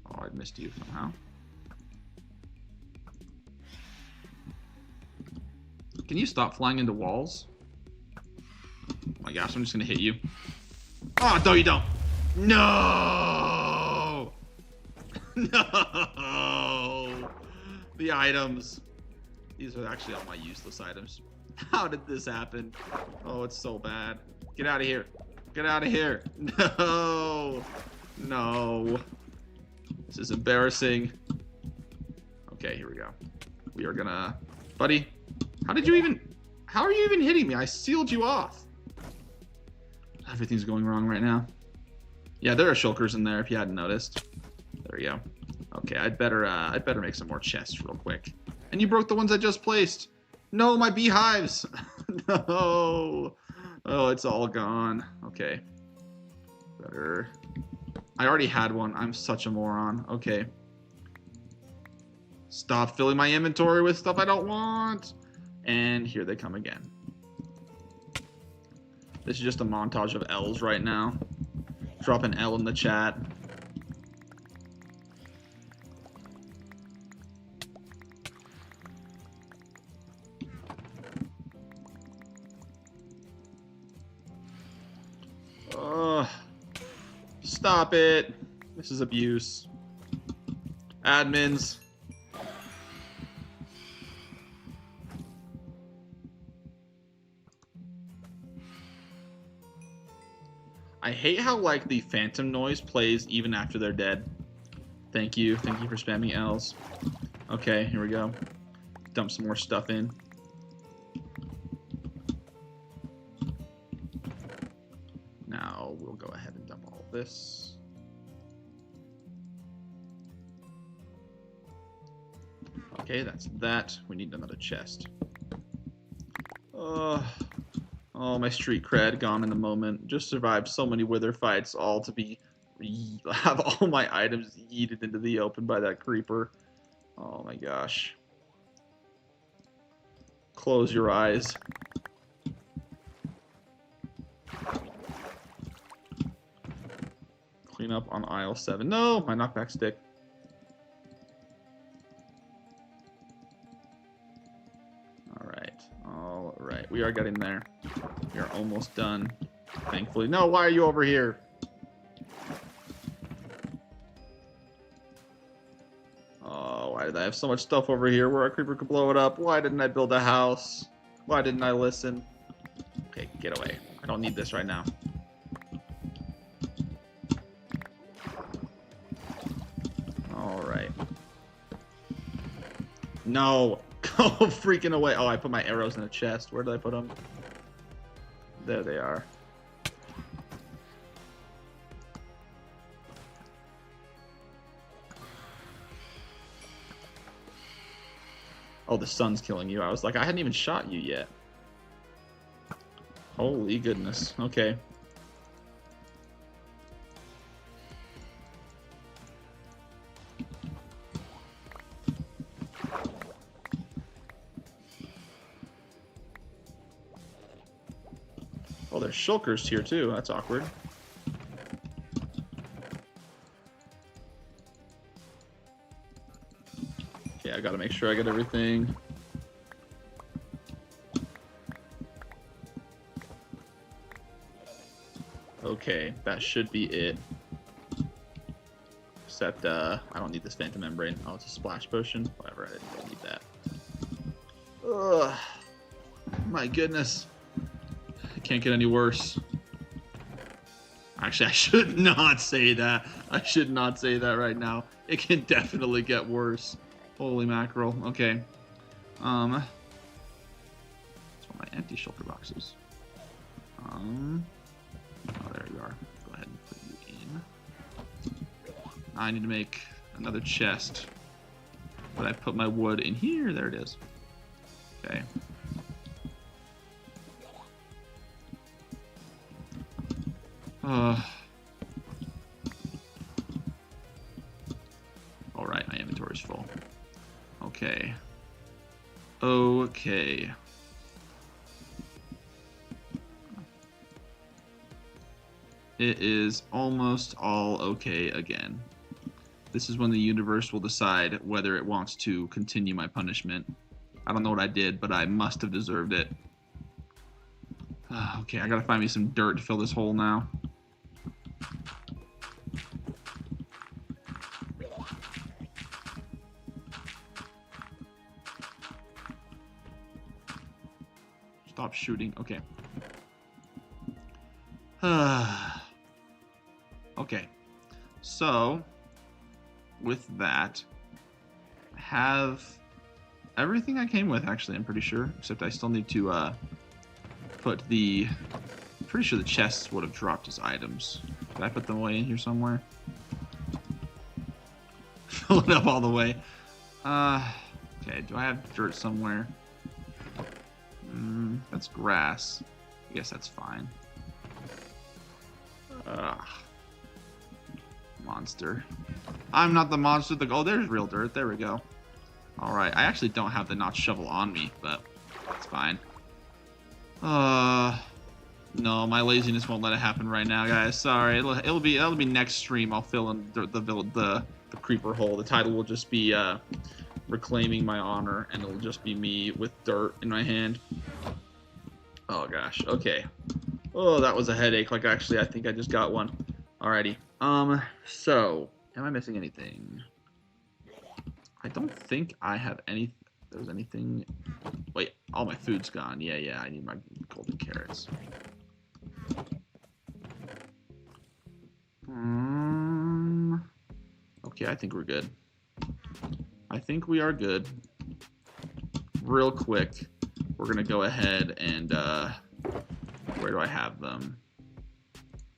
Oh, I missed you somehow. Can you stop flying into walls? Oh my gosh, I'm just gonna hit you. Oh, no, you don't. No! No! The items. These are actually all my useless items. How did this happen? Oh, it's so bad. Get out of here. Get out of here. No. No. This is embarrassing. Okay, here we go. We are gonna... Buddy, how are you even hitting me? I sealed you off. Everything's going wrong right now. Yeah, there are shulkers in there if you hadn't noticed. There we go. Okay, I'd better make some more chests real quick. And you broke the ones I just placed. No, my beehives. No. Oh, it's all gone. Okay. Better. I already had one. I'm such a moron. Okay. Stop filling my inventory with stuff I don't want. And here they come again. This is just a montage of L's right now. Drop an L in the chat. Stop it. This is abuse. Admins. I hate how, like, the phantom noise plays even after they're dead. Thank you. Thank you for spamming L's. Okay, here we go. Dump some more stuff in. Now we'll go ahead and dump all this. Okay, that's that. We need another chest. Oh, my street cred gone in a moment. Just survived so many wither fights, all to be have all my items yeeted into the open by that creeper. Oh my gosh. Close your eyes. Clean up on aisle 7. No, my knockback stick. All right. We are getting there. We are almost done. Thankfully. No, why are you over here? Oh, why did I have so much stuff over here where a creeper could blow it up? Why didn't I build a house? Why didn't I listen? Okay, get away. I don't need this right now. All right. No. Go freaking away. Oh, I put my arrows in a chest. Where did I put them? There they are. Oh, the sun's killing you. I was like, I hadn't even shot you yet. Holy goodness. Okay. Oh, there's shulkers here too. That's awkward. Okay, I gotta make sure I get everything. Okay, that should be it. Except, I don't need this phantom membrane. Oh, it's a splash potion. Whatever, I didn't really need that. Ugh. My goodness. It can't get any worse. Actually, I should not say that. I should not say that right now. It can definitely get worse. Holy mackerel. Okay. That's one of my empty shulker boxes. Oh, there you are. Go ahead and put you in. I need to make another chest. But I put my wood in here. There it is. Okay. Alright, my inventory's full. Okay. Okay. It is almost all okay again. This is when the universe will decide whether it wants to continue my punishment. I don't know what I did, but I must have deserved it. Okay, I gotta find me some dirt to fill this hole now. Stop shooting. Okay. Okay. So, with that, I have everything I came with, actually, I'm pretty sure. Except I still need to put the... I'm pretty sure the chests would have dropped as items. Did I put them away in here somewhere? Fill it up all the way. Okay, do I have dirt somewhere? That's grass. I guess that's fine. Monster. I'm not the monster. Oh, there's real dirt. There we go. All right. I actually don't have the notch shovel on me, but it's fine. No, my laziness won't let it happen right now, guys. Sorry. It'll be next stream. I'll fill in the creeper hole. The title will just be reclaiming my honor, and it'll just be me with dirt in my hand. Oh gosh. Okay. Oh, that was a headache. Like, actually, I think I just got one. Alrighty. So, am I missing anything? I don't think I have any. There's anything. Wait, all my food's gone. Yeah, I need my golden carrots. Okay, I think we're good. I think we are good. Real quick, we're gonna go ahead and, where do I have them?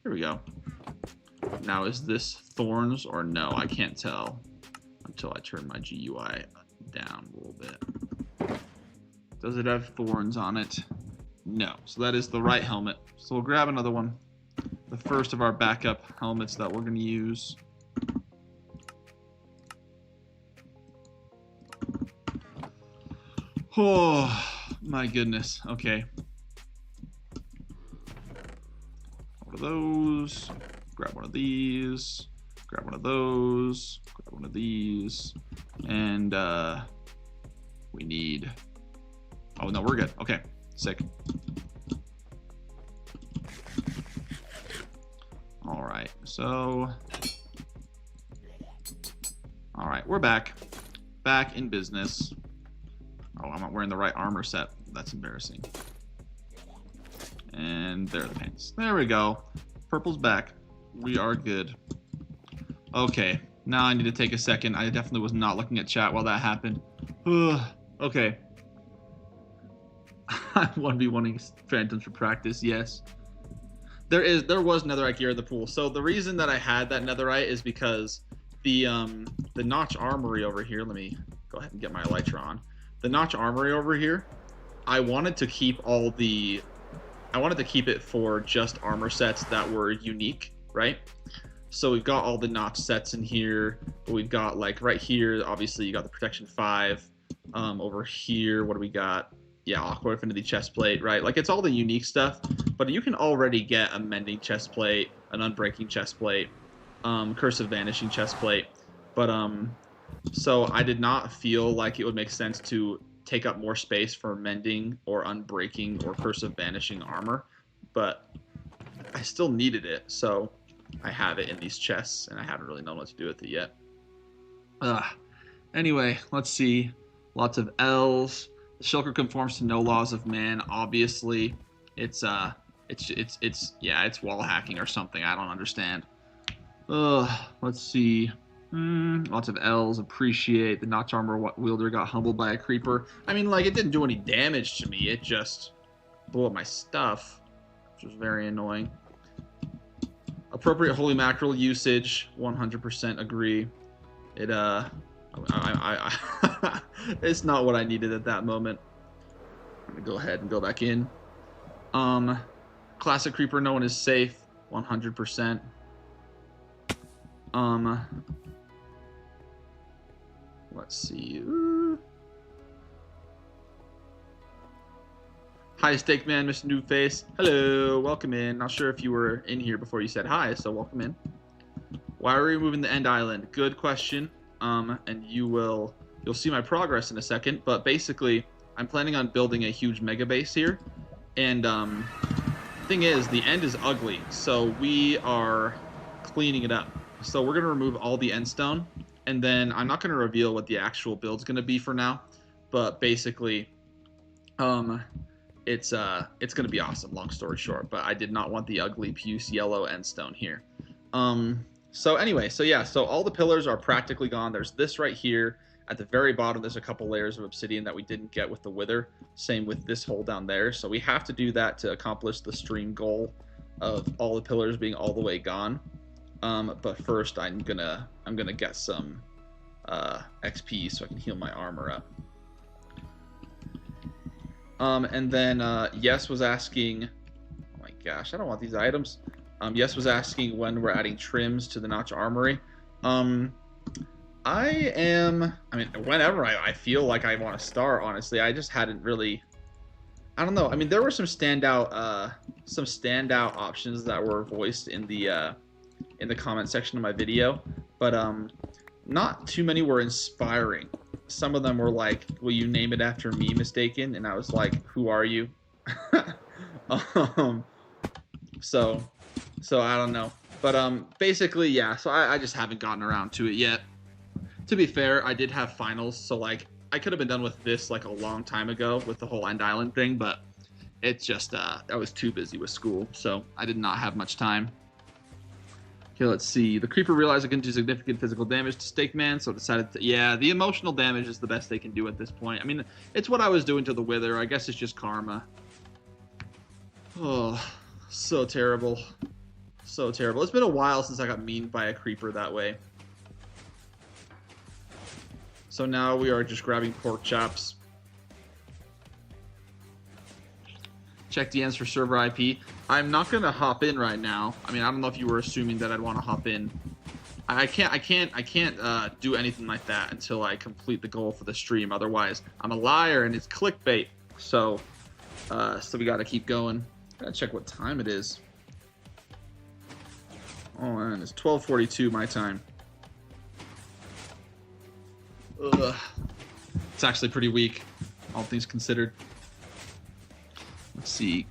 Here we go. Now, is this thorns or no? I can't tell until I turn my GUI down a little bit. Does it have thorns on it? No. So that is the right helmet. So we'll grab another one. The first of our backup helmets that we're going to use. Oh, my goodness. Okay. One of those. Grab one of these. Grab one of those. Grab one of these. And we need... Oh, no, we're good. Okay. Sick. All right. So... All right. We're back. Back in business. Oh, I'm not wearing the right armor set. That's embarrassing. And there are the pants. There we go. Purple's back. We are good. Okay. Now I need to take a second. I definitely was not looking at chat while that happened. Okay. I 1v1ing phantoms for practice, yes. There was netherite gear in the pool. So the reason that I had that netherite is because the notch armory over here, let me go ahead and get my elytra on. The notch armory over here, I wanted to keep it for just armor sets that were unique, right? So we've got all the notch sets in here, but we've got, like, right here, obviously you got the protection 5. Over here, what do we got? Yeah, Aqua Affinity chestplate, right? Like, it's all the unique stuff, but you can already get a mending chestplate, an unbreaking chestplate, curse of vanishing chestplate, but so I did not feel like it would make sense to take up more space for mending or unbreaking or curse of vanishing armor, but I still needed it, so I have it in these chests, and I haven't really known what to do with it yet. Anyway, let's see. Lots of L's. The shulker conforms to no laws of man. Obviously, it's wall hacking or something. I don't understand. Let's see. Lots of L's. Appreciate. The notch armor wielder got humbled by a creeper. I mean, like, it didn't do any damage to me. It just blew up my stuff, which was very annoying. Appropriate holy mackerel usage. 100% agree. It it's not what I needed at that moment. I'm gonna go ahead and go back in. Classic creeper. No one is safe. 100%. Let's see. Hi, Steak Man, Mr. New Face. Hello, welcome in. Not sure if you were in here before you said hi, so welcome in. Why are we removing the end island? Good question. And you'll see my progress in a second. But basically, I'm planning on building a huge mega base here, and thing is, the end is ugly, so we are cleaning it up. So we're gonna remove all the end stone. And then I'm not going to reveal what the actual build's going to be for now, but basically, it's going to be awesome. Long story short, but I did not want the ugly puce yellow end stone here. So anyway, so all the pillars are practically gone. There's this right here at the very bottom. There's a couple layers of obsidian that we didn't get with the wither. Same with this hole down there. So we have to do that to accomplish the stream goal of all the pillars being all the way gone. But first I'm gonna get some XP so I can heal my armor up. And then Yes was asking, oh my gosh, I don't want these items. Yes was asking when we're adding trims to the Notch Armory. I mean, whenever I feel like I want to start, honestly. I just hadn't really, I don't know. I mean, there were some standout options that were voiced in the comment section of my video, but not too many were inspiring. Some of them were like, "Will you name it after me, mistaken?" And I was like, "Who are you?" um, so I don't know, but basically, yeah. So I just haven't gotten around to it yet. To be fair, I did have finals, so like I could have been done with this like a long time ago with the whole End Island thing, but it's just I was too busy with school, so I did not have much time. Okay, let's see. The creeper realized it can do significant physical damage to Stake Man, so decided to, yeah, the emotional damage is the best they can do at this point. I mean, it's what I was doing to the Wither. I guess it's just karma. Oh, so terrible. So terrible. It's been a while since I got memed by a creeper that way. So now we are just grabbing pork chops. Check DMs for server IP. I'm not gonna hop in right now. I mean, I don't know if you were assuming that I'd want to hop in. I can't do anything like that until I complete the goal for the stream. Otherwise, I'm a liar and it's clickbait. So we gotta keep going. Gotta check what time it is. Oh man, it's 12:42 my time. Ugh. It's actually pretty weak, all things considered. Let's see.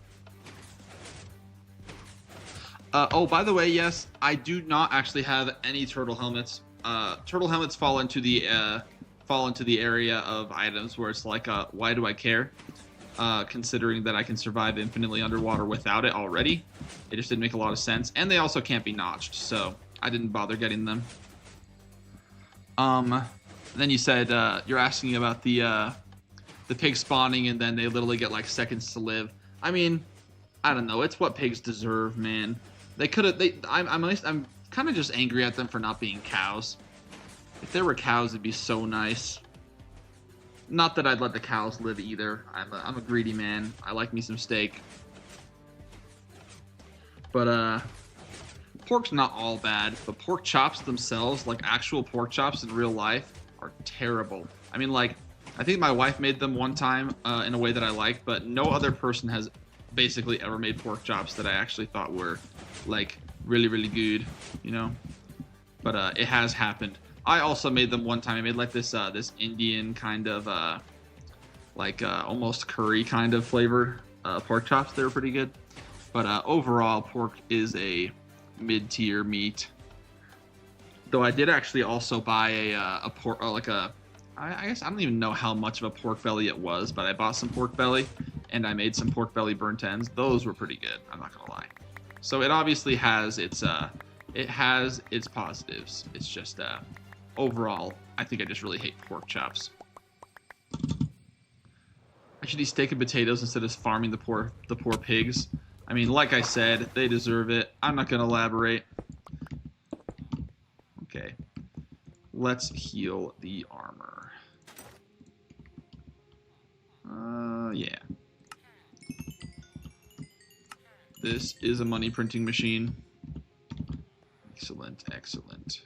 Oh, by the way, yes, I do not actually have any turtle helmets. Turtle helmets fall into the area of items where it's like, why do I care? Considering that I can survive infinitely underwater without it already. It just didn't make a lot of sense, and they also can't be notched, so I didn't bother getting them. Then you said you're asking about the pig spawning, and then they literally get like seconds to live. I mean, I don't know. It's what pigs deserve, man. They could have. I'm kind of just angry at them for not being cows. If there were cows, it'd be so nice. Not that I'd let the cows live either. I'm a greedy man. I like me some steak. But pork's not all bad. But pork chops themselves, like actual pork chops in real life, are terrible. I mean, like, I think my wife made them one time in a way that I liked, but no other person has basically ever made pork chops that I actually thought were, like, really, really good, you know? But it has happened. I also made them one time. I made, like, this Indian kind of, almost curry kind of flavored pork chops. They were pretty good. But overall, pork is a mid-tier meat. Though I did actually also buy a pork, I guess I don't even know how much of a pork belly it was, but I bought some pork belly, and I made some pork belly burnt ends. Those were pretty good. I'm not gonna lie. So it obviously has its positives. It's just overall, I think I just really hate pork chops. I should eat steak and potatoes instead of farming the poor pigs. I mean, like I said, they deserve it. I'm not gonna elaborate. Okay, let's heal the armor. Yeah. This is a money printing machine. Excellent, excellent.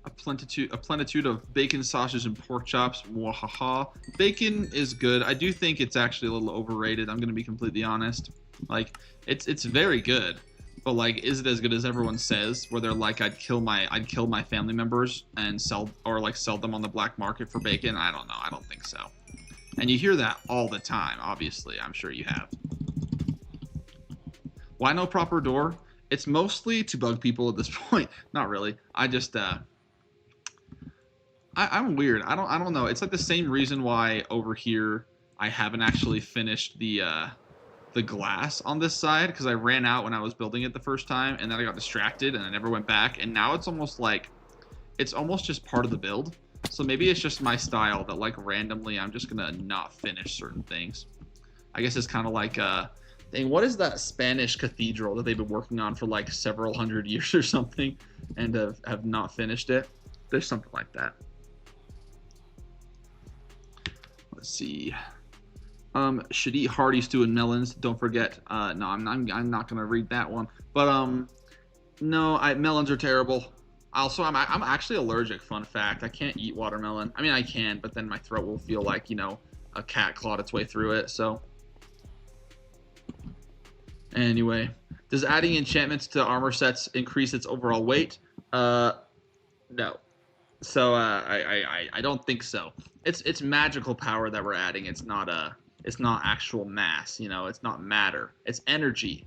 A plenitude of bacon, sausage, and pork chops. Wahaha. Bacon is good. I do think it's actually a little overrated. I'm gonna be completely honest. Like, it's very good. But like, is it as good as everyone says? Where they're like, I'd kill my family members and sell them on the black market for bacon. I don't know. I don't think so. And you hear that all the time. Obviously, I'm sure you have. Why no proper door? It's mostly to bug people at this point. Not really. I just I'm weird. I don't know. It's like the same reason why over here I haven't actually finished the glass on this side, because I ran out when I was building it the first time, and then I got distracted and I never went back, and now it's almost just part of the build. So maybe it's just my style that, like, randomly I'm just gonna not finish certain things. I guess it's kind of like dang, what is that Spanish cathedral that they've been working on for like several hundred years or something and have not finished it? There's something like that. Let's see. Should eat hearty stew and melons. Don't forget. No, I'm not gonna read that one. But no, melons are terrible. Also, I'm actually allergic. Fun fact: I can't eat watermelon. I mean, I can, but then my throat will feel like a cat clawed its way through it. So anyway, does adding enchantments to armor sets increase its overall weight? No. So I don't think so. It's magical power that we're adding. It's not actual mass. It's not matter. It's energy.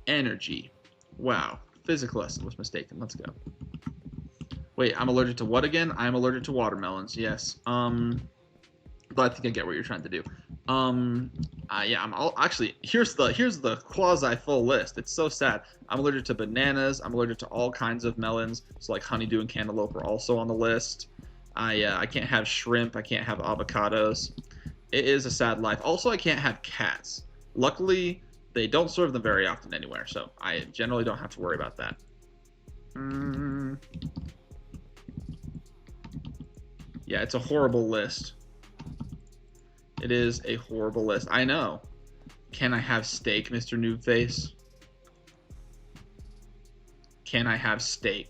Energy. Wow. Physics lesson was mistaken. Let's go. Wait, I'm allergic to what again? I'm allergic to watermelons. Yes. But I think I get what you're trying to do. Yeah, actually, here's the quasi full list. It's so sad. I'm allergic to bananas. I'm allergic to all kinds of melons. So like honeydew and cantaloupe are also on the list. I can't have shrimp. I can't have avocados. It is a sad life. Also, I can't have cats. Luckily, they don't serve them very often anywhere, so I generally don't have to worry about that. Yeah, it's a horrible list. It is a horrible list. I know. Can I have steak, Mr. Noobface? Can I have steak?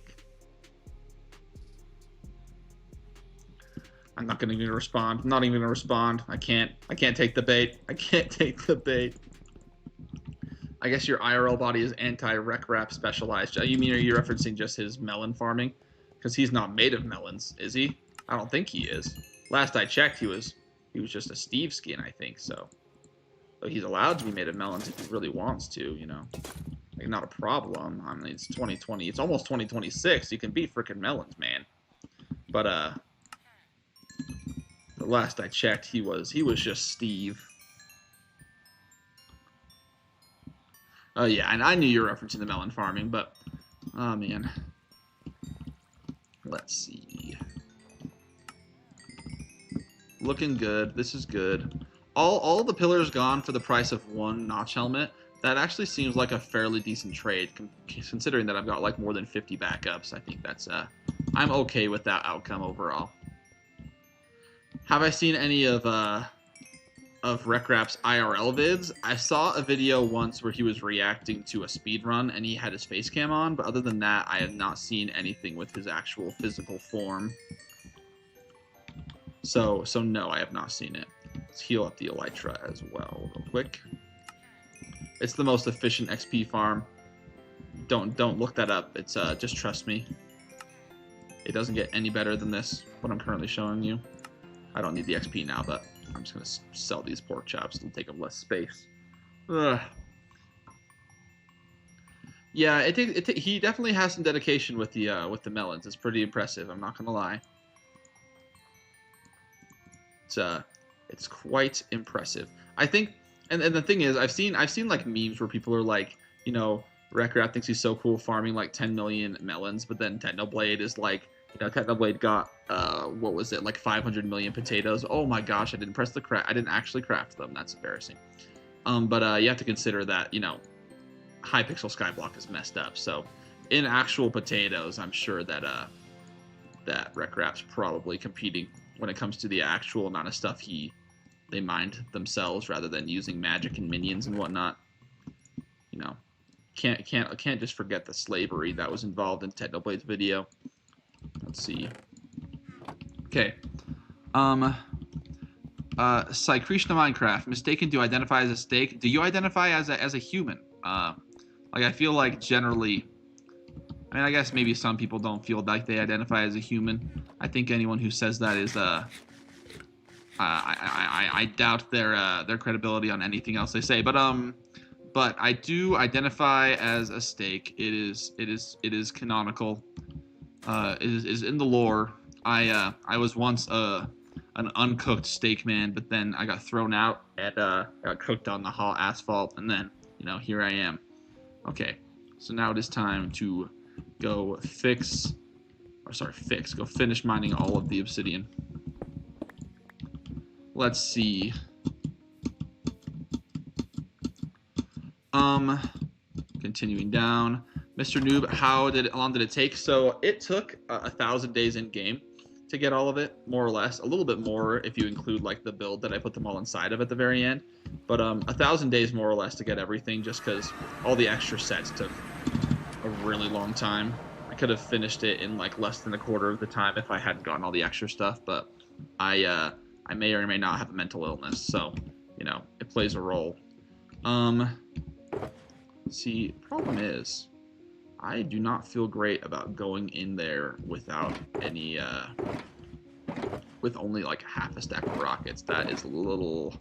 I'm not going to even respond. I'm not even going to respond. I can't take the bait. I can't take the bait. I guess your IRL body is anti-rec rap specialized. You mean, are you referencing just his melon farming? Because he's not made of melons, is he? I don't think he is. Last I checked, he was just a Steve skin, I think, so. But he's allowed to be made of melons if he really wants to, Like, not a problem. I mean, it's 2020. It's almost 2026. You can be freaking melons, man. But, the last I checked, he was just Steve. Oh, yeah, and I knew you were referencing the melon farming, but, oh, man. Let's see. Looking good. This is good. All the pillars gone for the price of one notch helmet. That actually seems like a fairly decent trade, considering that I've got like more than 50 backups. I think that's I'm okay with that outcome overall. Have I seen any of RecRap's IRL vids? I saw a video once where he was reacting to a speed run and he had his face cam on, but other than that, I have not seen anything with his actual physical form. So no, I have not seen it. Let's heal up the Elytra as well, real quick. It's the most efficient XP farm. Don't look that up. It's just trust me. It doesn't get any better than this. What I'm currently showing you. I don't need the XP now, but I'm just gonna sell these pork chops. It'll take up less space. Ugh. Yeah, he definitely has some dedication with the melons. It's pretty impressive. I'm not gonna lie. It's quite impressive. I think, and the thing is, I've seen like memes where people are like, RecRap thinks he's so cool farming like 10 million melons, but then Technoblade is like, Technoblade got what was it, like 500 million potatoes. Oh my gosh, I didn't actually craft them. That's embarrassing. But you have to consider that Hypixel Skyblock is messed up. So in actual potatoes, I'm sure that that RecRap's probably competing when it comes to the actual amount of stuff they mined themselves rather than using magic and minions and whatnot. Can't just forget the slavery that was involved in Technoblade's video. Let's see. Okay. Krishna Minecraft. Mistaken to identify as a steak. Do you identify as a human? Like I feel like generally, I mean, I guess maybe some people don't feel like they identify as a human. I think anyone who says that is I doubt their credibility on anything else they say. But I do identify as a steak. It is canonical. It is in the lore. I was once an uncooked steak man, but then I got thrown out and got cooked on the hot asphalt, and then here I am. Okay, so now it is time to go go finish mining all of the obsidian. Let's see. Continuing down. Mr. Noob, how long did it take? So it took 1,000 days in game to get all of it, more or less. A little bit more if you include like the build that I put them all inside of at the very end. But 1,000 days more or less to get everything, just because all the extra sets took a really long time. I could have finished it in like less than a quarter of the time if I hadn't gotten all the extra stuff, but I may or may not have a mental illness, so you know it plays a role. See, problem is, I do not feel great about going in there without any, with only like half a stack of rockets. That is a little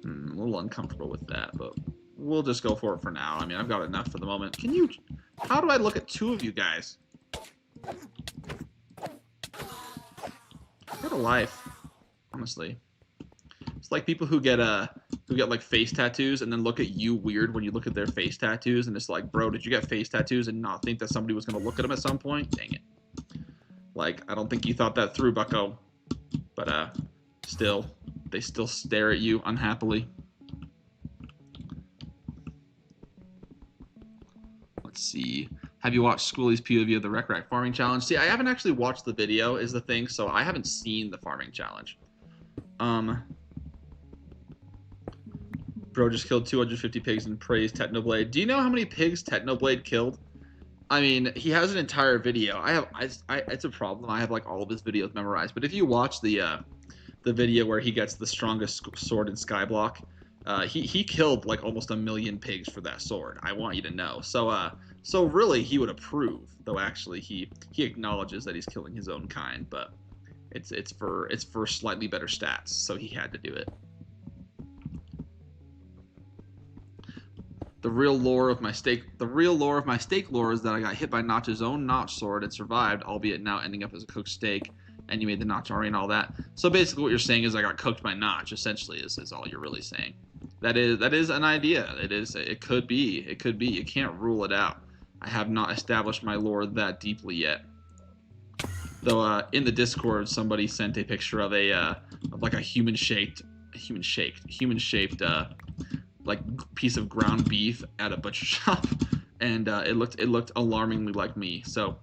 uncomfortable with that, but we'll just go for it for now. I mean, I've got enough for the moment. How do I look at two of you guys? What a life, honestly. It's like people who get like face tattoos and then look at you weird when you look at their face tattoos, and it's like, bro, did you get face tattoos and not think that somebody was gonna look at them at some point? Dang it. Like, I don't think you thought that through, bucko. But still, they still stare at you unhappily. Let's see. Have you watched Schoolie's POV of the Rec Rack Farming Challenge? See, I haven't actually watched the video, is the thing, so I haven't seen the farming challenge. Bro just killed 250 pigs and praised Technoblade. Do you know how many pigs Technoblade killed? I mean, he has an entire video. It's a problem. I have like all of his videos memorized. But if you watch the video where he gets the strongest sword in Skyblock, he killed like almost 1 million pigs for that sword. I want you to know. So really, he would approve. Though actually, he acknowledges that he's killing his own kind, but it's for slightly better stats. So he had to do it. The real lore of my steak lore is that I got hit by Notch's own Notch sword and survived, albeit now ending up as a cooked steak, and you made the Notch army and all that. So basically what you're saying is I got cooked by Notch, essentially, is all you're really saying. That is an idea. It could be. You can't rule it out. I have not established my lore that deeply yet. Though in the Discord somebody sent a picture of like a human shaped like piece of ground beef at a butcher shop, and it looked alarmingly like me. So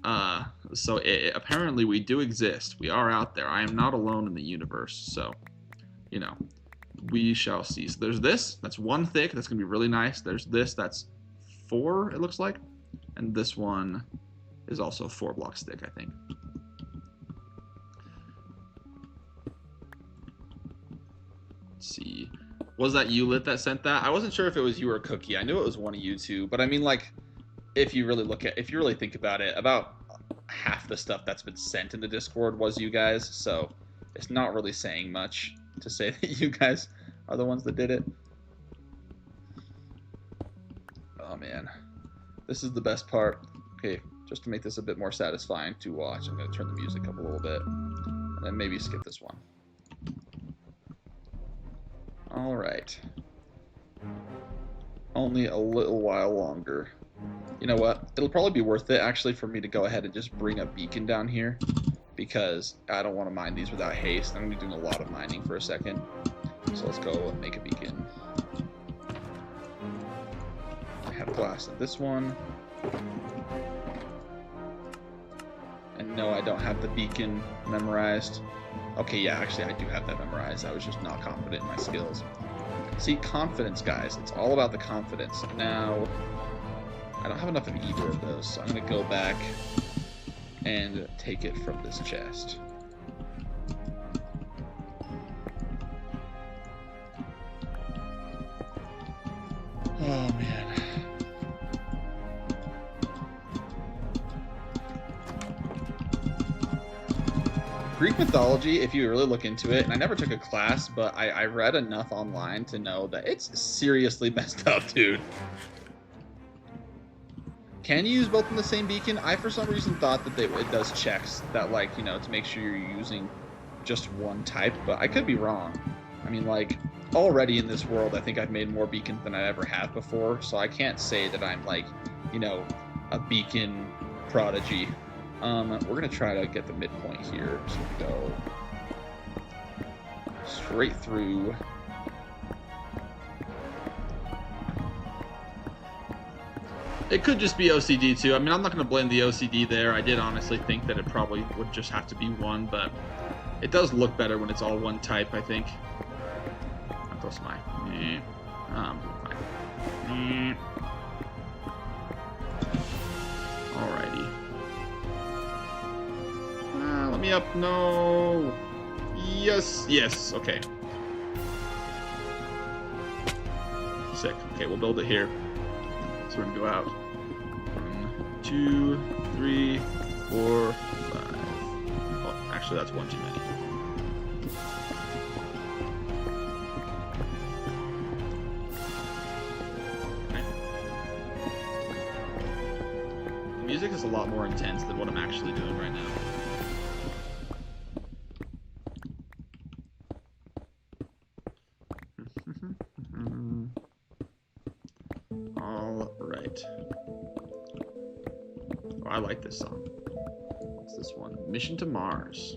apparently we do exist. We are out there. I am not alone in the universe. So, you know, we shall see. So there's this. That's 1 thick. That's gonna be really nice. There's this. That's 4. It looks like, and this one is also 4 blocks thick, I think. Let's see. Was that you, Lit, that sent that? I wasn't sure if it was you or Cookie. I knew it was one of you two, but I mean, like, if you really think about it, about half the stuff that's been sent in the Discord was you guys, so it's not really saying much to say that you guys are the ones that did it. Oh man, this is the best part. Okay, just to make this a bit more satisfying to watch, I'm gonna turn the music up a little bit, and then maybe skip this one. All right. Only a little while longer. You know what? It'll probably be worth it, actually, for me to go ahead and just bring a beacon down here, because I don't want to mine these without haste. I'm going to be doing a lot of mining for a second. So let's go and make a beacon. I have glass in this one. And no, I don't have the beacon memorized. Okay, yeah, actually, I do have that memorized. I was just not confident in my skills. See, confidence, guys. It's all about the confidence. Now, I don't have enough of either of those, so I'm going to go back and take it from this chest. Oh, man. Greek mythology, if you really look into it, and I never took a class, but I read enough online to know that it's seriously messed up, dude. Can you use both in the same beacon? I, for some reason, thought that it does checks that, like, you know, to make sure you're using just one type, but I could be wrong. I mean, like, already in this world, I think I've made more beacons than I ever have before, so I can't say that I'm, like, you know, a beacon prodigy. We're gonna try to get the midpoint here, so we go straight through. It could just be OCD too. I mean, I'm not going to blame the OCD there. I did honestly think that it probably would just have to be one, but it does look better when it's all one type, I think. How close am I? Fine. Alrighty. Let me up. No. Yes. Yes. Okay. Sick. Okay, we'll build it here. So we're gonna go out. 1, 2, 3, 4, 5. Oh, actually, that's one too many. Okay. The music is a lot more intense than what I'm actually doing right now. Oh, I like this song. What's this one? Mission to Mars.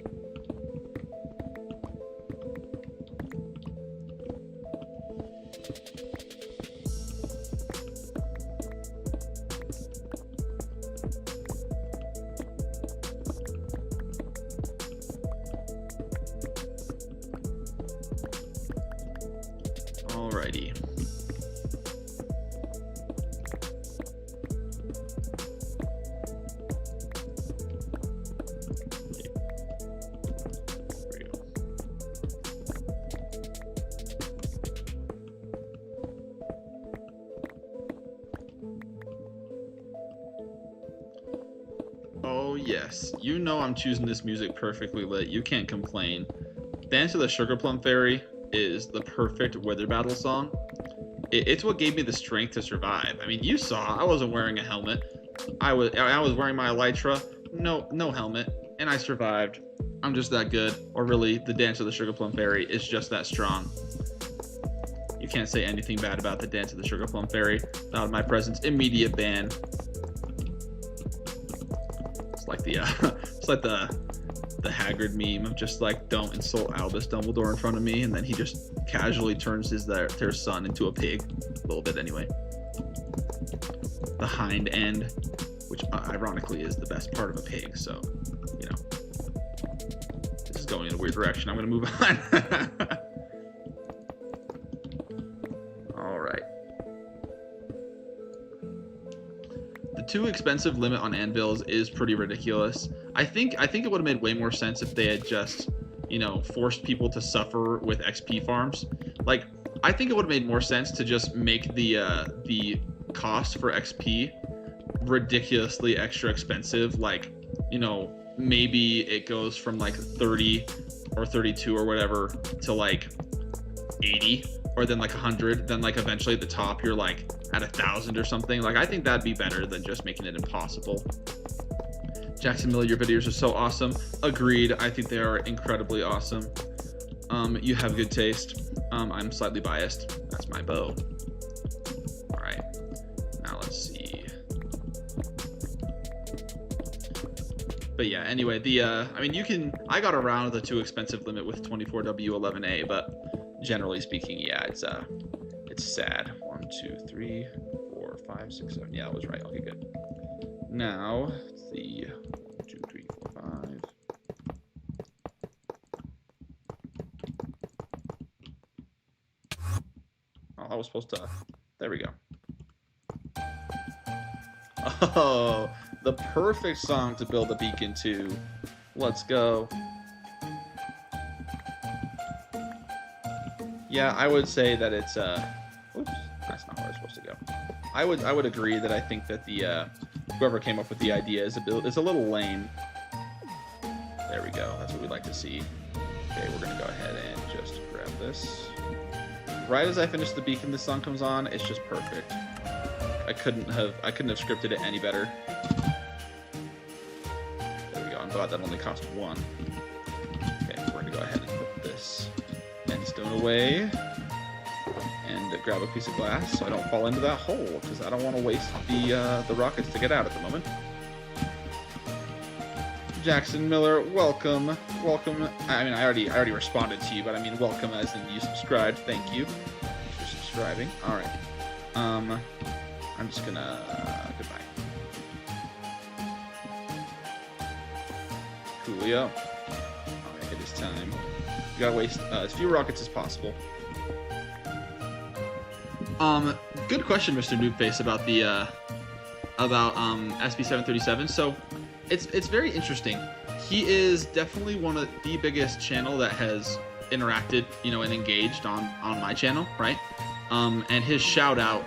Alrighty. Oh yes, you know I'm choosing this music perfectly lit. You can't complain. Dance of the Sugar Plum Fairy is the perfect weather battle song. It's what gave me the strength to survive. I mean, you saw I wasn't wearing a helmet. I was wearing my elytra, no helmet, and I survived. I'm just that good. Or really, the Dance of the Sugar Plum Fairy is just that strong. You can't say anything bad about the Dance of the Sugar Plum Fairy. Not in my presence. Immediate ban. It's like the Hagrid meme of just like, don't insult Albus Dumbledore in front of me, and then he just casually turns their son into a pig, a little bit anyway. The hind end, which ironically is the best part of a pig, so you know, this is going in a weird direction. I'm gonna move on. All right. The too expensive limit on anvils is pretty ridiculous. I think it would have made way more sense if they had just, you know, forced people to suffer with XP farms. Like, I think it would have made more sense to just make the cost for XP ridiculously extra expensive. Like, you know, maybe it goes from like 30 or 32 or whatever to like 80, or then like 100, then like eventually at the top you're like at 1,000 or something. Like, I think that'd be better than just making it impossible. Jackson Miller, your videos are so awesome. Agreed. I think they are incredibly awesome. You have good taste. I'm slightly biased. That's my bow. All right. Now let's see. But yeah, anyway, I mean, I got around the too expensive limit with 24W11A, but generally speaking, yeah, it's sad. 1, 2, 3, 4, 5, 6, 7. Yeah, I was right. Okay, good. Now, it's the 1, 2, 3, 4, 5. Oh, I was supposed to. There we go. Oh, the perfect song to build a beacon to. Let's go. Yeah, I would say that it's oops, that's not where I was supposed to go. I would agree that I think that the whoever came up with the idea is a little lame. There we go. That's what we'd like to see. Okay, we're gonna go ahead and just grab this. Right as I finish the beacon, this song comes on. It's just perfect. I couldn't have scripted it any better. There we go. I'm glad that only cost 1. Okay, we're gonna go ahead and put this endstone away and grab a piece of glass so I don't fall into that hole, because I don't want to waste the rockets to get out at the moment. Jackson Miller, welcome. I mean, I already responded to you, but I mean welcome as in you subscribed. Thank you for subscribing. All right. I'm just gonna Coolio. Alright, it is time. You gotta waste as few rockets as possible. Good question, Mr. Noobface, about the SB737. So it's very interesting. He is definitely one of the biggest channel that has interacted, you know, and engaged on my channel, right? And his shout out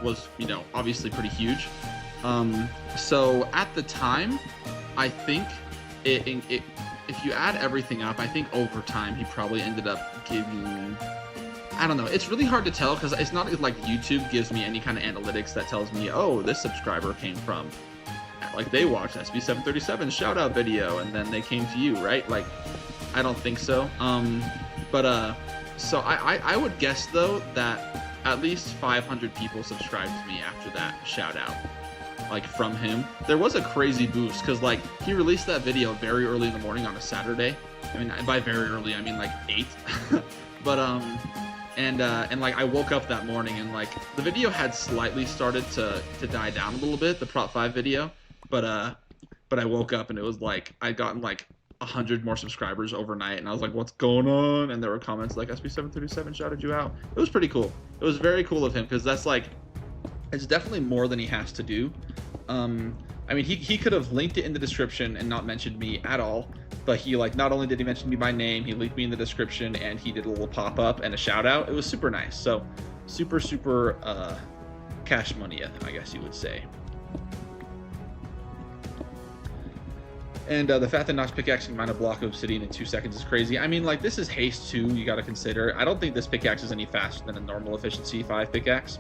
was, you know, obviously pretty huge. So at the time, I think if you add everything up, I think over time he probably ended up giving, I don't know. It's really hard to tell because it's not like YouTube gives me any kind of analytics that tells me, oh, this subscriber came from, like, they watched SB737 shout out video and then they came to you, right? Like, I don't think so. So I would guess though that at least 500 people subscribed to me after that shout out, like, from him. There was a crazy boost because, like, he released that video very early in the morning on a Saturday. I mean, by very early I mean like 8. But and like I woke up that morning and like the video had slightly started to die down a little bit, the Prop 5 video, but I woke up and it was like I'd gotten like 100 more subscribers overnight, and I was like, what's going on? And there were comments like, SB737 shouted you out. It was pretty cool. It was very cool of him because that's like, it's definitely more than he has to do. I mean, he could have linked it in the description and not mentioned me at all, but he, like, not only did he mention me by name, he linked me in the description and he did a little pop-up and a shout out. It was super nice. So super cash money, I guess you would say. And the fact that Notch pickaxe can mine a block of obsidian in 2 seconds is crazy. I mean, like, this is haste 2, you gotta consider. I don't think this pickaxe is any faster than a normal efficiency 5 pickaxe.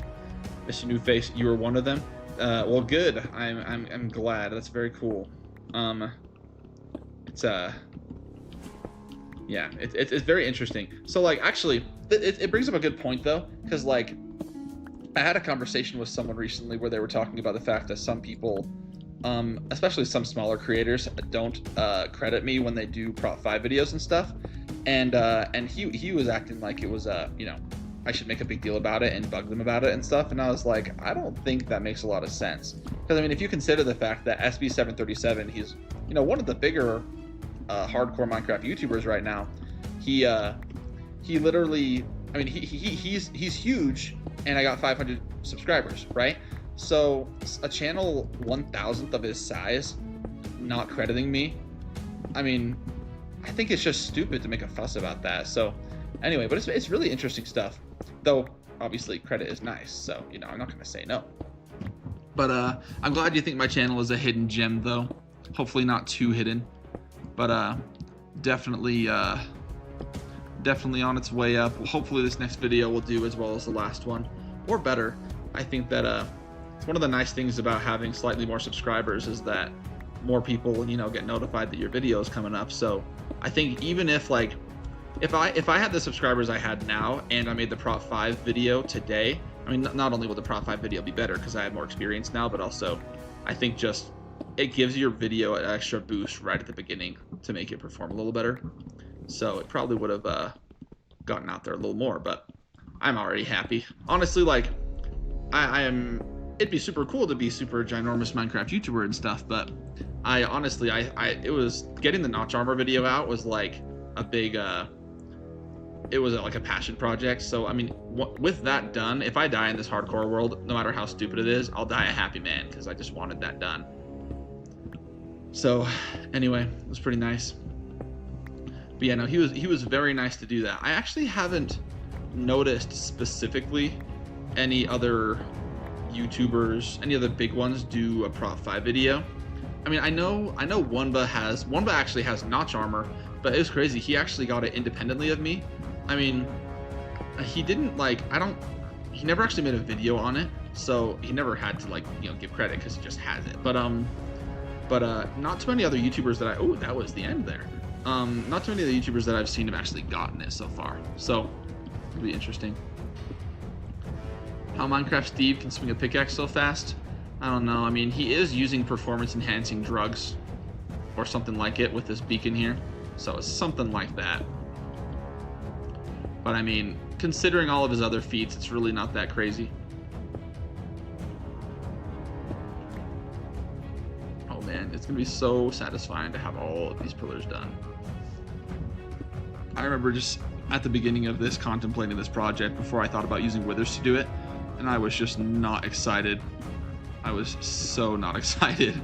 Mr. Newface, you were one of them. Well, good. I'm glad. That's very cool. It's yeah, it's very interesting. So, like, actually, it brings up a good point though, because, like, I had a conversation with someone recently where they were talking about the fact that some people, especially some smaller creators, don't credit me when they do Prop 5 videos and stuff, and he was acting like it was you know, I should make a big deal about it and bug them about it and stuff, and I was like, I don't think that makes a lot of sense, because I mean, if you consider the fact that SB737, he's, you know, one of the bigger hardcore Minecraft YouTubers right now, he literally, I mean, he's huge, and I got 500 subscribers, right? So a channel 1,000th of his size not crediting me, I mean, I think it's just stupid to make a fuss about that. So anyway, but it's really interesting stuff, though obviously credit is nice, so, you know, I'm not gonna say no. But I'm glad you think my channel is a hidden gem though. Hopefully not too hidden, but definitely on its way up. Hopefully this next video will do as well as the last one, or better. I think that it's one of the nice things about having slightly more subscribers is that more people, you know, get notified that your video is coming up. So I think even if, like, if I had the subscribers I had now and I made the Prop 5 video today, I mean, not only will the Prop 5 video be better because I have more experience now, but also I think just it gives your video an extra boost right at the beginning to make it perform a little better. So it probably would have gotten out there a little more, but I'm already happy. Honestly, like, I am, it'd be super cool to be super ginormous Minecraft YouTuber and stuff, but I honestly, it was, getting the Notch armor video out was like a big, it was like a passion project. So, I mean, with that done, if I die in this hardcore world, no matter how stupid it is, I'll die a happy man because I just wanted that done. So anyway, it was pretty nice. But yeah, no, he was very nice to do that. I actually haven't noticed specifically any other YouTubers, any other big ones do a Prop 5 video. I mean, I know Wumba actually has Notch armor, but it was crazy. He actually got it independently of me. I mean, he didn't, like, he never actually made a video on it, so he never had to, like, you know, give credit because he just has it. But not too many other YouTubers that oh, that was the end there. Not too many of the YouTubers that I've seen have actually gotten it so far. So it'll be interesting. How Minecraft Steve can swing a pickaxe so fast? I don't know. I mean, he is using performance enhancing drugs or something like it with this beacon here. So it's something like that. But I mean, considering all of his other feats, it's really not that crazy. Oh man, gonna be so satisfying to have all of these pillars done. I remember just at the beginning of this contemplating this project before I thought about using withers to do it, and I was just not excited. I was so not excited.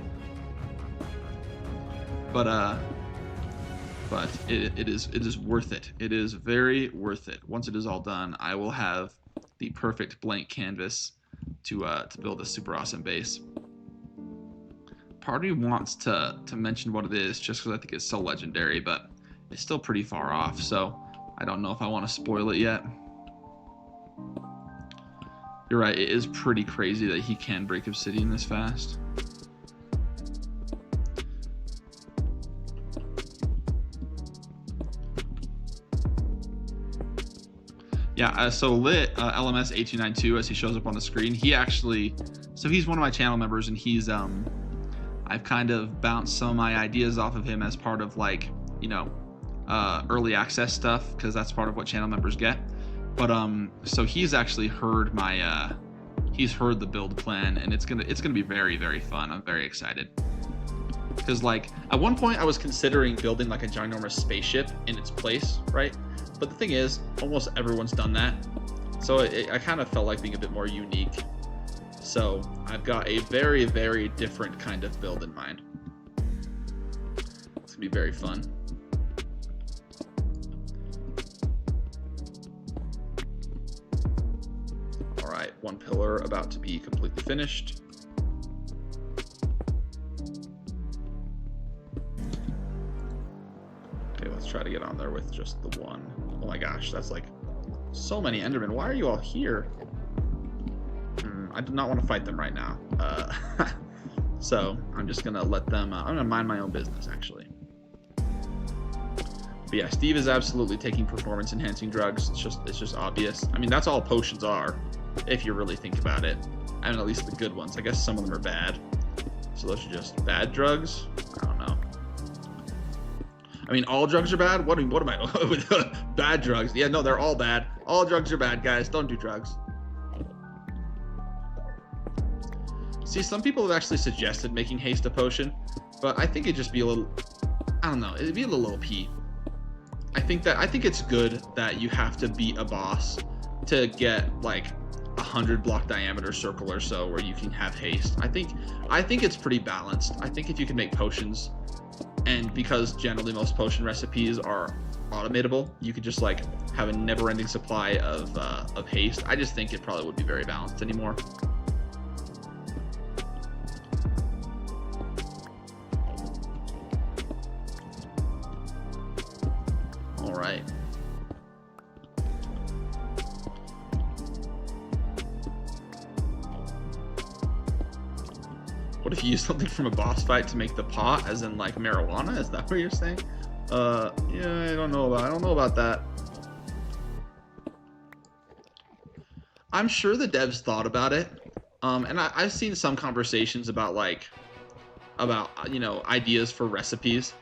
But it is worth it. It is very worth it. Once it is all done, I will have the perfect blank canvas to build a super awesome base. Part of me wants to mention what it is just because I think it's so legendary, but it's still pretty far off, so I don't know if I want to spoil it yet. You're right, it is pretty crazy that he can break Obsidian this fast. Yeah, so Lit, LMS8292, as he shows up on the screen, he actually, so he's one of my channel members, and he's, I've kind of bounced some of my ideas off of him as part of, like, you know, early access stuff, because that's part of what channel members get. But, so he's actually heard my, he's heard the build plan, and it's gonna be very, very fun. I'm very excited. Because, like, at one point I was considering building, like, a ginormous spaceship in its place, right? But the thing is, almost everyone's done that. So I kind of felt like being a bit more unique. So I've got a very, very different kind of build in mind. It's gonna be very fun. All right, one pillar about to be completely finished. Okay, let's try to get on there with just the one. Oh my gosh, that's like so many Endermen. Why are you all here? I do not want to fight them right now. So I'm just gonna let them, I'm gonna mind my own business actually. But yeah, Steve is absolutely taking performance enhancing drugs. It's just obvious. I mean, that's all potions are, if you really think about it. I mean, at least the good ones. I guess some of them are bad. So those are just bad drugs? I don't know. I mean, all drugs are bad? What am I? Bad drugs. Yeah, no, they're all bad. All drugs are bad, guys. Don't do drugs. See, some people have actually suggested making haste a potion, but I think it'd just be a little, I don't know, it'd be a little OP. I think it's good that you have to beat a boss to get like 100 block diameter circle or so where you can have haste. I think it's pretty balanced. I think if you can make potions, and because generally most potion recipes are automatable, you could just like have a never-ending supply of haste. I just think it probably would be very balanced anymore. All right. What if you use something from a boss fight to make the pot, as in like marijuana? Is that what you're saying? Yeah, I don't know about that. I'm sure the devs thought about it. And I've seen some conversations about you know, ideas for recipes.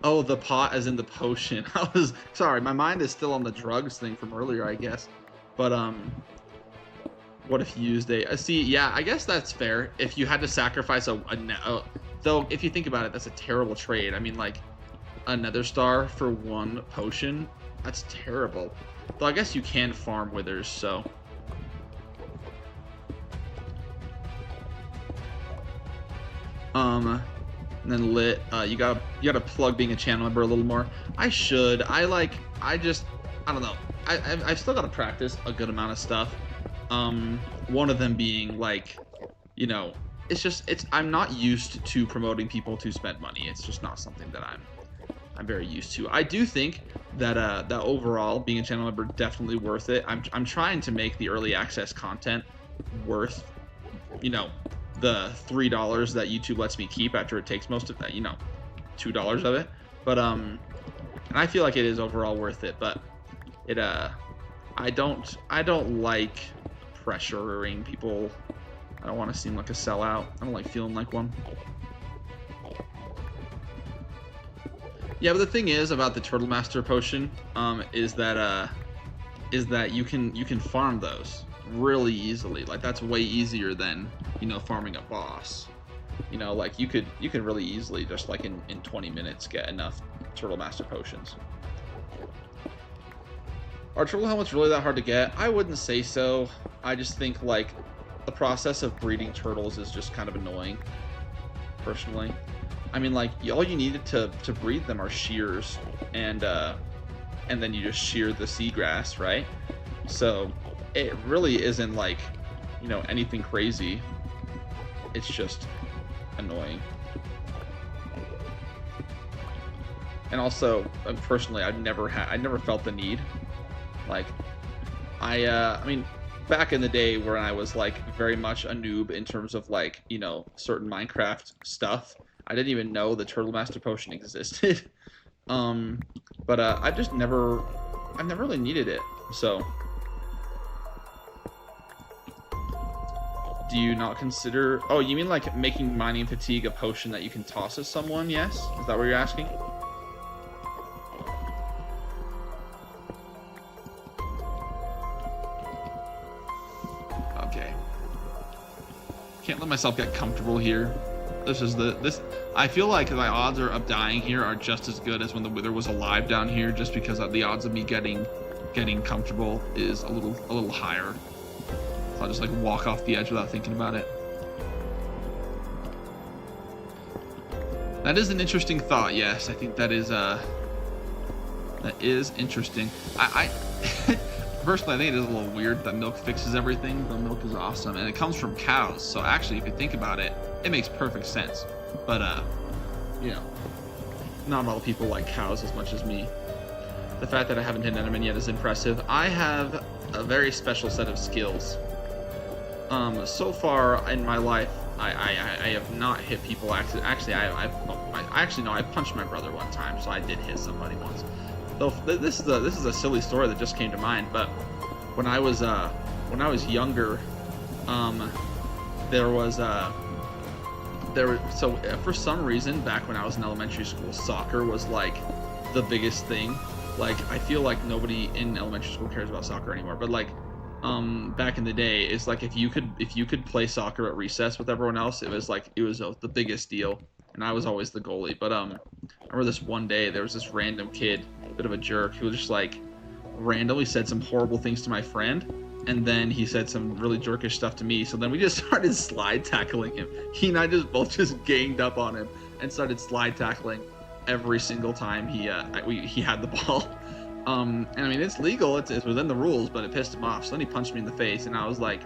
Oh, the pot as in the potion. I was sorry, my mind is still on the drugs thing from earlier, I guess. But what if you used see, yeah, I guess that's fair. If you had to sacrifice though, if you think about it, that's a terrible trade. I mean, like, a nether star for one potion, that's terrible. Though I guess you can farm withers, so. And then Lit, you gotta plug being a channel member a little more. I should. I don't know. I've still gotta practice a good amount of stuff. One of them being like, you know, I'm not used to promoting people to spend money. It's just not something that I'm very used to. I do think that that overall being a channel member definitely worth it. I'm trying to make the early access content worth, you know, the $3 that YouTube lets me keep after it takes most of that, you know, $2 of it. But and I feel like it is overall worth it, but it I don't like pressuring people. I don't want to seem like a sellout. I don't like feeling like one. Yeah, but the thing is about the Turtle Master potion is that you can farm those. really easily. Like that's way easier than, you know, farming a boss. You know, like you could really easily just like in 20 minutes get enough Turtle Master potions. Are turtle helmets really that hard to get? I wouldn't say so. I just think like the process of breeding turtles is just kind of annoying, personally. I mean, like all you needed to breed them are shears, and then you just shear the seagrass, right? So it really isn't like, you know, anything crazy. It's just annoying. And also, personally, I never felt the need. Like, I mean, back in the day when I was like very much a noob in terms of like, you know, certain Minecraft stuff, I didn't even know the Turtle Master Potion existed. But I've never really needed it. So, do you not consider? Oh, you mean like making mining fatigue a potion that you can toss at someone? Yes, is that what you're asking? Can't let myself get comfortable here. I feel like my odds of dying here are just as good as when the Wither was alive down here, just because the odds of me getting comfortable is a little higher. So I'll just like walk off the edge without thinking about it. That is an interesting thought. Yes, I think that is interesting. I Personally, I think it is a little weird that milk fixes everything, but milk is awesome, and it comes from cows, so actually, if you think about it, it makes perfect sense. But, you know, not all people like cows as much as me. The fact that I haven't hit an enderman yet is impressive. I have a very special set of skills. So far in my life, I have not hit people actually, I punched my brother one time, so I did hit somebody once. So this is a silly story that just came to mind, but when I was younger, for some reason back when I was in elementary school, soccer was like the biggest thing. Like I feel like nobody in elementary school cares about soccer anymore, but like back in the day, it's like if you could play soccer at recess with everyone else, it was the biggest deal, and I was always the goalie. But I remember this one day there was this random kid, a bit of a jerk, who just like randomly said some horrible things to my friend, and then he said some really jerkish stuff to me. So then we just started slide tackling him. He and I just ganged up on him and started slide tackling every single time he had the ball. And I mean, it's legal, it's within the rules, but it pissed him off. So then he punched me in the face, and I was like,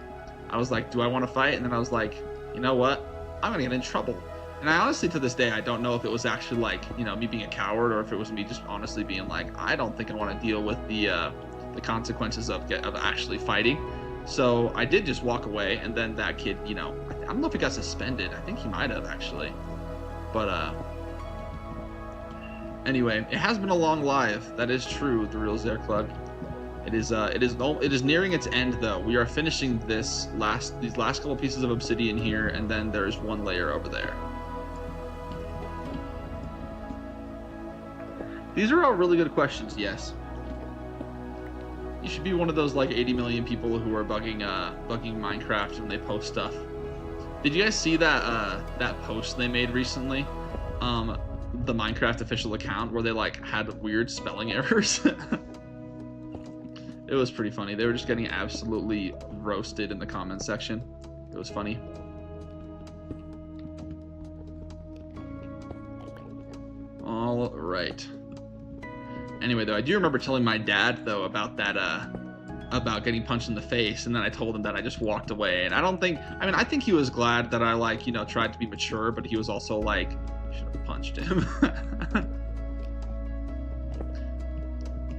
do I want to fight? And then I was like, you know what? I'm gonna get in trouble. And I honestly, to this day, I don't know if it was actually like, you know, me being a coward, or if it was me just honestly being like, I don't think I want to deal with the consequences of actually fighting. So I did just walk away, and then that kid, you know, I don't know if he got suspended. I think he might have actually, but anyway, it has been a long live. That is true. The real Zerklug. It is nearing its end though. We are finishing these last couple pieces of obsidian here, and then there's one layer over there. These are all really good questions, yes. You should be one of those like 80 million people who are bugging Minecraft when they post stuff. Did you guys see that post they made recently? The Minecraft official account where they like had weird spelling errors. It was pretty funny. They were just getting absolutely roasted in the comments section. It was funny. All right. Anyway, though, I do remember telling my dad, though, about that, about getting punched in the face, and then I told him that I just walked away. And I think he was glad that I, like, you know, tried to be mature, but he was also like, I should have punched him.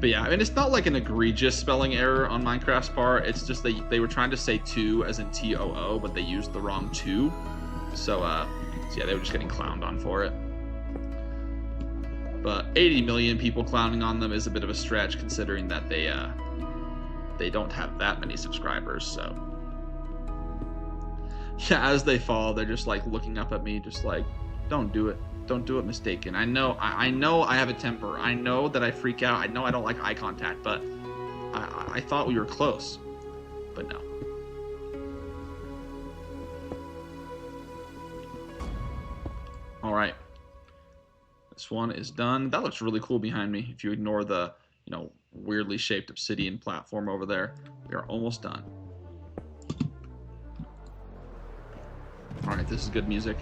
But yeah, I mean, it's not like an egregious spelling error on Minecraft's part. It's just they were trying to say two as in T-O-O, but they used the wrong two. So yeah, they were just getting clowned on for it. But 80 million people clowning on them is a bit of a stretch, considering that they don't have that many subscribers. So yeah, as they fall, they're just like looking up at me, just like, don't do it. Don't do it, mistaken. I know I have a temper. I know that I freak out. I know I don't like eye contact, but I thought we were close. But no. All right. This one is done. That looks really cool behind me. If you ignore the, weirdly shaped obsidian platform over there, we are almost done. All right, this is good music.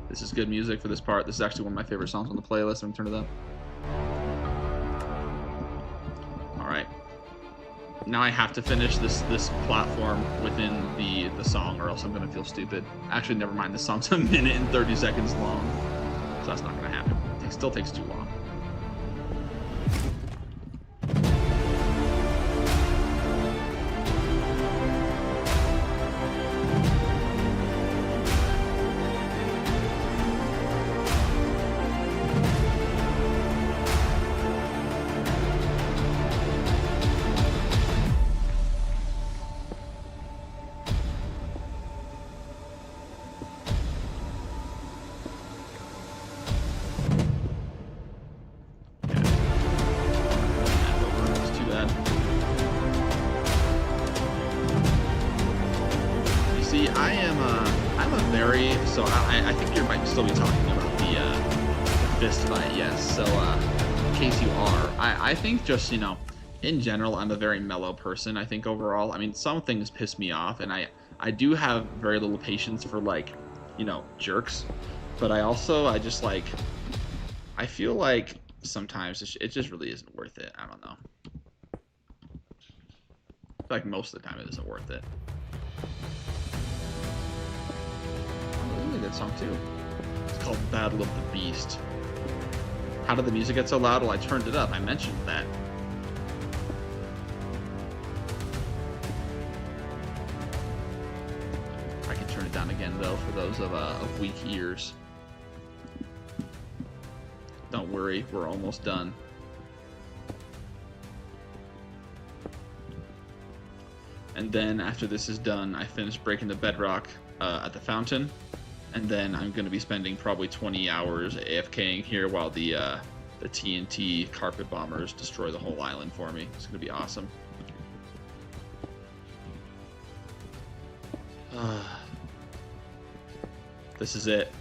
This is good music for this part. This is actually one of my favorite songs on the playlist. I'm gonna turn it up. All right. Now I have to finish this platform within the song, or else I'm gonna feel stupid. Actually, never mind. This song's 1 minute and 30 seconds long, so that's not gonna happen. It still takes too long. See, I'm a very, so I think you might still be talking about the fist fight, yes. So, in case you are, I think just, in general, I'm a very mellow person, I think, overall. I mean, some things piss me off, and I do have very little patience for, jerks. But I just, I feel like sometimes it just really isn't worth it. I don't know. I feel like most of the time it isn't worth it. Good song too. It's called Battle of the Beast. How did the music get so loud? Well, I turned it up. I mentioned that. I can turn it down again though for those of weak ears. Don't worry, we're almost done. And then after this is done, I finish breaking the bedrock at the fountain. And then I'm going to be spending probably 20 hours AFKing here while the TNT carpet bombers destroy the whole island for me. It's going to be awesome. This is it.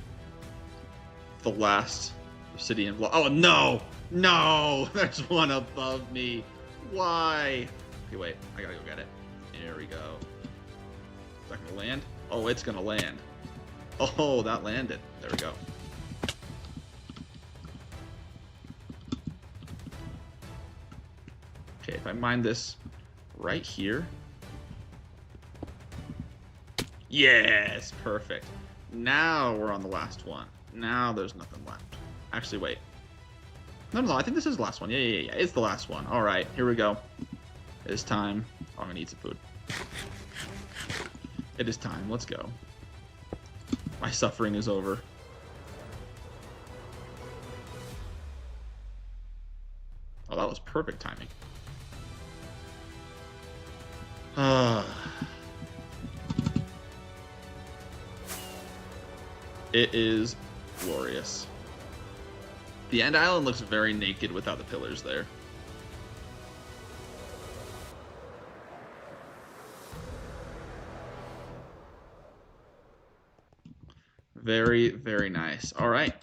The last obsidian block. Oh, no! No! There's one above me. Why? Okay, wait. I gotta go get it. There we go. Is that going to land? Oh, it's going to land. Oh, that landed. There we go. Okay, if I mine this right here. Yes, perfect. Now we're on the last one. Now there's nothing left. Actually, wait. No, I think this is the last one. Yeah. It's the last one. All right, here we go. It is time. Oh, I'm gonna eat some food. It is time. Let's go. My suffering is over. Oh, that was perfect timing. It is glorious. The end island looks very naked without the pillars there. Very, very nice. All right.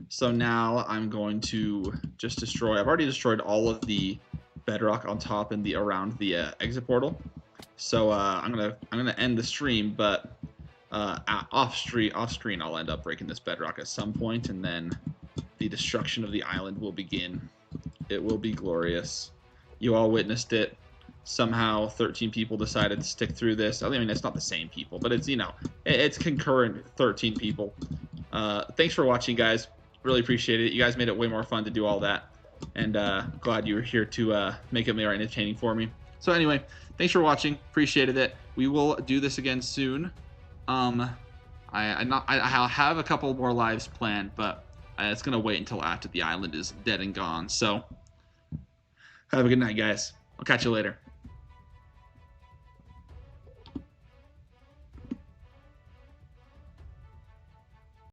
So now I'm going to just destroy. I've already destroyed all of the bedrock on top and around the exit portal. So I'm gonna end the stream, but off screen I'll end up breaking this bedrock at some point, and then the destruction of the island will begin. It will be glorious. You all witnessed it. Somehow 13 people decided to stick through this. I mean, it's not the same people, but it's, it's concurrent 13 people. Thanks for watching, guys. Really appreciate it. You guys made it way more fun to do all that. And glad you were here to make it more entertaining for me. So anyway, thanks for watching. Appreciated it. We will do this again soon. I'll have a couple more lives planned, but it's going to wait until after the island is dead and gone. So have a good night, guys. I'll catch you later.